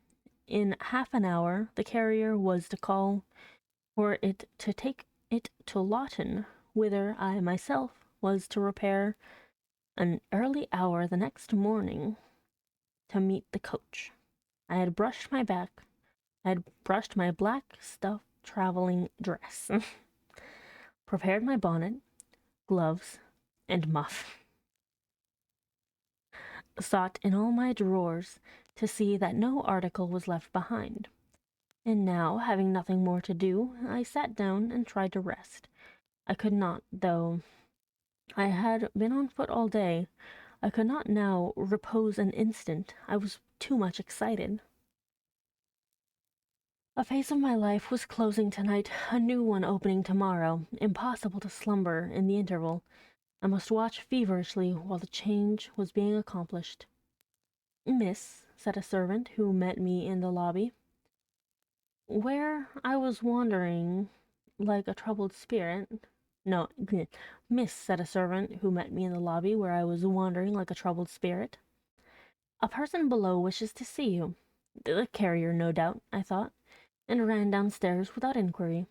In half an hour, the carrier was to call for it to take it to Lawton, whither I myself was to repair an early hour the next morning to meet the coach. I had brushed my back. I had brushed my black stuff traveling dress, prepared my bonnet, gloves, and muff, sought in all my drawers to see that no article was left behind. And now, having nothing more to do, I sat down and tried to rest. I could not, though I had been on foot all day. I could not now repose an instant. I was too much excited. A phase of my life was closing tonight, a new one opening tomorrow. Impossible to slumber in the interval. I must watch feverishly while the change was being accomplished. "Miss," said a servant who met me in the lobby, where I was wandering like a troubled spirit. No, "Miss," said a servant who met me in the lobby where I was wandering like a troubled spirit. "A person below wishes to see you." The carrier, no doubt, I thought, and ran downstairs without inquiry.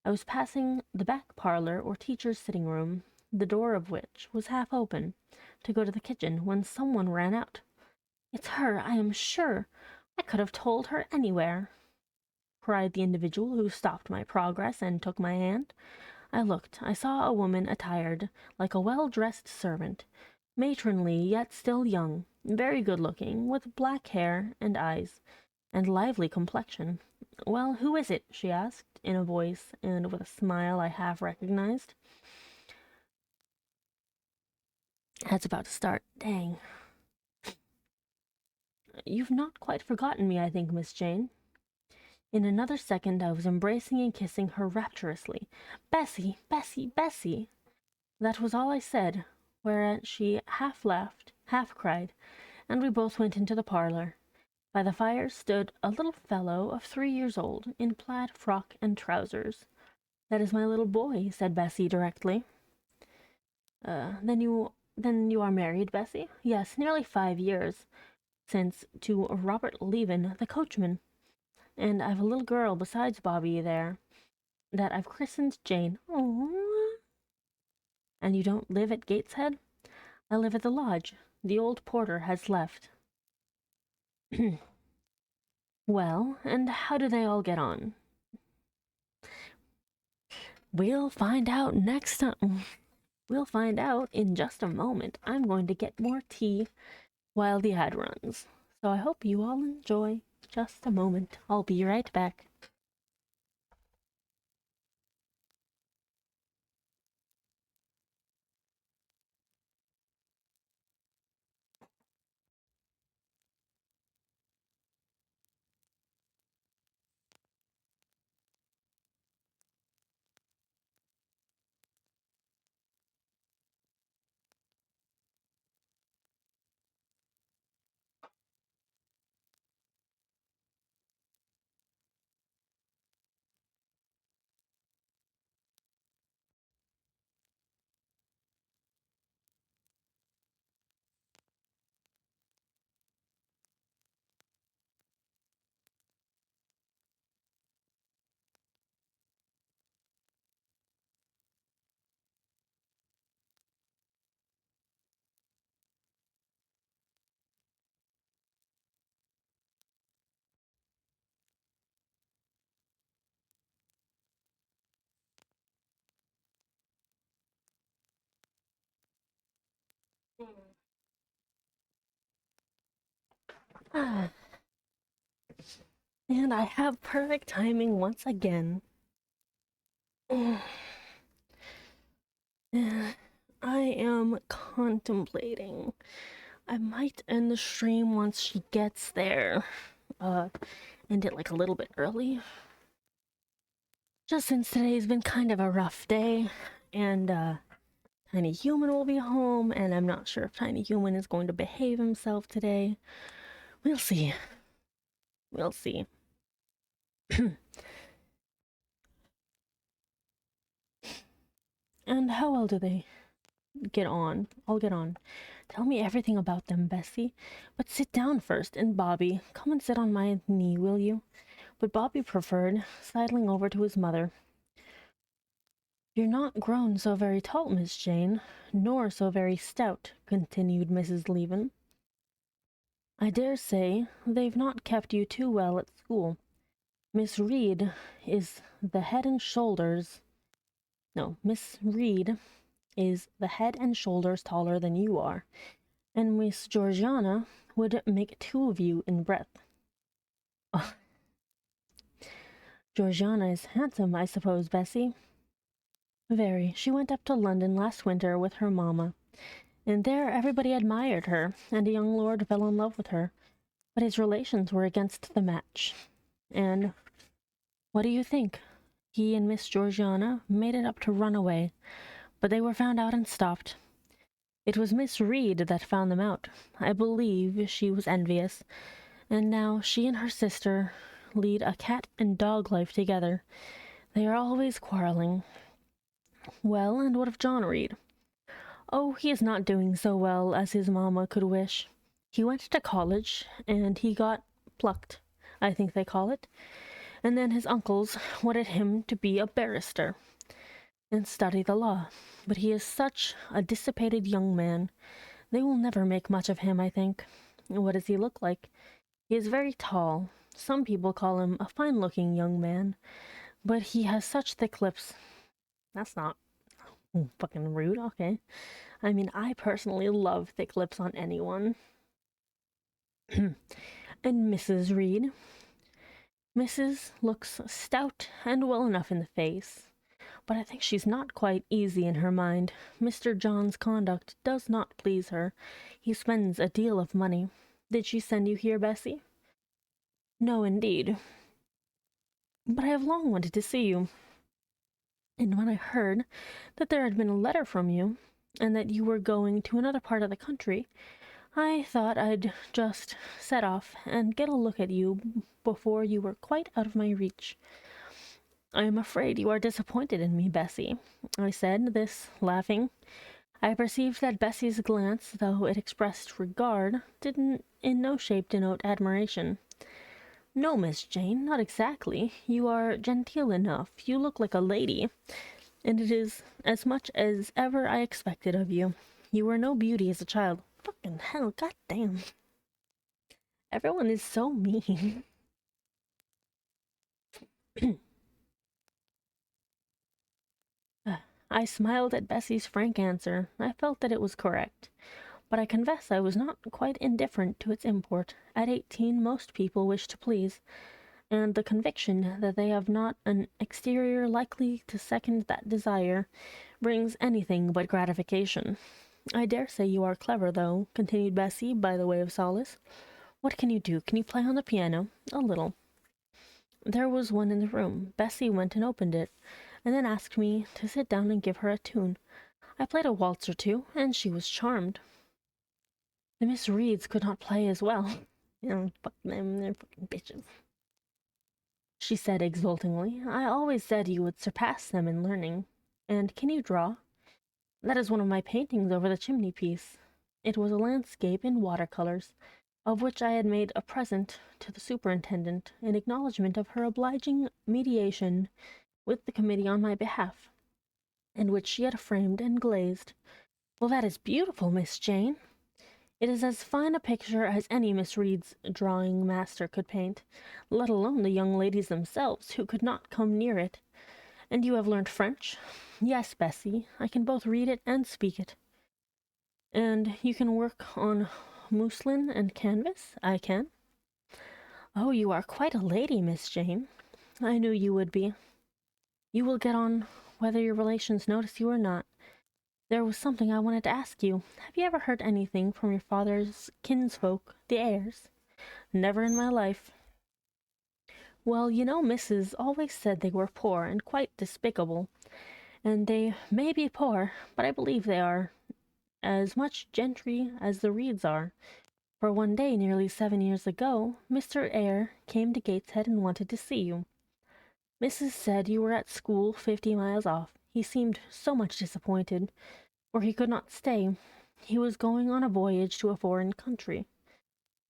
I was passing the back parlor or teacher's sitting room, the door of which was half open, to go to the kitchen, when someone ran out. "It's her, I am sure. I could have told her anywhere," cried the individual who stopped my progress and took my hand. I looked. I saw a woman attired like a well-dressed servant, matronly yet still young, very good-looking, with black hair and eyes, and lively complexion. "Well, who is it?" she asked, in a voice and with a smile I half recognized. That's about to start. Dang. "You've not quite forgotten me, I think, Miss Jane." In another second I was embracing and kissing her rapturously. "Bessie, Bessie, Bessie!" That was all I said, whereat she half laughed, half cried, and we both went into the parlor. By the fire stood a little fellow of 3 years old, in plaid frock and trousers. "That is my little boy," said Bessie directly. Then you are married, Bessie?" "Yes, nearly 5 years since, to Robert Leaven, the coachman. And I've a little girl besides Bobby there, that I've christened Jane." "Oh." "And you don't live at Gateshead?" "I live at the lodge. The old porter has left." "Well, and how do they all get on?" We'll find out next time. We'll find out in just a moment. I'm going to get more tea while the ad runs. So I hope you all enjoy. Just a moment. I'll be right back. And I have perfect timing once again. I am contemplating. I might end the stream once she gets there. End it like a little bit early. Just since today's been kind of a rough day, and Tiny Human will be home, and I'm not sure if Tiny Human is going to behave himself today. We'll see. We'll see. And how well do they get on? I'll get on. Tell me everything about them, Bessie. But sit down first, and Bobby, come and sit on my knee, will you? But Bobby preferred sidling over to his mother. You're not grown so very tall, Miss Jane, nor so very stout, continued Mrs. Leaven. I dare say they've not kept you too well at school. Miss Reed is the head and shoulders. No, Miss Reed is the head and shoulders taller than you are, and Miss Georgiana would make two of you in breadth. Oh, Georgiana is handsome, I suppose, Bessie? Very. She went up to London last winter with her mamma, and there everybody admired her, and a young lord fell in love with her, but his relations were against the match. And what do you think? He and Miss Georgiana made it up to run away, but they were found out and stopped. It was Miss Reed that found them out. I believe she was envious, and now she and her sister lead a cat and dog life together. They are always quarreling. Well, and what of John Reed? Oh, he is not doing so well as his mamma could wish. He went to college, and he got plucked, I think they call it, and then his uncles wanted him to be a barrister and study the law. But he is such a dissipated young man. They will never make much of him, I think. What does he look like? He is very tall. Some people call him a fine-looking young man, but he has such thick lips. That's not fucking rude, okay. I mean, I personally love thick lips on anyone. And Mrs. Reed? Mrs. looks stout and well enough in the face, but I think she's not quite easy in her mind. Mr. John's conduct does not please her. He spends a deal of money. Did she send you here, Bessie? No, indeed. But I have long wanted to see you. And when I heard that there had been a letter from you, and that you were going to another part of the country, I thought I'd just set off and get a look at you before you were quite out of my reach. I am afraid you are disappointed in me, Bessie, I said, this laughing. I perceived that Bessie's glance, though it expressed regard, didn't in no shape denote admiration. No, Miss Jane, not exactly. You are genteel enough. You look like a lady, and it is as much as ever I expected of you. You were no beauty as a child. Fucking hell, goddamn. Everyone is so mean. I smiled at Bessie's frank answer. I felt that it was correct, but I confess I was not quite indifferent to its import. At 18, most people wish to please, and the conviction that they have not an exterior likely to second that desire brings anything but gratification. I dare say you are clever, though, continued Bessie, by the way of solace. What can you do? Can you play on the piano? A little. There was one in the room. Bessie went and opened it, and then asked me to sit down and give her a tune. I played a waltz or two, and she was charmed. The Miss Reeds could not play as well. Fuck them, they're fucking bitches. She said exultingly. I always said you would surpass them in learning. And can you draw? That is one of my paintings over the chimney-piece. It was a landscape in watercolors, of which I had made a present to the superintendent in acknowledgment of her obliging mediation with the committee on my behalf, and which she had framed and glazed. Well, that is beautiful, Miss Jane. It is as fine a picture as any Miss Reed's drawing master could paint, let alone the young ladies themselves, who could not come near it. And you have learned French? Yes, Bessie, I can both read it and speak it. And you can work on muslin and canvas? I can. Oh, you are quite a lady, Miss Jane. I knew you would be. You will get on whether your relations notice you or not. There was something I wanted to ask you. Have you ever heard anything from your father's kinsfolk, the Ayres? Never in my life. Well, you know, Mrs. always said they were poor and quite despicable. And they may be poor, but I believe they are as much gentry as the Reeds are. For one day, nearly 7 years ago, Mr. Eyre came to Gateshead and wanted to see you. Mrs. said you were at school 50 miles off. He seemed so much disappointed, for he could not stay. He was going on a voyage to a foreign country,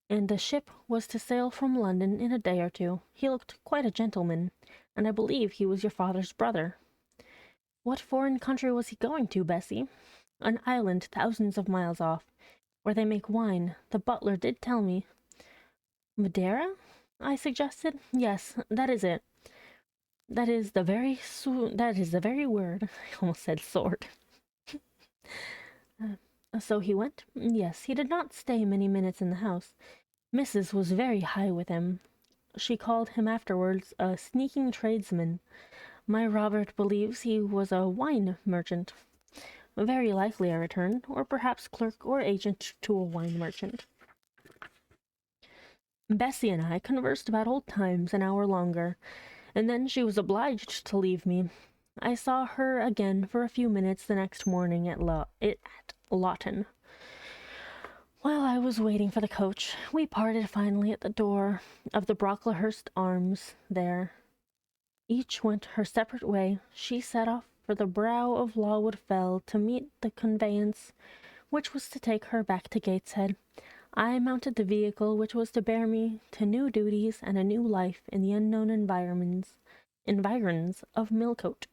and the ship was to sail from London in a day or two. He looked quite a gentleman, and I believe he was your father's brother. What foreign country was he going to, Bessie? An island thousands of miles off, where they make wine. The butler did tell me. Madeira? I suggested. Yes, that is it. That is the very word. I almost said sword. So he went? Yes, he did not stay many minutes in the house. Mrs. was very high with him. She called him afterwards a sneaking tradesman. My Robert believes he was a wine merchant. Very likely, I returned, or perhaps clerk or agent to a wine merchant. Bessie and I conversed about old times an hour longer, and then she was obliged to leave me. I saw her again for a few minutes the next morning at Lawton. While I was waiting for the coach, we parted finally at the door of the Brocklehurst Arms there. Each went her separate way. She set off for the brow of Lawwood Fell to meet the conveyance which was to take her back to Gateshead. I mounted the vehicle which was to bear me to new duties and a new life in the unknown environs of Millcote.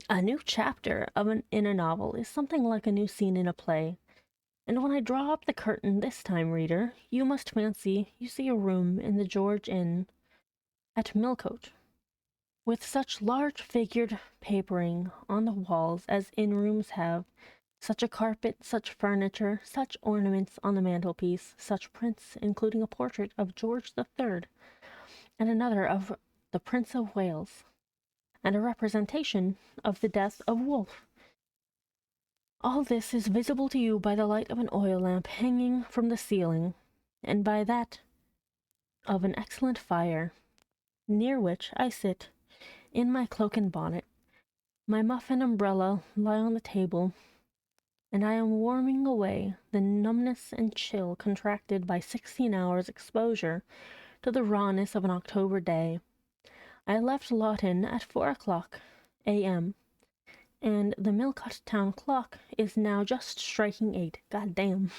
A new chapter in a novel is something like a new scene in a play. And when I draw up the curtain this time, reader, you must fancy you see a room in the George Inn at Millcote, with such large-figured papering on the walls as inn rooms have, such a carpet, such furniture, such ornaments on the mantelpiece, such prints, including a portrait of George III, and another of the Prince of Wales, and a representation of the death of Wolfe. All this is visible to you by the light of an oil lamp hanging from the ceiling, and by that of an excellent fire, near which I sit in my cloak and bonnet. My muff and umbrella lie on the table, and I am warming away the numbness and chill contracted by 16 hours' exposure to the rawness of an October day. I left Lawton at 4:00 a.m., and the Millcote town clock is now just striking 8. God damn.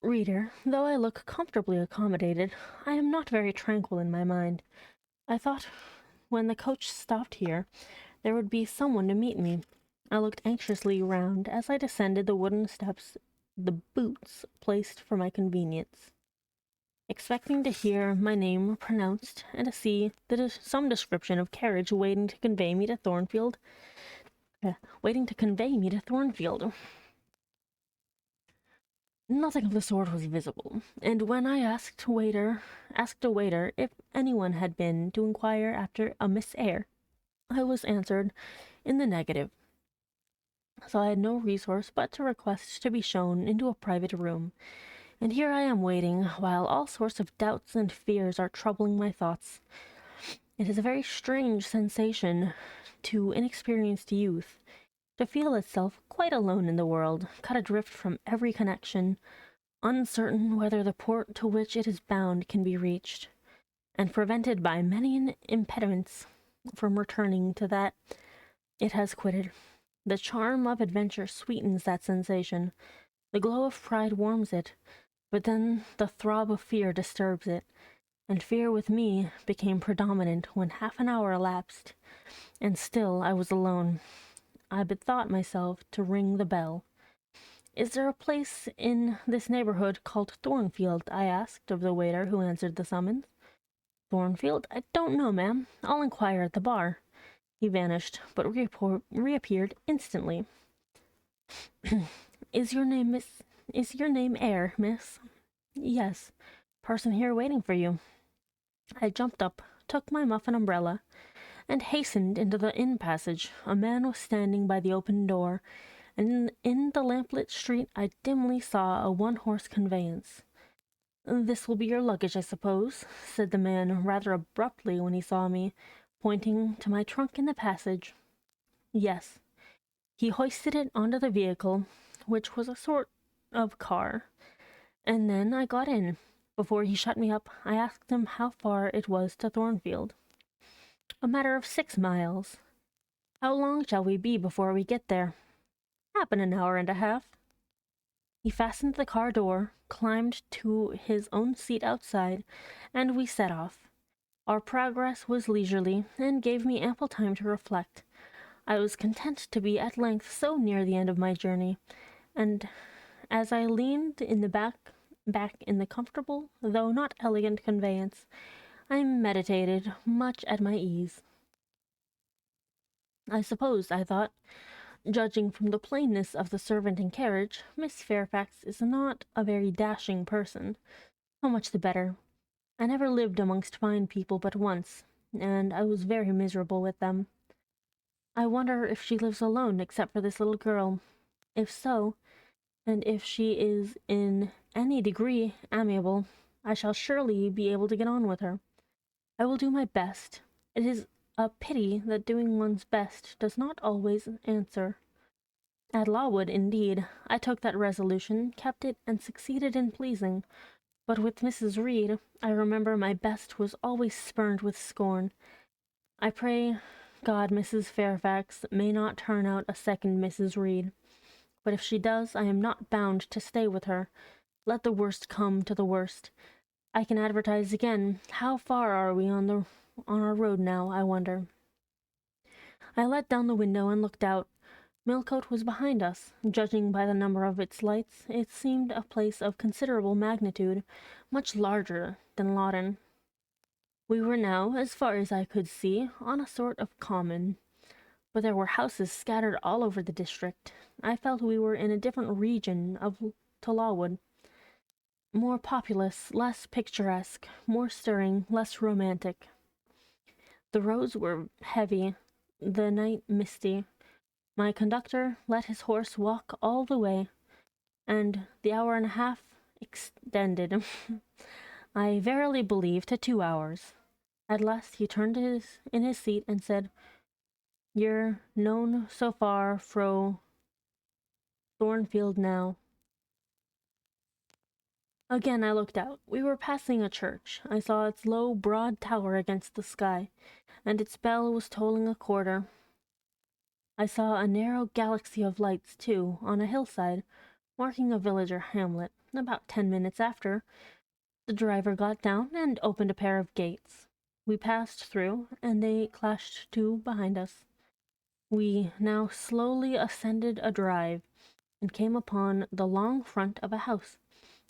Reader, though I look comfortably accommodated, I am not very tranquil in my mind. I thought when the coach stopped here, there would be someone to meet me. I looked anxiously round as I descended the wooden steps, the boots placed for my convenience, expecting to hear my name pronounced and to see some description of carriage waiting to convey me to Thornfield. Nothing of the sort was visible, and when I asked a waiter if anyone had been to inquire after a Miss Eyre, I was answered in the negative. So I had no resource but to request to be shown into a private room, and here I am waiting, while all sorts of doubts and fears are troubling my thoughts. It is a very strange sensation to inexperienced youth to feel itself quite alone in the world, cut adrift from every connection, uncertain whether the port to which it is bound can be reached, and prevented by many impediments from returning to that it has quitted. The charm of adventure sweetens that sensation. The glow of pride warms it, but then the throb of fear disturbs it, and fear with me became predominant when half an hour elapsed, and still I was alone. I bethought myself to ring the bell. "Is there a place in this neighborhood called Thornfield?" I asked of the waiter who answered the summons. "Thornfield? I don't know, ma'am. I'll inquire at the bar." He vanished, but reappeared instantly. Is your name Eyre, miss?" "Yes. Person here waiting for you." I jumped up, took my muff and umbrella, and hastened into the inn passage. A man was standing by the open door, and in the lamplit street I dimly saw a one-horse conveyance. "This will be your luggage, I suppose," said the man rather abruptly when he saw me, pointing to my trunk in the passage. Yes. He hoisted it onto the vehicle, which was a sort of car, and then I got in. Before he shut me up, I asked him how far it was to Thornfield. A matter of 6 miles. How long shall we be before we get there? Happen an hour and a half. He fastened the car door, climbed to his own seat outside, and we set off. Our progress was leisurely, and gave me ample time to reflect. I was content to be at length so near the end of my journey, and as I leaned in the back in the comfortable, though not elegant conveyance, I meditated, much at my ease. I suppose, I thought, judging from the plainness of the servant and carriage, Miss Fairfax is not a very dashing person. So much the better. I never lived amongst fine people but once, and I was very miserable with them. I wonder if she lives alone except for this little girl. If so, and if she is in any degree amiable, I shall surely be able to get on with her. I will do my best. It is a pity that doing one's best does not always answer. At Lowood, indeed, I took that resolution, kept it, and succeeded in pleasing. But with Mrs. Reed, I remember my best was always spurned with scorn. I pray God Mrs. Fairfax may not turn out a second Mrs. Reed. But if she does, I am not bound to stay with her. Let the worst come to the worst. I can advertise again. How far are we on our road now, I wonder? I let down the window and looked out. Millcote was behind us. Judging by the number of its lights, it seemed a place of considerable magnitude, much larger than Loudon. We were now, as far as I could see, on a sort of common, but there were houses scattered all over the district. I felt we were in a different region to Lowood, more populous, less picturesque, more stirring, less romantic. The roads were heavy, the night misty. My conductor let his horse walk all the way, and the hour and a half extended, I verily believe, to 2 hours. At last he turned in his seat and said, "You're known so far fro Thornfield now." Again I looked out. We were passing a church. I saw its low, broad tower against the sky, and its bell was tolling a quarter. I saw a narrow galaxy of lights, too, on a hillside, marking a village or hamlet. About 10 minutes after, the driver got down and opened a pair of gates. We passed through, and they clashed to behind us. We now slowly ascended a drive, and came upon the long front of a house.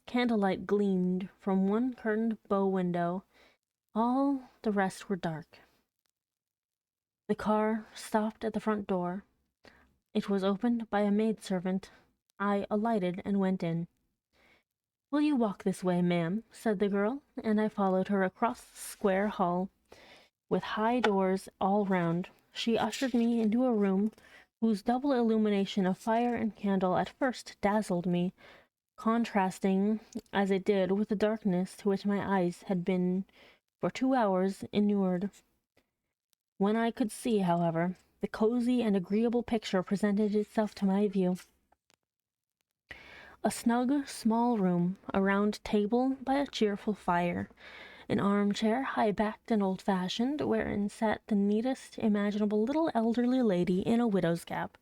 Candlelight gleamed from one curtained bow window. All the rest were dark. The car stopped at the front door. It was opened by a maidservant. I alighted and went in. "Will you walk this way, ma'am?" said the girl, and I followed her across the square hall, with high doors all round. She ushered me into a room whose double illumination of fire and candle at first dazzled me, contrasting as it did with the darkness to which my eyes had been for 2 hours inured. When I could see, however, the cozy and agreeable picture presented itself to my view. A snug, small room, a round table by a cheerful fire, an armchair, high-backed and old-fashioned, wherein sat the neatest imaginable little elderly lady in a widow's cap,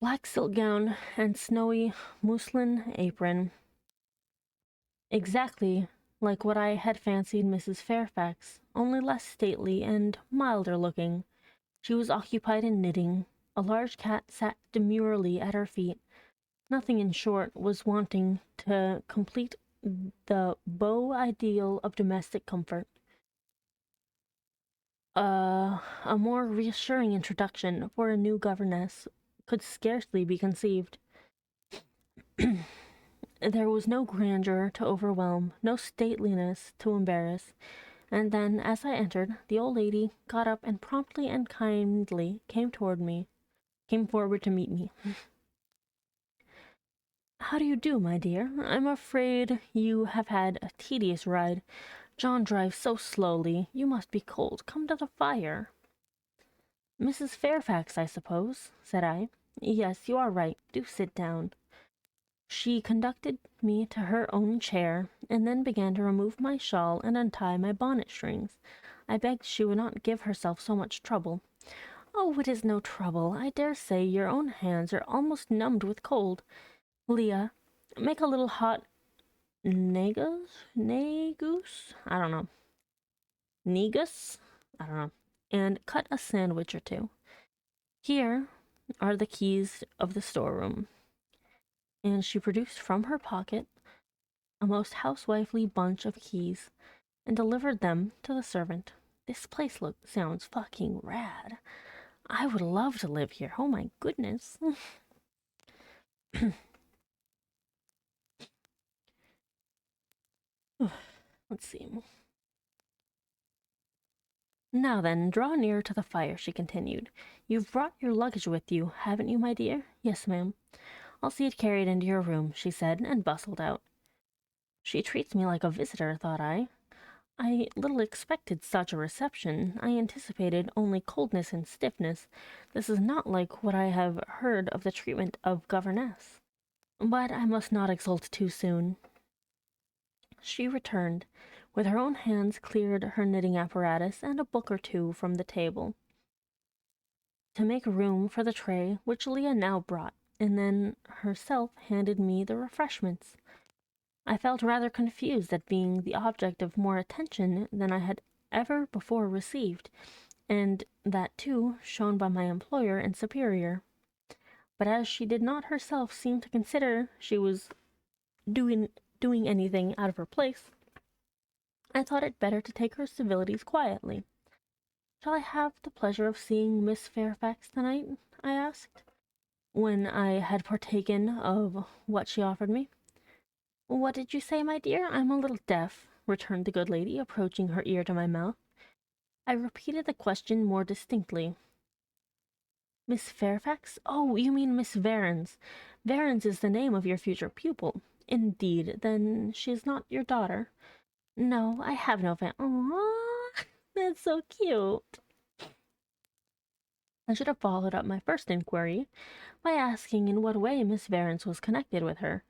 black silk gown, and snowy muslin apron, exactly like what I had fancied Mrs. Fairfax, only less stately and milder looking. She was occupied in knitting. A large cat sat demurely at her feet. Nothing, in short, was wanting to complete the beau ideal of domestic comfort. A more reassuring introduction for a new governess could scarcely be conceived. There was no grandeur to overwhelm, no stateliness to embarrass. And then, as I entered, the old lady got up and promptly and kindly came forward to meet me. "How do you do, my dear? I'm afraid you have had a tedious ride. John drives so slowly. You must be cold. Come to the fire." "Mrs. Fairfax, I suppose," said I. "Yes, you are right. Do sit down." She conducted me to her own chair, and then began to remove my shawl and untie my bonnet strings. I begged she would not give herself so much trouble. "Oh, it is no trouble. I dare say your own hands are almost numbed with cold. Leah, make a little hot negus? I don't know. Negus? I don't know. And cut a sandwich or two. Here are the keys of the storeroom." And she produced from her pocket a most housewifely bunch of keys and delivered them to the servant. "This place sounds fucking rad. I would love to live here. Oh my goodness." Let's see. "Now then, draw nearer to the fire," she continued. "You've brought your luggage with you, haven't you, my dear?" "Yes, ma'am." "I'll see it carried into your room," she said, and bustled out. She treats me like a visitor, thought I. I little expected such a reception. I anticipated only coldness and stiffness. This is not like what I have heard of the treatment of governess. But I must not exult too soon. She returned. With her own hands cleared her knitting apparatus and a book or two from the table, to make room for the tray which Leah now brought, and then herself handed me the refreshments. I felt rather confused at being the object of more attention than I had ever before received, and that too shown by my employer and superior. But as she did not herself seem to consider she was doing anything out of her place, I thought it better to take her civilities quietly. "Shall I have the pleasure of seeing Miss Fairfax tonight?" I asked, when I had partaken of what she offered me. "What did you say, my dear? I'm a little deaf," returned the good lady, approaching her ear to my mouth. I repeated the question more distinctly. "Miss Fairfax? Oh, you mean Miss Varens. Varens is the name of your future pupil. Indeed, then she is not your daughter?" "No, I have no Aww, that's so cute." I should have followed up my first inquiry by asking in what way Miss Varens was connected with her,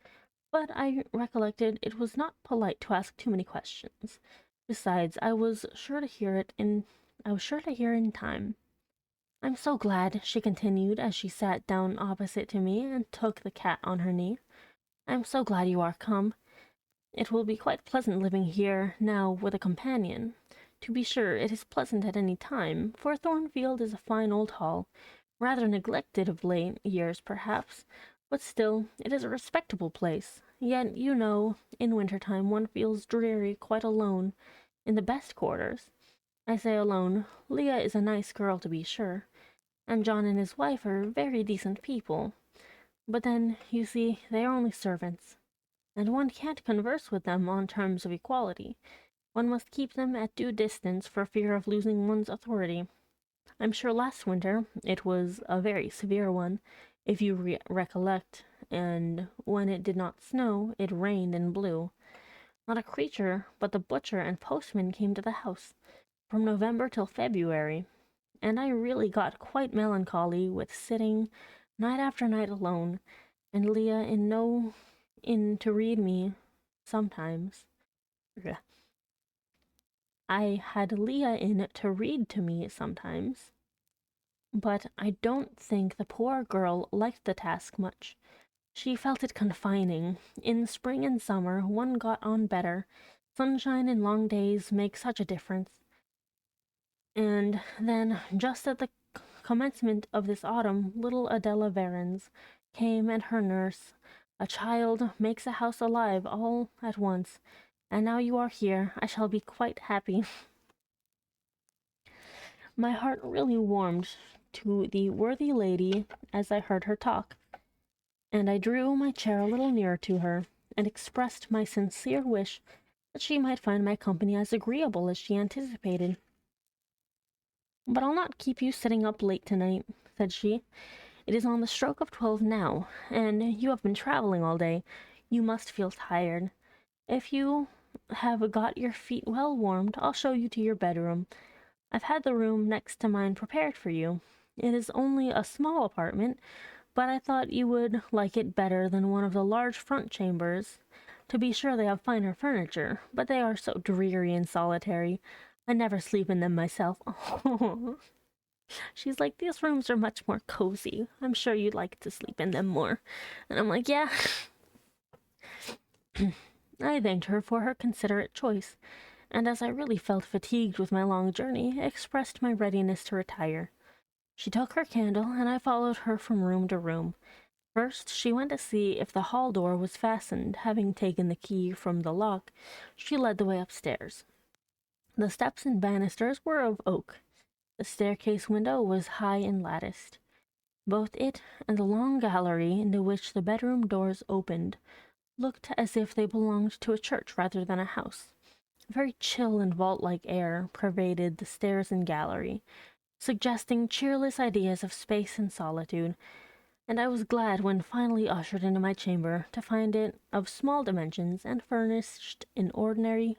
but I recollected it was not polite to ask too many questions. Besides, I was sure to hear in time. "I'm so glad," she continued as she sat down opposite to me and took the cat on her knee. "I'm so glad you are come. It will be quite pleasant living here now with a companion. To be sure, it is pleasant at any time, for Thornfield is a fine old hall, rather neglected of late years perhaps, but still it is a respectable place. Yet, you know, in winter-time one feels dreary quite alone in the best quarters. I say alone. Leah is a nice girl, to be sure, and John and his wife are very decent people. But then, you see, they are only servants, and one can't converse with them on terms of equality. One must keep them at due distance for fear of losing one's authority. I'm sure last winter it was a very severe one, if you recollect, and when it did not snow, it rained and blew. Not a creature but the butcher and postman came to the house, from November till February, and I really got quite melancholy with sitting night after night alone, and Leah in to read me sometimes. I had Leah in to read to me sometimes, but I don't think the poor girl liked the task much. She felt it confining. In spring and summer one got on better. Sunshine and long days make such a difference. And then, just at the commencement of this autumn, little Adela Varens came, and her nurse. A child makes a house alive all at once, and now you are here. I shall be quite happy." My heart really warmed to the worthy lady as I heard her talk, and I drew my chair a little nearer to her, and expressed my sincere wish that she might find my company as agreeable as she anticipated. "But I'll not keep you sitting up late tonight," said she. "It is on the stroke of 12 now, and you have been traveling all day. You must feel tired. If you have got your feet well warmed, I'll show you to your bedroom. I've had the room next to mine prepared for you. It is only a small apartment, but I thought you would like it better than one of the large front chambers. To be sure, they have finer furniture, but they are so dreary and solitary. I never sleep in them myself. She's like, these rooms are much more cozy. I'm sure you'd like to sleep in them more. And I'm like, yeah. I thanked her for her considerate choice, and as I really felt fatigued with my long journey, expressed my readiness to retire. She took her candle, and I followed her from room to room. First, she went to see if the hall door was fastened. Having taken the key from the lock, she led the way upstairs. The steps and banisters were of oak. The staircase window was high and latticed. Both it and the long gallery into which the bedroom doors opened looked as if they belonged to a church rather than a house. A very chill and vault-like air pervaded the stairs and gallery, suggesting cheerless ideas of space and solitude, and I was glad when finally ushered into my chamber to find it of small dimensions and furnished in ordinary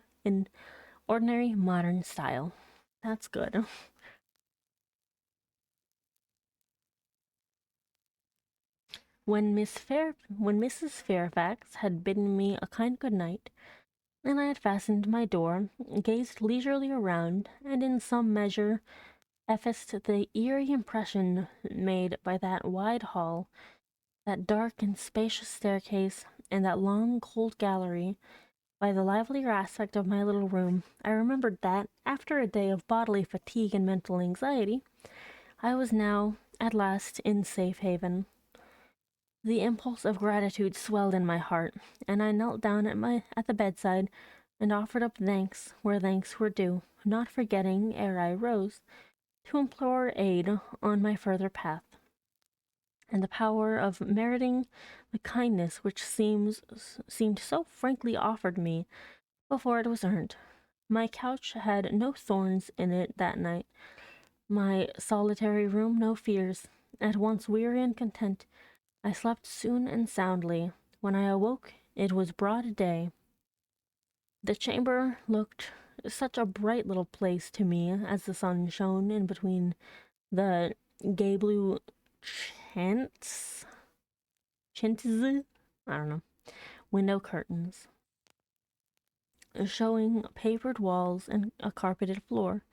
modern style. That's good. When Mrs. Fairfax had bidden me a kind good night, and I had fastened my door, gazed leisurely around, and in some measure effaced the eerie impression made by that wide hall, that dark and spacious staircase, and that long cold gallery, by the livelier aspect of my little room, I remembered that, after a day of bodily fatigue and mental anxiety, I was now, at last, in safe haven. The impulse of gratitude swelled in my heart, and I knelt down at the bedside and offered up thanks where thanks were due, not forgetting, ere I rose, to implore aid on my further path, and the power of meriting the kindness which seemed so frankly offered me before it was earned. My couch had no thorns in it that night, my solitary room no fears. At once weary and content, I slept soon and soundly. When I awoke, it was broad day. The chamber looked such a bright little place to me as the sun shone in between the gay blue chintz, I don't know, window curtains, showing papered walls and a carpeted floor,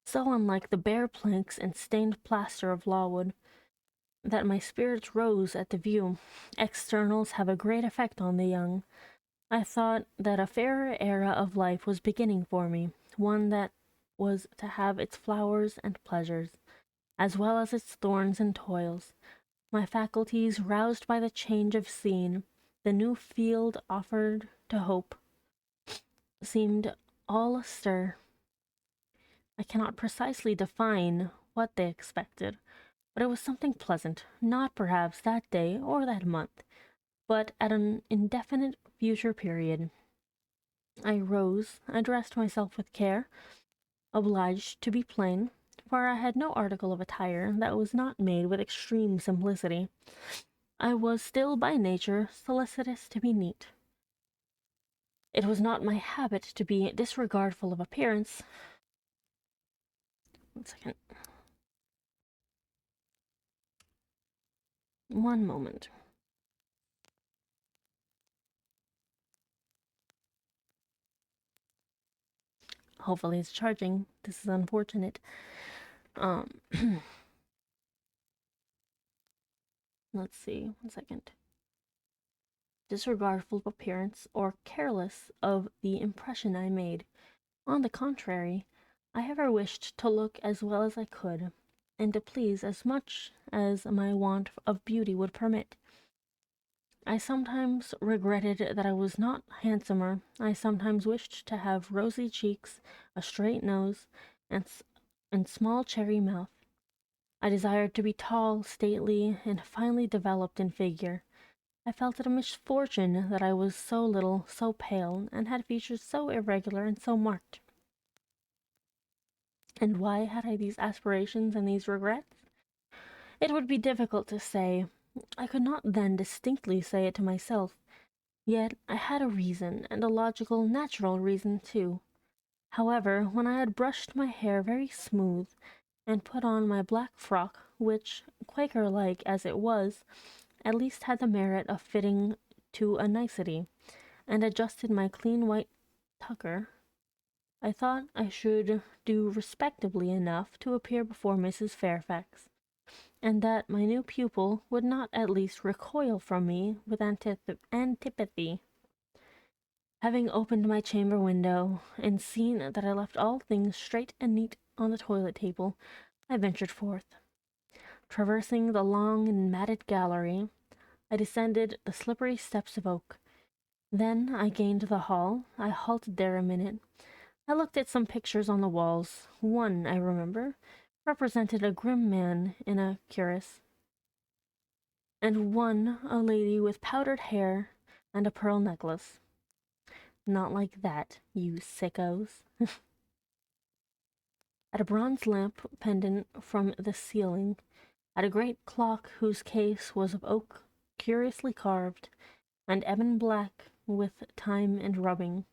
so unlike the bare planks and stained plaster of Lawwood, that my spirits rose at the view. Externals have a great effect on the young. I thought that a fairer era of life was beginning for me, one that was to have its flowers and pleasures, as well as its thorns and toils. My faculties, roused by the change of scene, the new field offered to hope, seemed all astir. I cannot precisely define what they expected, but it was something pleasant, not perhaps that day or that month, but at an indefinite future period. I rose, I dressed myself with care, obliged to be plain, for I had no article of attire that was not made with extreme simplicity. I was still by nature solicitous to be neat. It was not my habit to be disregardful of appearance. 1 second. One moment. Hopefully it's charging. This is unfortunate. Um, let's see. 1 second. Disregardful of appearance or careless of the impression I made. On the contrary, I ever wished to look as well as I could, and to please as much as my want of beauty would permit. I sometimes regretted that I was not handsomer. I sometimes wished to have rosy cheeks, a straight nose, and small cherry mouth. I desired to be tall, stately, and finely developed in figure. I felt it a misfortune that I was so little, so pale, and had features so irregular and so marked. And why had I these aspirations and these regrets? It would be difficult to say. I could not then distinctly say it to myself. Yet I had a reason, and a logical, natural reason too. However, when I had brushed my hair very smooth, and put on my black frock, which, Quaker-like as it was, at least had the merit of fitting to a nicety, and adjusted my clean white tucker, I thought I should do respectably enough to appear before Mrs. Fairfax, and that my new pupil would not at least recoil from me with antipathy. Having opened my chamber window and seen that I left all things straight and neat on the toilet table, I ventured forth. Traversing the long and matted gallery, I descended the slippery steps of oak. Then I gained the hall. I halted there a minute. I looked at some pictures on the walls. One, I remember, represented a grim man in a cuirass, and one a lady with powdered hair and a pearl necklace. Not like that, you sickos. At a bronze lamp pendant from the ceiling, at a great clock whose case was of oak, curiously carved, and ebon black with time and rubbing.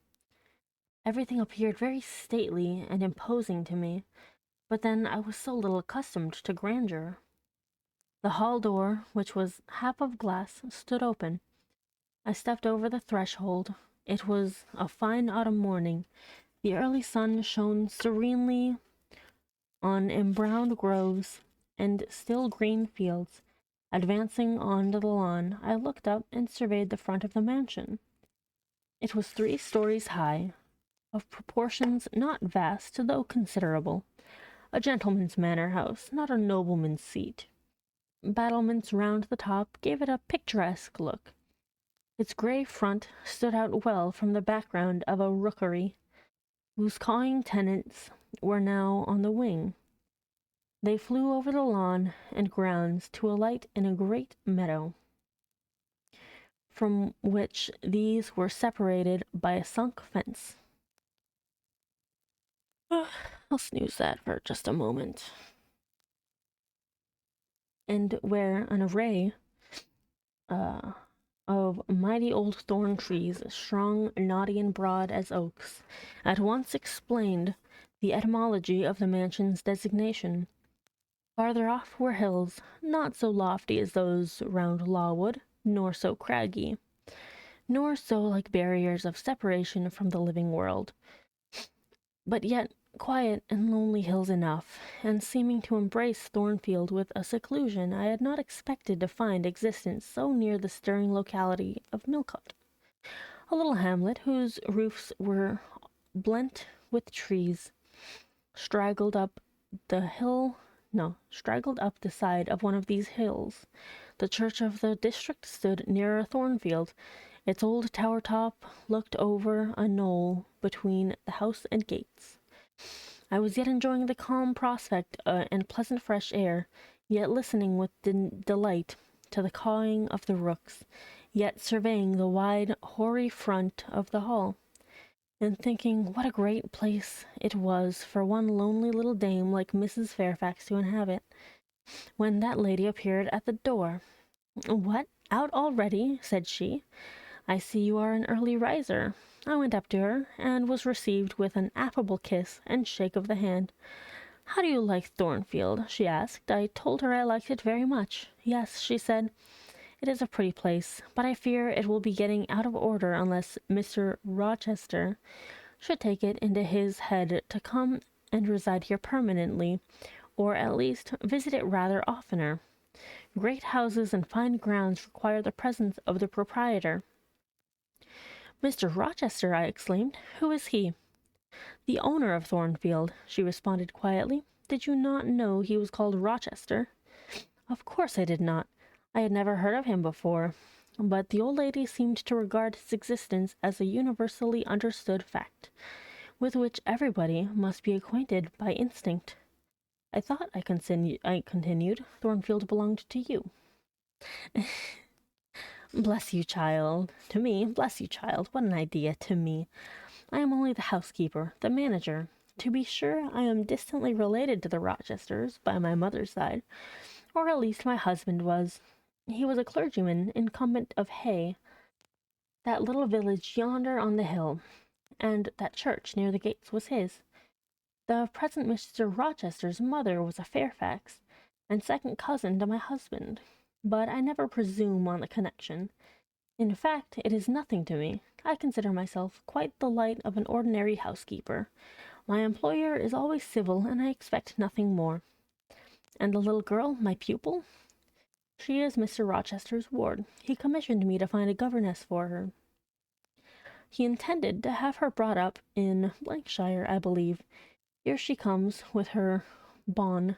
Everything appeared very stately and imposing to me, but then I was so little accustomed to grandeur. The hall door, which was half of glass, stood open. I stepped over the threshold. It was a fine autumn morning. The early sun shone serenely on embrowned groves and still green fields. Advancing on to the lawn, I looked up and surveyed the front of the mansion. It was 3 stories high, of proportions not vast, though considerable. A gentleman's manor house, not a nobleman's seat. Battlements round the top gave it a picturesque look. Its grey front stood out well from the background of a rookery, whose cawing tenants were now on the wing. They flew over the lawn and grounds to alight in a great meadow, from which these were separated by a sunk fence. I'll snooze that for just a moment. And where an array of mighty old thorn trees, strong, knotty, and broad as oaks, at once explained the etymology of the mansion's designation. Farther off were hills, not so lofty as those round Lawwood, nor so craggy, nor so like barriers of separation from the living world, but yet quiet and lonely hills enough, and seeming to embrace Thornfield with a seclusion I had not expected to find existent so near the stirring locality of Millcote, a little hamlet whose roofs were blent with trees, straggled up the side of one of these hills. The church of the district stood nearer Thornfield. Its old tower top looked over a knoll between the house and gates. I was yet enjoying the calm prospect and pleasant fresh air, yet listening with delight to the cawing of the rooks, yet surveying the wide, hoary front of the hall, and thinking what a great place it was for one lonely little dame like Mrs. Fairfax to inhabit, when that lady appeared at the door. "What, out already?" said she. "I see you are an early riser." I went up to her, and was received with an affable kiss and shake of the hand. "How do you like Thornfield?" she asked. I told her I liked it very much. "Yes," she said, "it is a pretty place, but I fear it will be getting out of order unless Mr. Rochester should take it into his head to come and reside here permanently, or at least visit it rather oftener. Great houses and fine grounds require the presence of the proprietor." "Mr. Rochester!" I exclaimed. "Who is he?" "The owner of Thornfield," she responded quietly. "Did you not know he was called Rochester?" Of course I did not. I had never heard of him before, but the old lady seemed to regard his existence as a universally understood fact, with which everybody must be acquainted by instinct. "I thought," I continued, "Thornfield belonged to you." Bless you, child. To me, bless you, child. What an idea, to me. I am only the housekeeper, the manager. To be sure, I am distantly related to the Rochesters by my mother's side, or at least my husband was. He was a clergyman incumbent of Hay, that little village yonder on the hill, and that church near the gates was his. The present Mr. Rochester's mother was a Fairfax, and second cousin to my husband, but I never presume on the connection. In fact, it is nothing to me. I consider myself quite the light of an ordinary housekeeper. My employer is always civil, and I expect nothing more. And the little girl, my pupil? She is Mr. Rochester's ward. He commissioned me to find a governess for her. He intended to have her brought up in Lancashire, I believe. Here she comes with her bonne,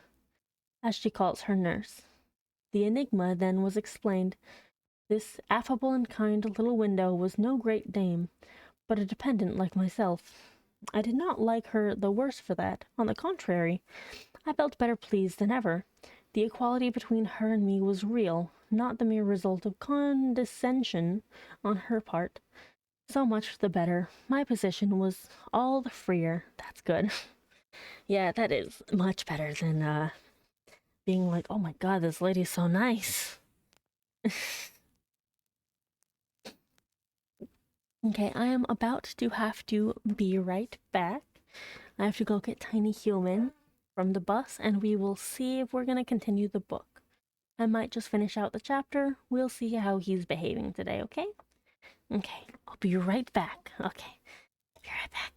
as she calls her nurse. The enigma then was explained. This affable and kind little window was no great dame, but a dependent like myself. I did not like her the worse for that. On the contrary, I felt better pleased than ever. The equality between her and me was real, not the mere result of condescension on her part. So much the better. My position was all the freer. That's good. Yeah, that is much better than being like, oh my god, this lady's so nice. Okay, I am about to have to be right back. I have to go get Tiny Human from the bus, and we will see if we're going to continue the book. I might just finish out the chapter. We'll see how he's behaving today, okay? Okay, I'll be right back. Okay, be right back.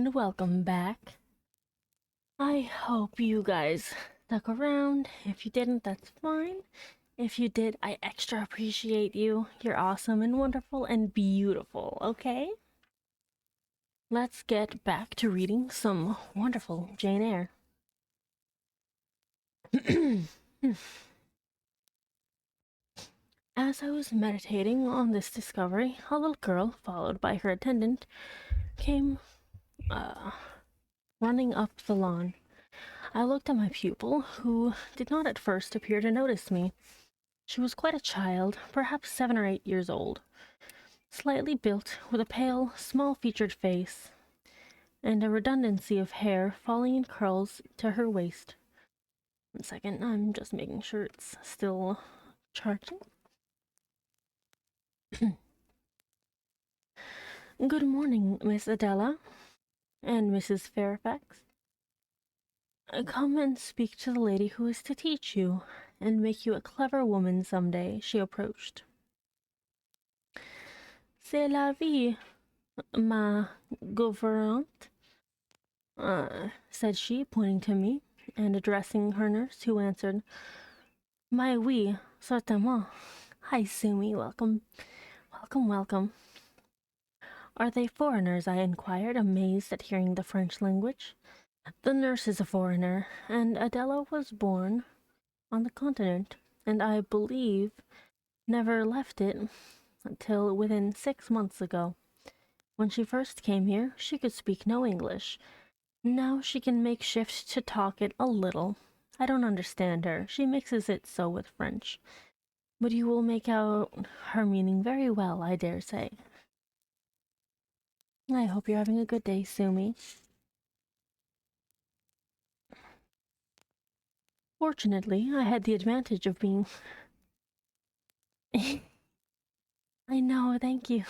and welcome back. I hope you guys stuck around. If you didn't, that's fine. If you did, I extra appreciate you. You're awesome and wonderful and beautiful, okay? Let's get back to reading some wonderful Jane Eyre. As I was meditating on this discovery, a little girl, followed by her attendant, came running up the lawn. I looked at my pupil, who did not at first appear to notice me. She was quite a child, perhaps 7 or 8 years old, slightly built, with a pale, small-featured face, and a redundancy of hair falling in curls to her waist. 1 second, I'm just making sure it's still charging. Good morning, Miss Adela and Mrs. Fairfax. Come and speak to the lady who is to teach you, and make you a clever woman some day. She approached. C'est la vie, ma gouvernante, said she, pointing to me, and addressing her nurse, who answered, My oui, certainement. Hi, Sumi, welcome. Welcome. Are they foreigners? I inquired, amazed at hearing the French language. The nurse is a foreigner, and Adela was born on the continent, and I believe never left it until within 6 months ago. When she first came here, she could speak no English. Now she can make shift to talk it a little. I don't understand her. She mixes it so with French. But you will make out her meaning very well, I dare say. I hope you're having a good day, Sumi. Fortunately, I had the advantage of being... I know, thank you.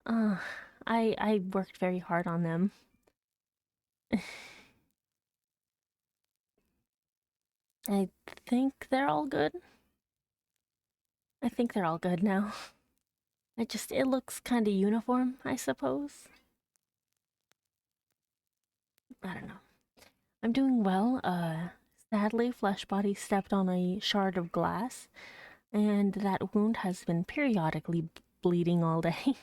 I worked very hard on them. I think they're all good. I think they're all good now. It looks kind of uniform, I suppose. I don't know. I'm doing well. Sadly, Fleshbody stepped on a shard of glass, and that wound has been periodically bleeding all day.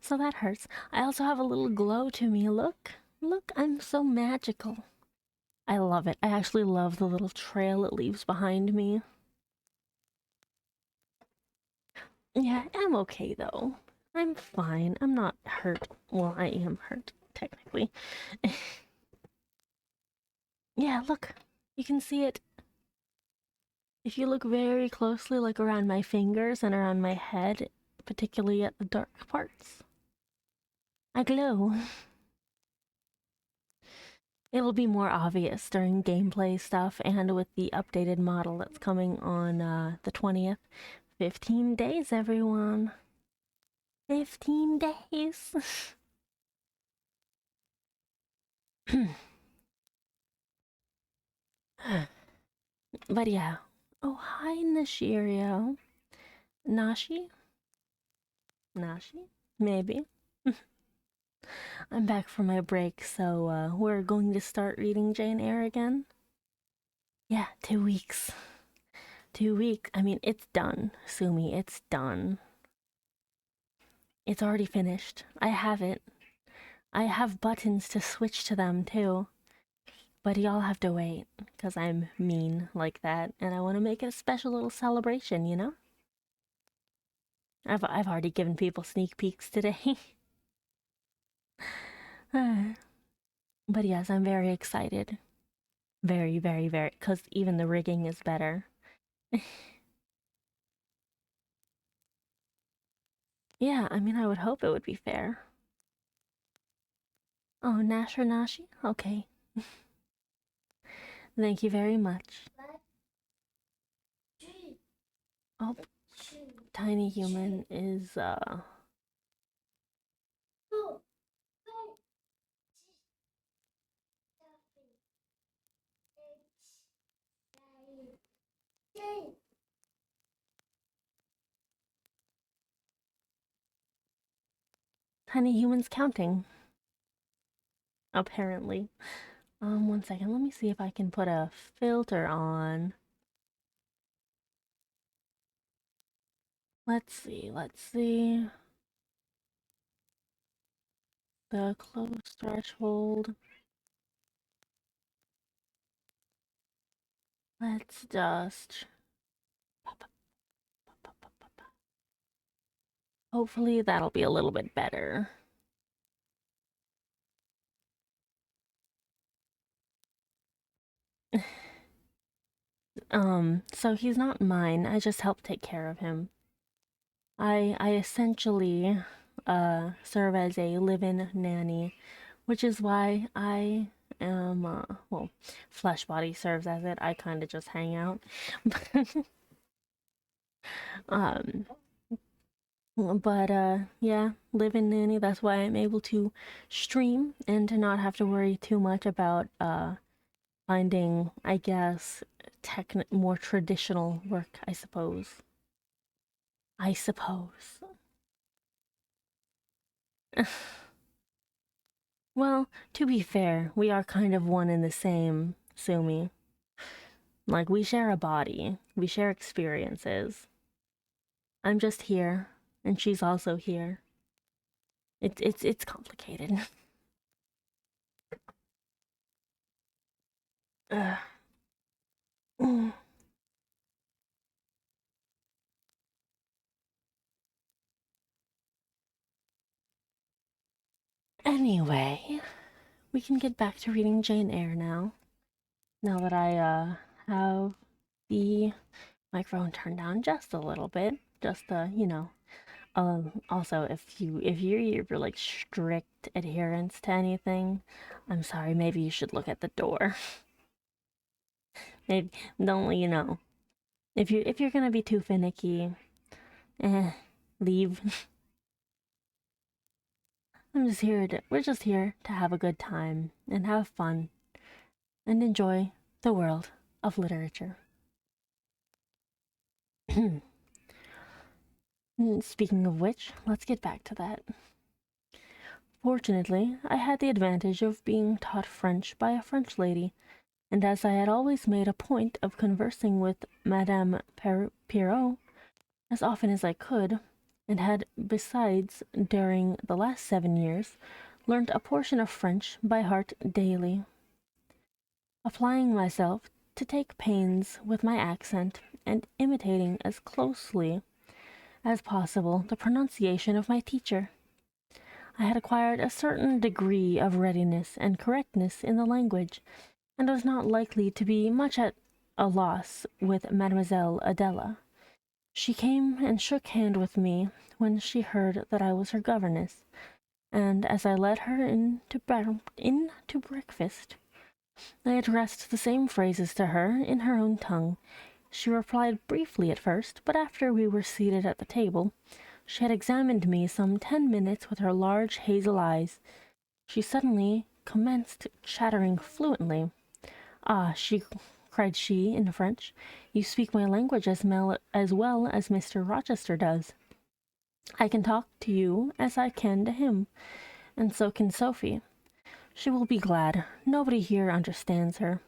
So that hurts. I also have a little glow to me. Look, I'm so magical. I love it. I actually love the little trail it leaves behind me. Yeah, I'm okay though. I'm fine. I'm not hurt. Well, I am hurt, technically. Yeah, look. You can see it. If you look very closely, like around my fingers and around my head, particularly at the dark parts, I glow. It'll be more obvious during gameplay stuff and with the updated model that's coming on the 20th. 15 days, everyone. 15 days. But yeah. Oh, hi, Nashirio. Nashi? Nashi? Maybe. I'm back from my break, so we're going to start reading Jane Eyre again. Yeah, 2 weeks. 2 weeks. I mean, it's done, Sumi. It's done. It's already finished. I have it. I have buttons to switch to them, too. But y'all have to wait, because I'm mean like that, and I want to make it a special little celebration, you know? I've already given people sneak peeks today. But yes, I'm very excited. Very, very, very, because even the rigging is better. Yeah, I mean, I would hope it would be fair. Oh, Nash or Nashi? Okay. Thank you very much. Oh, Tiny Human is, Tiny humans counting, apparently. One second. Let me see if I can put a filter on. Let's see. Let's see. The close threshold. Let's just. Hopefully that'll be a little bit better. So he's not mine. I just help take care of him. I essentially serve as a live-in nanny, which is why I am well, Flesh Body serves as it. I kind of just hang out. um but yeah, live-in nanny, that's why I'm able to stream and to not have to worry too much about finding, I guess, more traditional work, I suppose. I suppose. Well, to be fair, we are kind of one and the same, Sumi. Like, we share a body, we share experiences. I'm just here, and she's also here. It's complicated. Anyway, we can get back to reading Jane Eyre now. Now that I have the microphone turned down just a little bit, just you know. Also, if you're like strict adherence to anything, I'm sorry. Maybe you should look at the door. Maybe don't if you're gonna be too finicky, leave. We're just here to have a good time and have fun and enjoy the world of literature. Speaking of which, let's get back to that. Fortunately, I had the advantage of being taught French by a French lady, and as I had always made a point of conversing with Madame Pirot as often as I could, and had besides, during the last 7 years, learnt a portion of French by heart daily, applying myself to take pains with my accent and imitating as closely as possible the pronunciation of my teacher, I had acquired a certain degree of readiness and correctness in the language, and was not likely to be much at a loss with Mademoiselle Adela. She came and shook hand with me when she heard that I was her governess, and as I led her into breakfast, I addressed the same phrases to her in her own tongue. She replied briefly at first, but after we were seated at the table, she had examined me some 10 minutes with her large hazel eyes. She suddenly commenced chattering fluently. "Ah," cried she in French, "you speak my language as well as Mr. Rochester does. I can talk to you as I can to him, and so can Sophie. She will be glad. Nobody here understands her.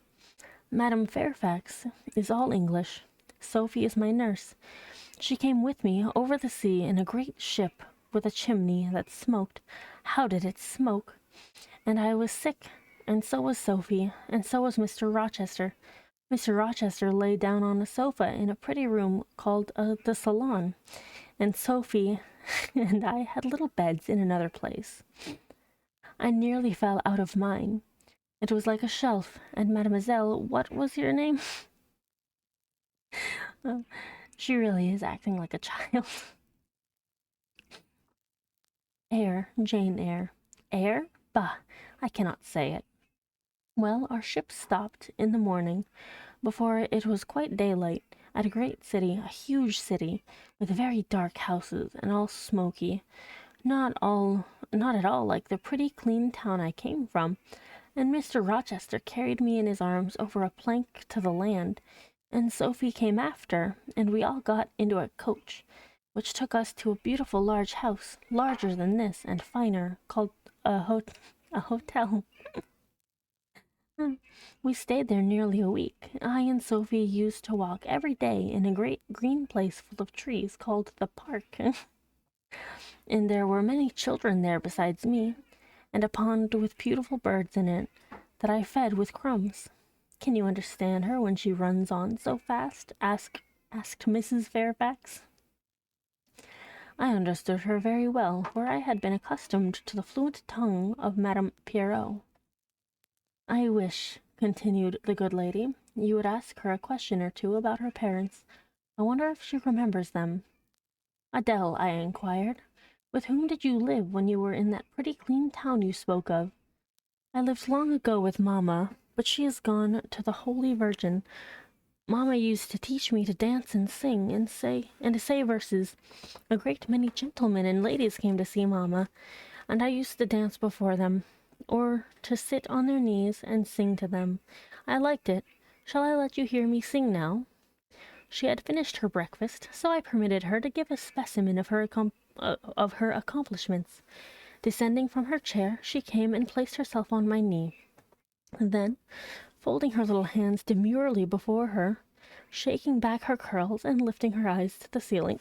Madame Fairfax is all English. Sophie is my nurse. She came with me over the sea in a great ship with a chimney that smoked. How did it smoke? And I was sick, and so was Sophie, and so was Mr. Rochester. Mr. Rochester lay down on a sofa in a pretty room called the salon, and Sophie and I had little beds in another place. I nearly fell out of mine. It was like a shelf, and Mademoiselle, what was your name?" Uh, she really is acting like a child. Eyre, Jane Eyre. Eyre? Bah, I cannot say it. Well, our ship stopped in the morning, before it was quite daylight, at a great city, a huge city, with very dark houses, and all smoky. Not at all like the pretty clean town I came from, and Mr. Rochester carried me in his arms over a plank to the land, and Sophie came after, and we all got into a coach, which took us to a beautiful large house, larger than this and finer, called a hotel. We stayed there nearly a week. I and Sophie used to walk every day in a great green place full of trees called the park. And there were many children there besides me, and a pond with beautiful birds in it that I fed with crumbs. Can you understand her when she runs on so fast? Asked Mrs. Fairfax. I understood her very well, for I had been accustomed to the fluent tongue of Madame Pierrot. I wish, continued the good lady, you would ask her a question or two about her parents. I wonder if she remembers them. Adele, I inquired, with whom did you live when you were in that pretty clean town you spoke of? I lived long ago with Mamma, but she is gone to the Holy Virgin. Mamma used to teach me to dance and sing and to say verses. A great many gentlemen and ladies came to see Mamma, and I used to dance before them, or to sit on their knees and sing to them. I liked it. Shall I let you hear me sing now? She had finished her breakfast, so I permitted her to give a specimen of her accomplishments. Descending from her chair, she came and placed herself on my knee. Then, folding her little hands demurely before her, shaking back her curls and lifting her eyes to the ceiling,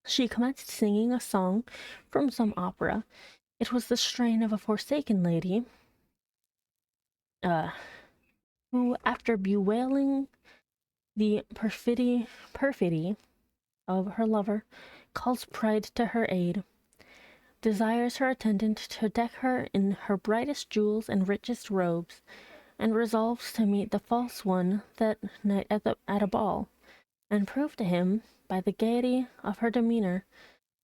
she commenced singing a song from some opera. It was the strain of a forsaken lady, who, after bewailing the perfidy of her lover, calls pride to her aid, desires her attendant to deck her in her brightest jewels and richest robes, and resolves to meet the false one that night at a ball, and prove to him, by the gaiety of her demeanour,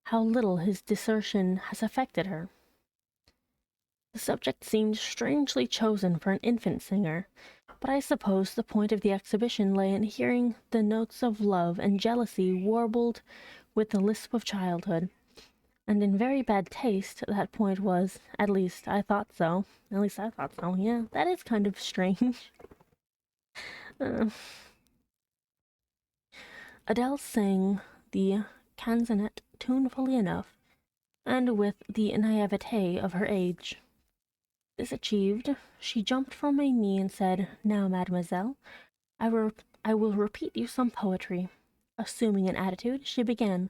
how little his desertion has affected her. The subject seemed strangely chosen for an infant singer, but I suppose the point of the exhibition lay in hearing the notes of love and jealousy warbled with the lisp of childhood. And in very bad taste that point was. At least I thought so. Yeah, that is kind of strange. Adele sang the canzonet tunefully enough, and with the naivete of her age. This achieved, she jumped from my knee and said, "Now, mademoiselle, I will repeat you some poetry." Assuming an attitude, she began,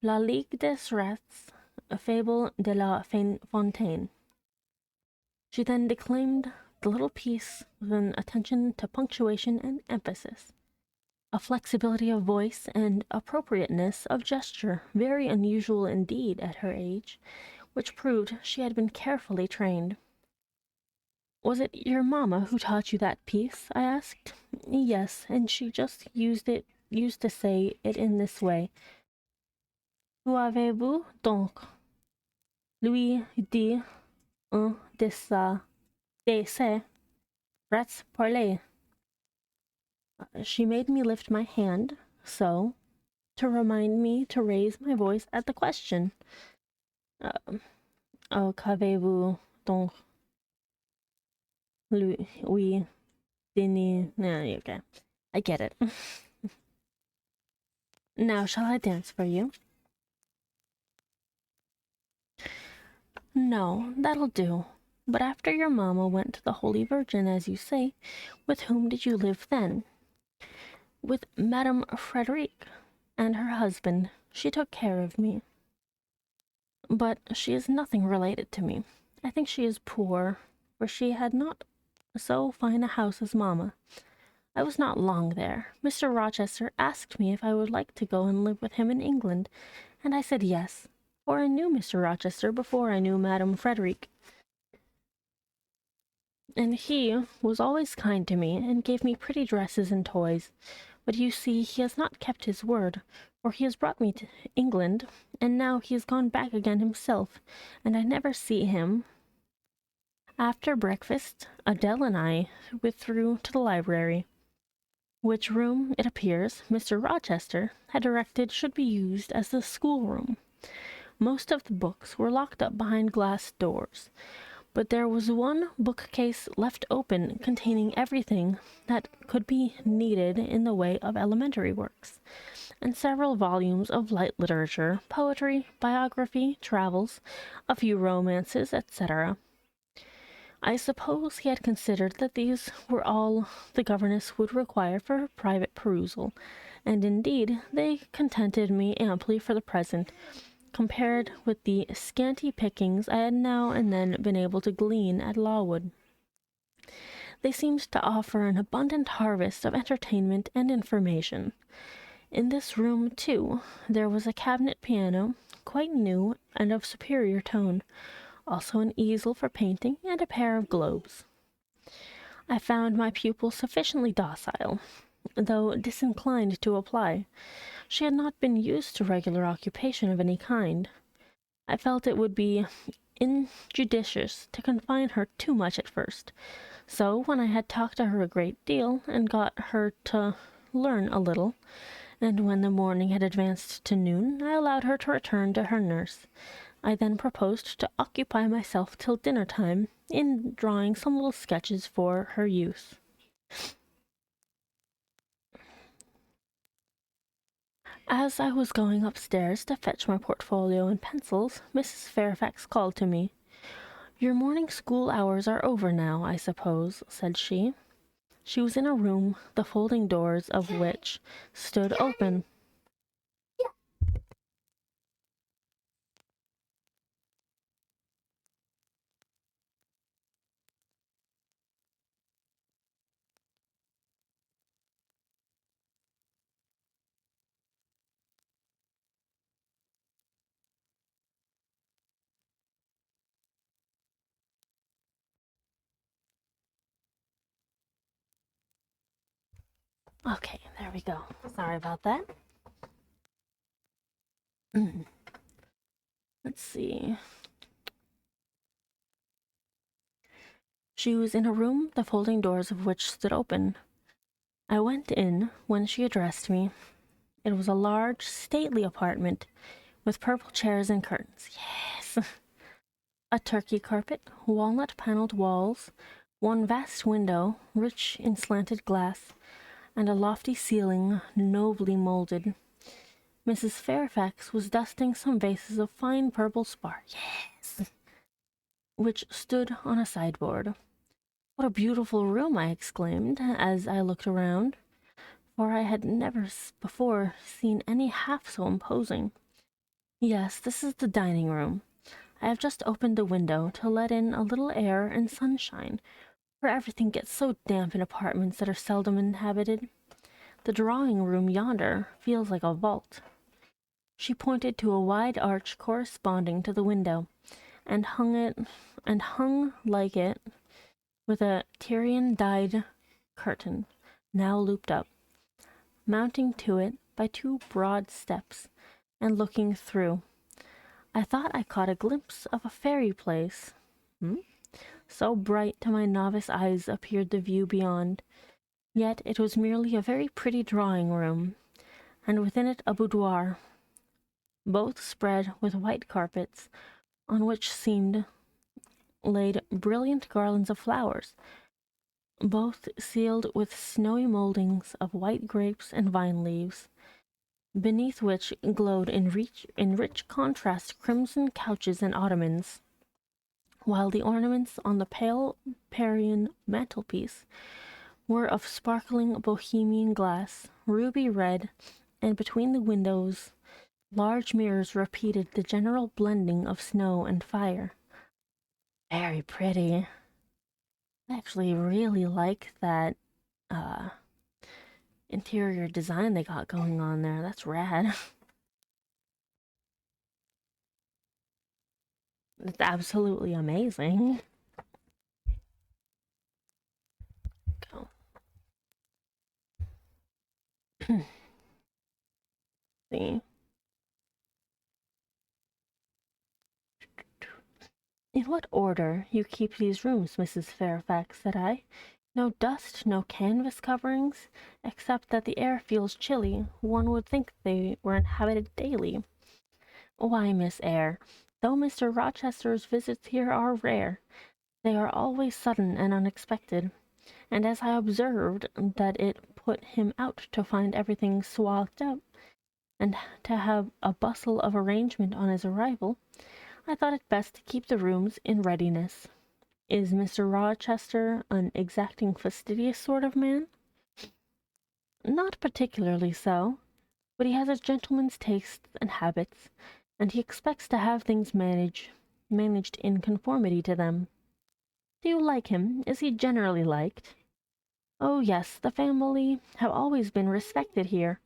La Ligue des Rats, a fable de la Fontaine. She then declaimed the little piece with an attention to punctuation and emphasis, a flexibility of voice and appropriateness of gesture very unusual indeed at her age, which proved she had been carefully trained. Was it your mamma who taught you that piece? I asked. Yes, and she just used to say it in this way. Où avez-vous donc lui dit un de ces rats parler? She made me lift my hand, so, to remind me to raise my voice at the question. Qu'avez-vous donc lui dit? Okay, I get it. Now shall I dance for you? No, that'll do. But after your mamma went to the Holy Virgin, as you say, with whom did you live then? With Madame Frederic and her husband. She took care of me. But she is nothing related to me. I think she is poor, for she had not so fine a house as mamma. I was not long there. Mr. Rochester asked me if I would like to go and live with him in England, and I said yes, for I knew Mr. Rochester before I knew Madame Frederic. And he was always kind to me, and gave me pretty dresses and toys. But you see, he has not kept his word, for he has brought me to England, and now he has gone back again himself, and I never see him. After breakfast, Adele and I withdrew to the library, which room, it appears, Mr. Rochester had directed should be used as the schoolroom. Most of the books were locked up behind glass doors, but there was one bookcase left open containing everything that could be needed in the way of elementary works, and several volumes of light literature, poetry, biography, travels, a few romances, etc. I suppose he had considered that these were all the governess would require for her private perusal, and indeed they contented me amply for the present, compared with the scanty pickings I had now and then been able to glean at Lowood. They seemed to offer an abundant harvest of entertainment and information. In this room, too, there was a cabinet piano, quite new and of superior tone, also an easel for painting, and a pair of globes. I found my pupil sufficiently docile, though disinclined to apply. She had not been used to regular occupation of any kind. I felt it would be injudicious to confine her too much at first, so when I had talked to her a great deal, and got her to learn a little, and when the morning had advanced to noon, I allowed her to return to her nurse. I then proposed to occupy myself till dinner time in drawing some little sketches for her use. As I was going upstairs to fetch my portfolio and pencils, Mrs. Fairfax called to me. "Your morning school hours are over now, I suppose," said she. She was in a room, the folding doors of which stood open. Okay, there we go. Sorry about that. Let's see. She was in a room, the folding doors of which stood open. I went in when she addressed me. It was a large, stately apartment, with purple chairs and curtains. Yes! A Turkey carpet, walnut-panelled walls, one vast window, rich in slanted glass, and a lofty ceiling, nobly moulded. Mrs. Fairfax was dusting some vases of fine purple spar. Yes! Which stood on a sideboard. "What a beautiful room!" I exclaimed, as I looked around, for I had never before seen any half so imposing. "Yes, this is the dining room. I have just opened the window to let in a little air and sunshine, for everything gets so damp in apartments that are seldom inhabited. The drawing room yonder feels like a vault." She pointed to a wide arch corresponding to the window, and hung like it with a Tyrian-dyed curtain, now looped up, mounting to it by two broad steps, and looking through. I thought I caught a glimpse of a fairy place. So bright to my novice eyes appeared the view beyond. Yet it was merely a very pretty drawing-room, and within it a boudoir, both spread with white carpets, on which seemed laid brilliant garlands of flowers, both sealed with snowy mouldings of white grapes and vine leaves, beneath which glowed in rich contrast crimson couches and ottomans, while the ornaments on the pale Parian mantelpiece were of sparkling Bohemian glass, ruby red, and between the windows large mirrors repeated the general blending of snow and fire. Very pretty. I actually really like that interior design they got going on there. That's rad. It's absolutely amazing. Go. See. "In what order you keep these rooms, Mrs. Fairfax," said I. "No dust, no canvas coverings, except that the air feels chilly. One would think they were inhabited daily." "Why, Miss Eyre, though Mr. Rochester's visits here are rare, they are always sudden and unexpected, and as I observed that it put him out to find everything swathed up, and to have a bustle of arrangement on his arrival, I thought it best to keep the rooms in readiness. Is Mr. Rochester an exacting, fastidious sort of man? Not particularly so, but he has a gentleman's tastes and habits, and he expects to have things managed in conformity to them. Do you like him? Is he generally liked? Oh, yes, the family have always been respected here.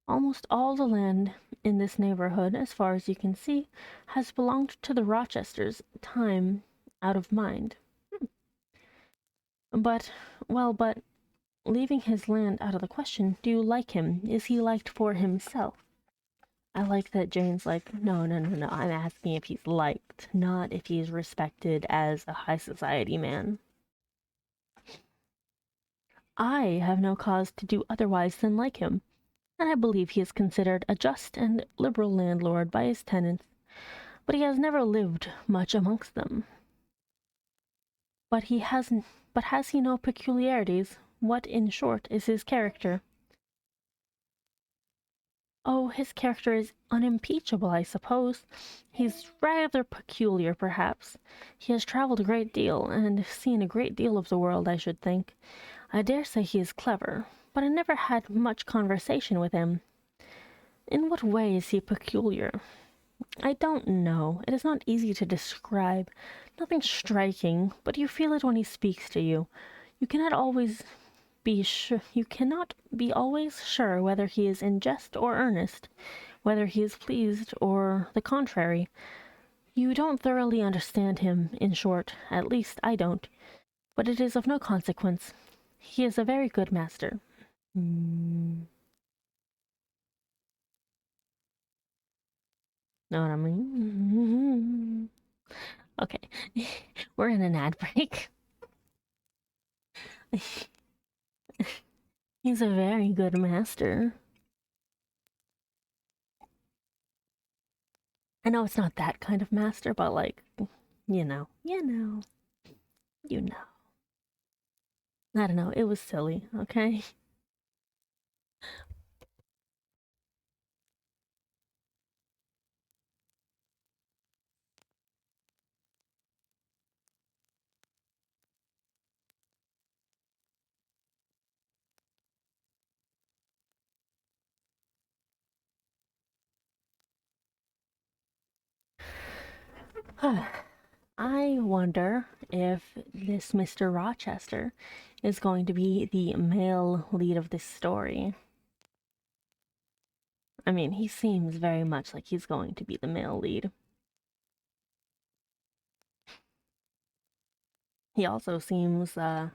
Almost all the land in this neighborhood, as far as you can see, has belonged to the Rochesters, time out of mind. But, well, but, leaving his land out of the question, do you like him? Is he liked for himself? I like that Jane's like, no, no, no, no. I'm asking if he's liked, not if he's respected as a high society man. I have no cause to do otherwise than like him, and I believe he is considered a just and liberal landlord by his tenants, but he has never lived much amongst them. But has he no peculiarities? What, in short, is his character? Oh, his character is unimpeachable, I suppose. He's rather peculiar, perhaps. He has travelled a great deal, and seen a great deal of the world, I should think. I dare say he is clever, but I never had much conversation with him. In what way is he peculiar? I don't know. It is not easy to describe. Nothing striking, but you feel it when he speaks to you. You cannot be always sure whether he is in jest or earnest, whether he is pleased or the contrary. You don't thoroughly understand him, in short. At least I don't. But it is of no consequence. He is a very good master. Know what I mean? Okay, we're in an ad break. He's a very good master. I know it's not that kind of master, but like, you know. I don't know, it was silly, okay? I wonder if this Mr. Rochester is going to be the male lead of this story. I mean, he seems very much like he's going to be the male lead. He also seems like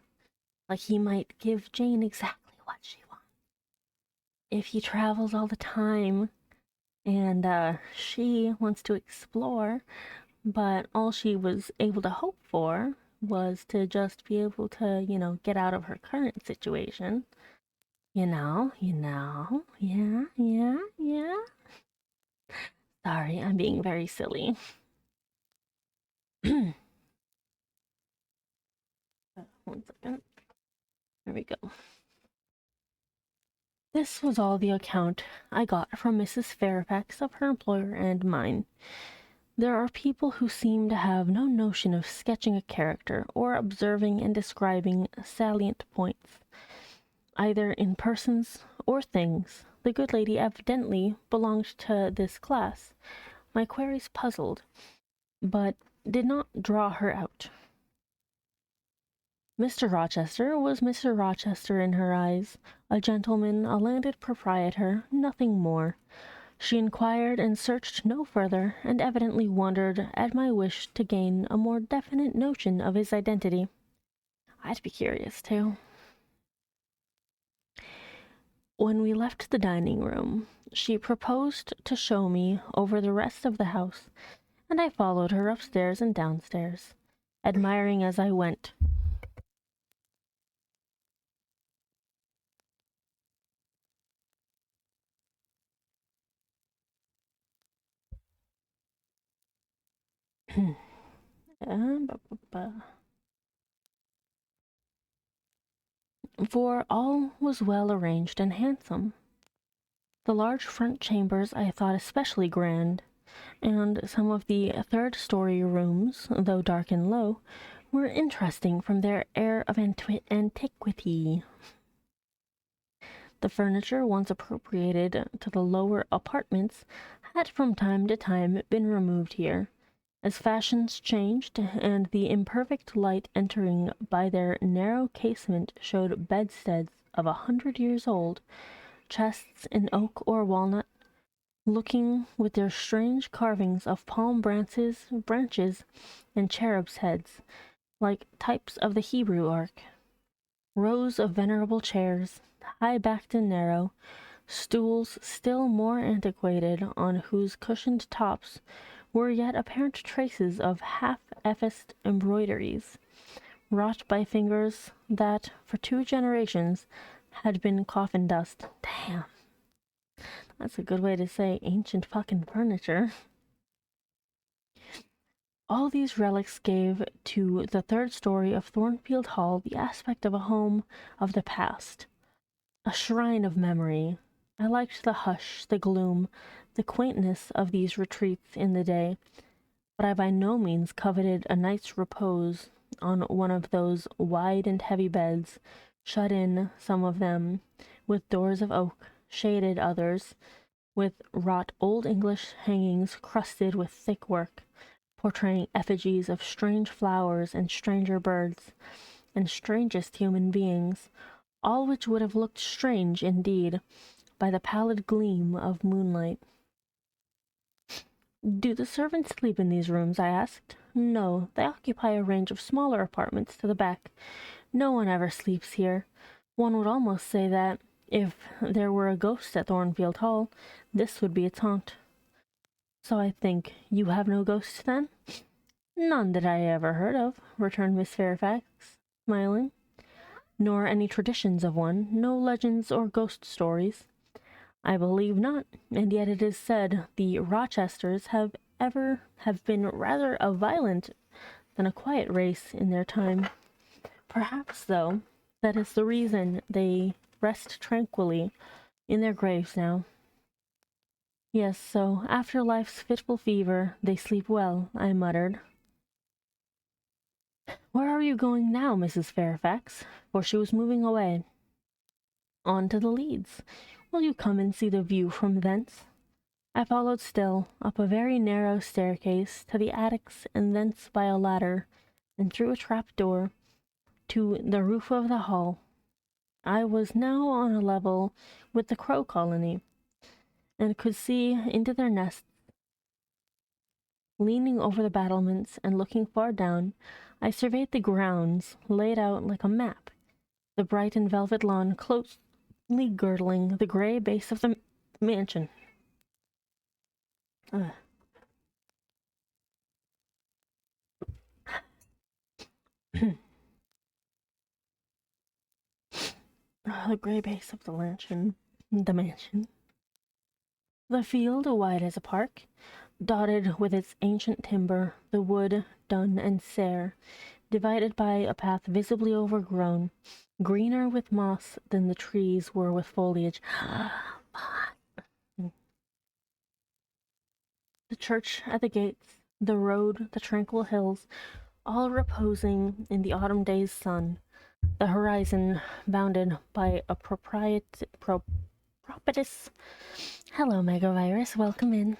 he might give Jane exactly what she wants. If he travels all the time and she wants to explore, but all she was able to hope for was to just be able to, get out of her current situation. Yeah. Sorry, I'm being very silly. 1 second. There we go. This was all the account I got from Mrs. Fairfax of her employer and mine. There are people who seem to have no notion of sketching a character or observing and describing salient points, either in persons or things. The good lady evidently belonged to this class. My queries puzzled, but did not draw her out. Mr. Rochester was Mr. Rochester in her eyes, a gentleman, a landed proprietor, nothing more. She inquired and searched no further, and evidently wondered at my wish to gain a more definite notion of his identity. I'd be curious, too. When we left the dining room, she proposed to show me over the rest of the house, and I followed her upstairs and downstairs, admiring as I went. For all was well arranged and handsome. The large front chambers I thought especially grand, and some of the third-story rooms, though dark and low, were interesting from their air of antiquity. The furniture once appropriated to the lower apartments had from time to time been removed here, as fashions changed, and the imperfect light entering by their narrow casement showed bedsteads of 100 years old, chests in oak or walnut, looking with their strange carvings of palm branches, and cherubs' heads, like types of the Hebrew ark. Rows of venerable chairs, high-backed and narrow, stools still more antiquated, on whose cushioned tops were yet apparent traces of half-effaced embroideries, wrought by fingers that, for 2 generations, had been coffin dust. Damn. That's a good way to say ancient fucking furniture. All these relics gave to the third story of Thornfield Hall the aspect of a home of the past, a shrine of memory. I liked the hush, the gloom, the quaintness of these retreats in the day, but I by no means coveted a night's repose on one of those wide and heavy beds, shut in, some of them, with doors of oak, shaded others, with wrought old English hangings crusted with thick work, portraying effigies of strange flowers and stranger birds, and strangest human beings, all which would have looked strange indeed by the pallid gleam of moonlight. "Do the servants sleep in these rooms?" I asked. "No, they occupy a range of smaller apartments to the back. No one ever sleeps here. One would almost say that, if there were a ghost at Thornfield Hall, this would be its haunt." "So I think you have no ghosts, then?" "None that I ever heard of," returned Miss Fairfax, smiling. "Nor any traditions of one, no legends or ghost stories?" "I believe not, and yet it is said the Rochesters have been rather a violent than a quiet race in their time. Perhaps, though, that is the reason they rest tranquilly in their graves now." "Yes, so after life's fitful fever they sleep well," I muttered. "Where are you going now, Mrs. Fairfax?" For she was moving away. "On to the Leads. Will you come and see the view from thence?" I followed still, up a very narrow staircase to the attics, and thence by a ladder, and through a trap-door, to the roof of the hall. I was now on a level with the crow colony, and could see into their nests. Leaning over the battlements and looking far down, I surveyed the grounds, laid out like a map, the bright and velvet lawn closely girdling the grey base of the mansion. The grey base of the mansion. The field, wide as a park, dotted with its ancient timber, the wood, dun and sere, divided by a path visibly overgrown, greener with moss than the trees were with foliage. The church at the gates, the road, the tranquil hills, all reposing in the autumn day's sun, the horizon bounded by a propitious... Hello, Megavirus, welcome in.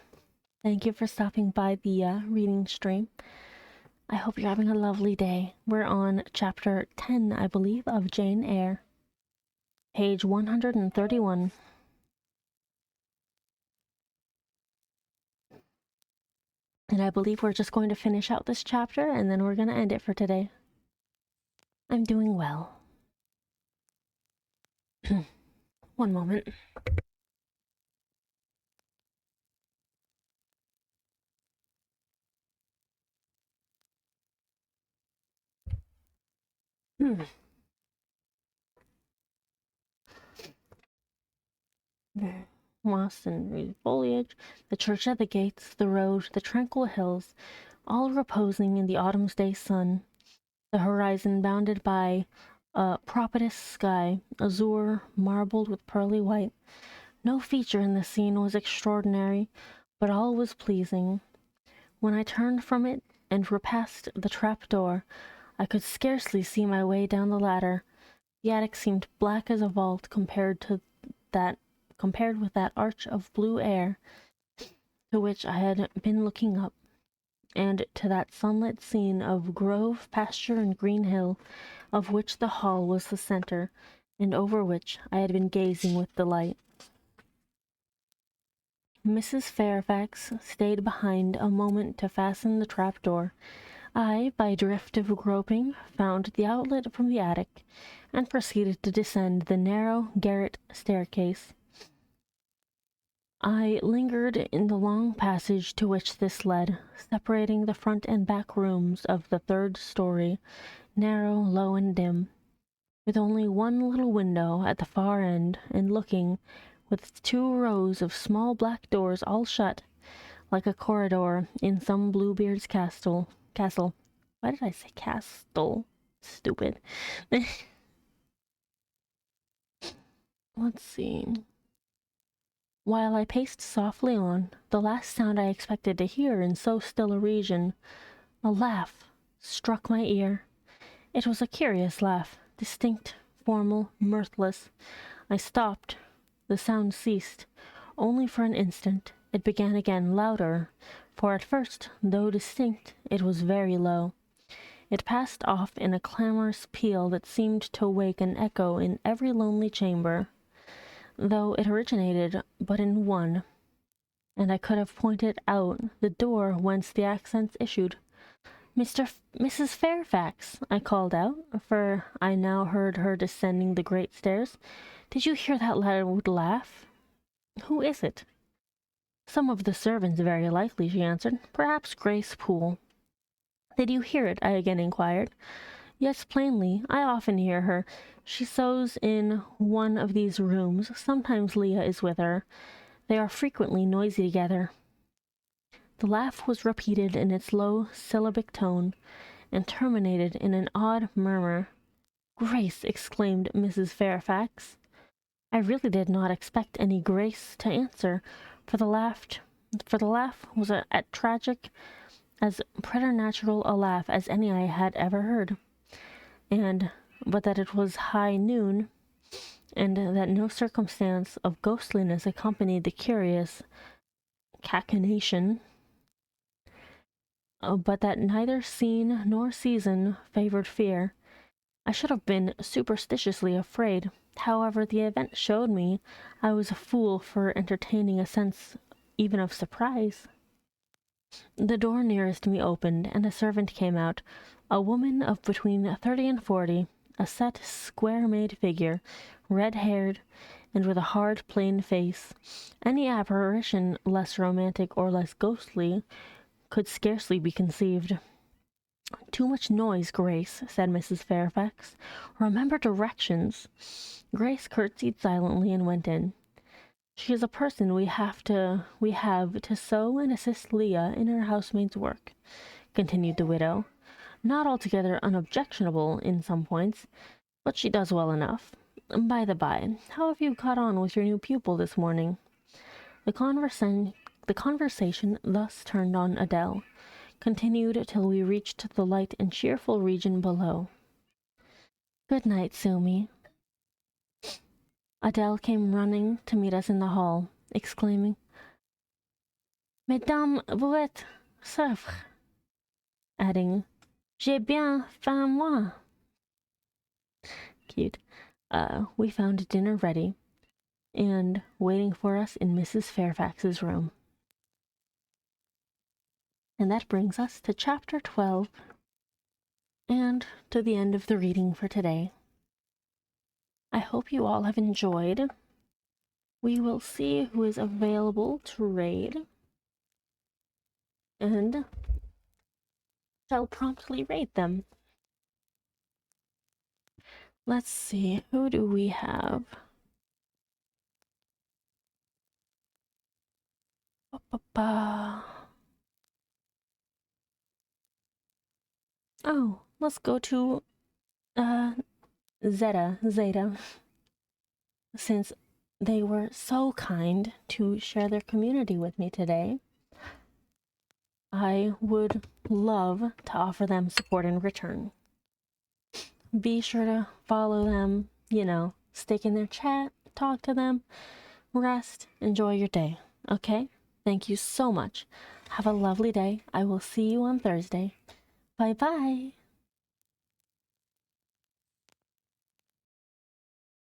Thank you for stopping by the reading stream. I hope you're having a lovely day. We're on chapter 10, I believe, of Jane Eyre. Page 131. And I believe we're just going to finish out this chapter, and then we're going to end it for today. I'm doing well. One moment. Moss and reed foliage, the church at the gates, the road, the tranquil hills, all reposing in the autumn's day sun, the horizon bounded by a propitious sky, azure marbled with pearly white, No feature in the scene was extraordinary, but all was pleasing. When I turned from it and repassed the trap door, I could scarcely see my way down the ladder. The attic seemed black as a vault compared with that arch of blue air to which I had been looking up, and to that sunlit scene of grove, pasture, and green hill, of which the hall was the center, and over which I had been gazing with delight. Mrs. Fairfax stayed behind a moment to fasten the trap door. I, by drift of groping, found the outlet from the attic, and proceeded to descend the narrow garret staircase. I lingered in the long passage to which this led, separating the front and back rooms of the third story, narrow, low, and dim, with only one little window at the far end, and looking, with 2 rows of small black doors all shut, like a corridor in some Bluebeard's castle. Why did I say castle? Stupid. Let's see. While I paced softly on, the last sound I expected to hear in so still a region, a laugh, struck my ear. It was a curious laugh, distinct, formal, mirthless. I stopped. The sound ceased. Only for an instant. It began again, louder, for at first, though distinct, it was very low. It passed off in a clamorous peal that seemed to wake an echo in every lonely chamber, though it originated but in one, and I could have pointed out the door whence the accents issued. Mrs. Fairfax, I called out, for I now heard her descending the great stairs. Did you hear that loud laugh? Who is it? Some of the servants, very likely, she answered. Perhaps Grace Poole. Did you hear it? I again inquired. Yes, plainly. I often hear her. She sews in one of these rooms. Sometimes Leah is with her. They are frequently noisy together. The laugh was repeated in its low, syllabic tone, and terminated in an odd murmur. Grace! Exclaimed Mrs. Fairfax. I really did not expect any Grace to answer, for the laugh was as tragic, as preternatural a laugh as any I had ever heard, and but that it was high noon, and that no circumstance of ghostliness accompanied the curious cachinnation, but that neither scene nor season favored fear. I should have been superstitiously afraid. However, the event showed me I was a fool for entertaining a sense even of surprise. The door nearest me opened, and a servant came out, a woman of between 30 and 40, a set, square-made figure, red-haired, and with a hard, plain face. Any apparition less romantic or less ghostly could scarcely be conceived. Too much noise, Grace, said Mrs. Fairfax. Remember directions. Grace curtsied silently and went in. She is a person we have to sew and assist Leah in her housemaid's work, continued the widow. Not altogether unobjectionable in some points, but she does well enough. By the by, how have you got on with your new pupil this morning? The conversation thus turned on Adele, continued till we reached the light and cheerful region below. Good night, Sumi. Adele came running to meet us in the hall, exclaiming, Mesdames, vous êtes sûres? Adding, J'ai bien faim, moi. Cute. We found dinner ready and waiting for us in Mrs. Fairfax's room. And that brings us to chapter 12 and to the end of the reading for today. I hope you all have enjoyed. We will see who is available to raid and shall promptly raid them. Let's see, who do we have? Oh, let's go to Zeta, since they were so kind to share their community with me today. I would love to offer them support in return. Be sure to follow them, stick in their chat, talk to them, rest, enjoy your day, okay? Thank you so much. Have a lovely day. I will see you on Thursday. Bye bye.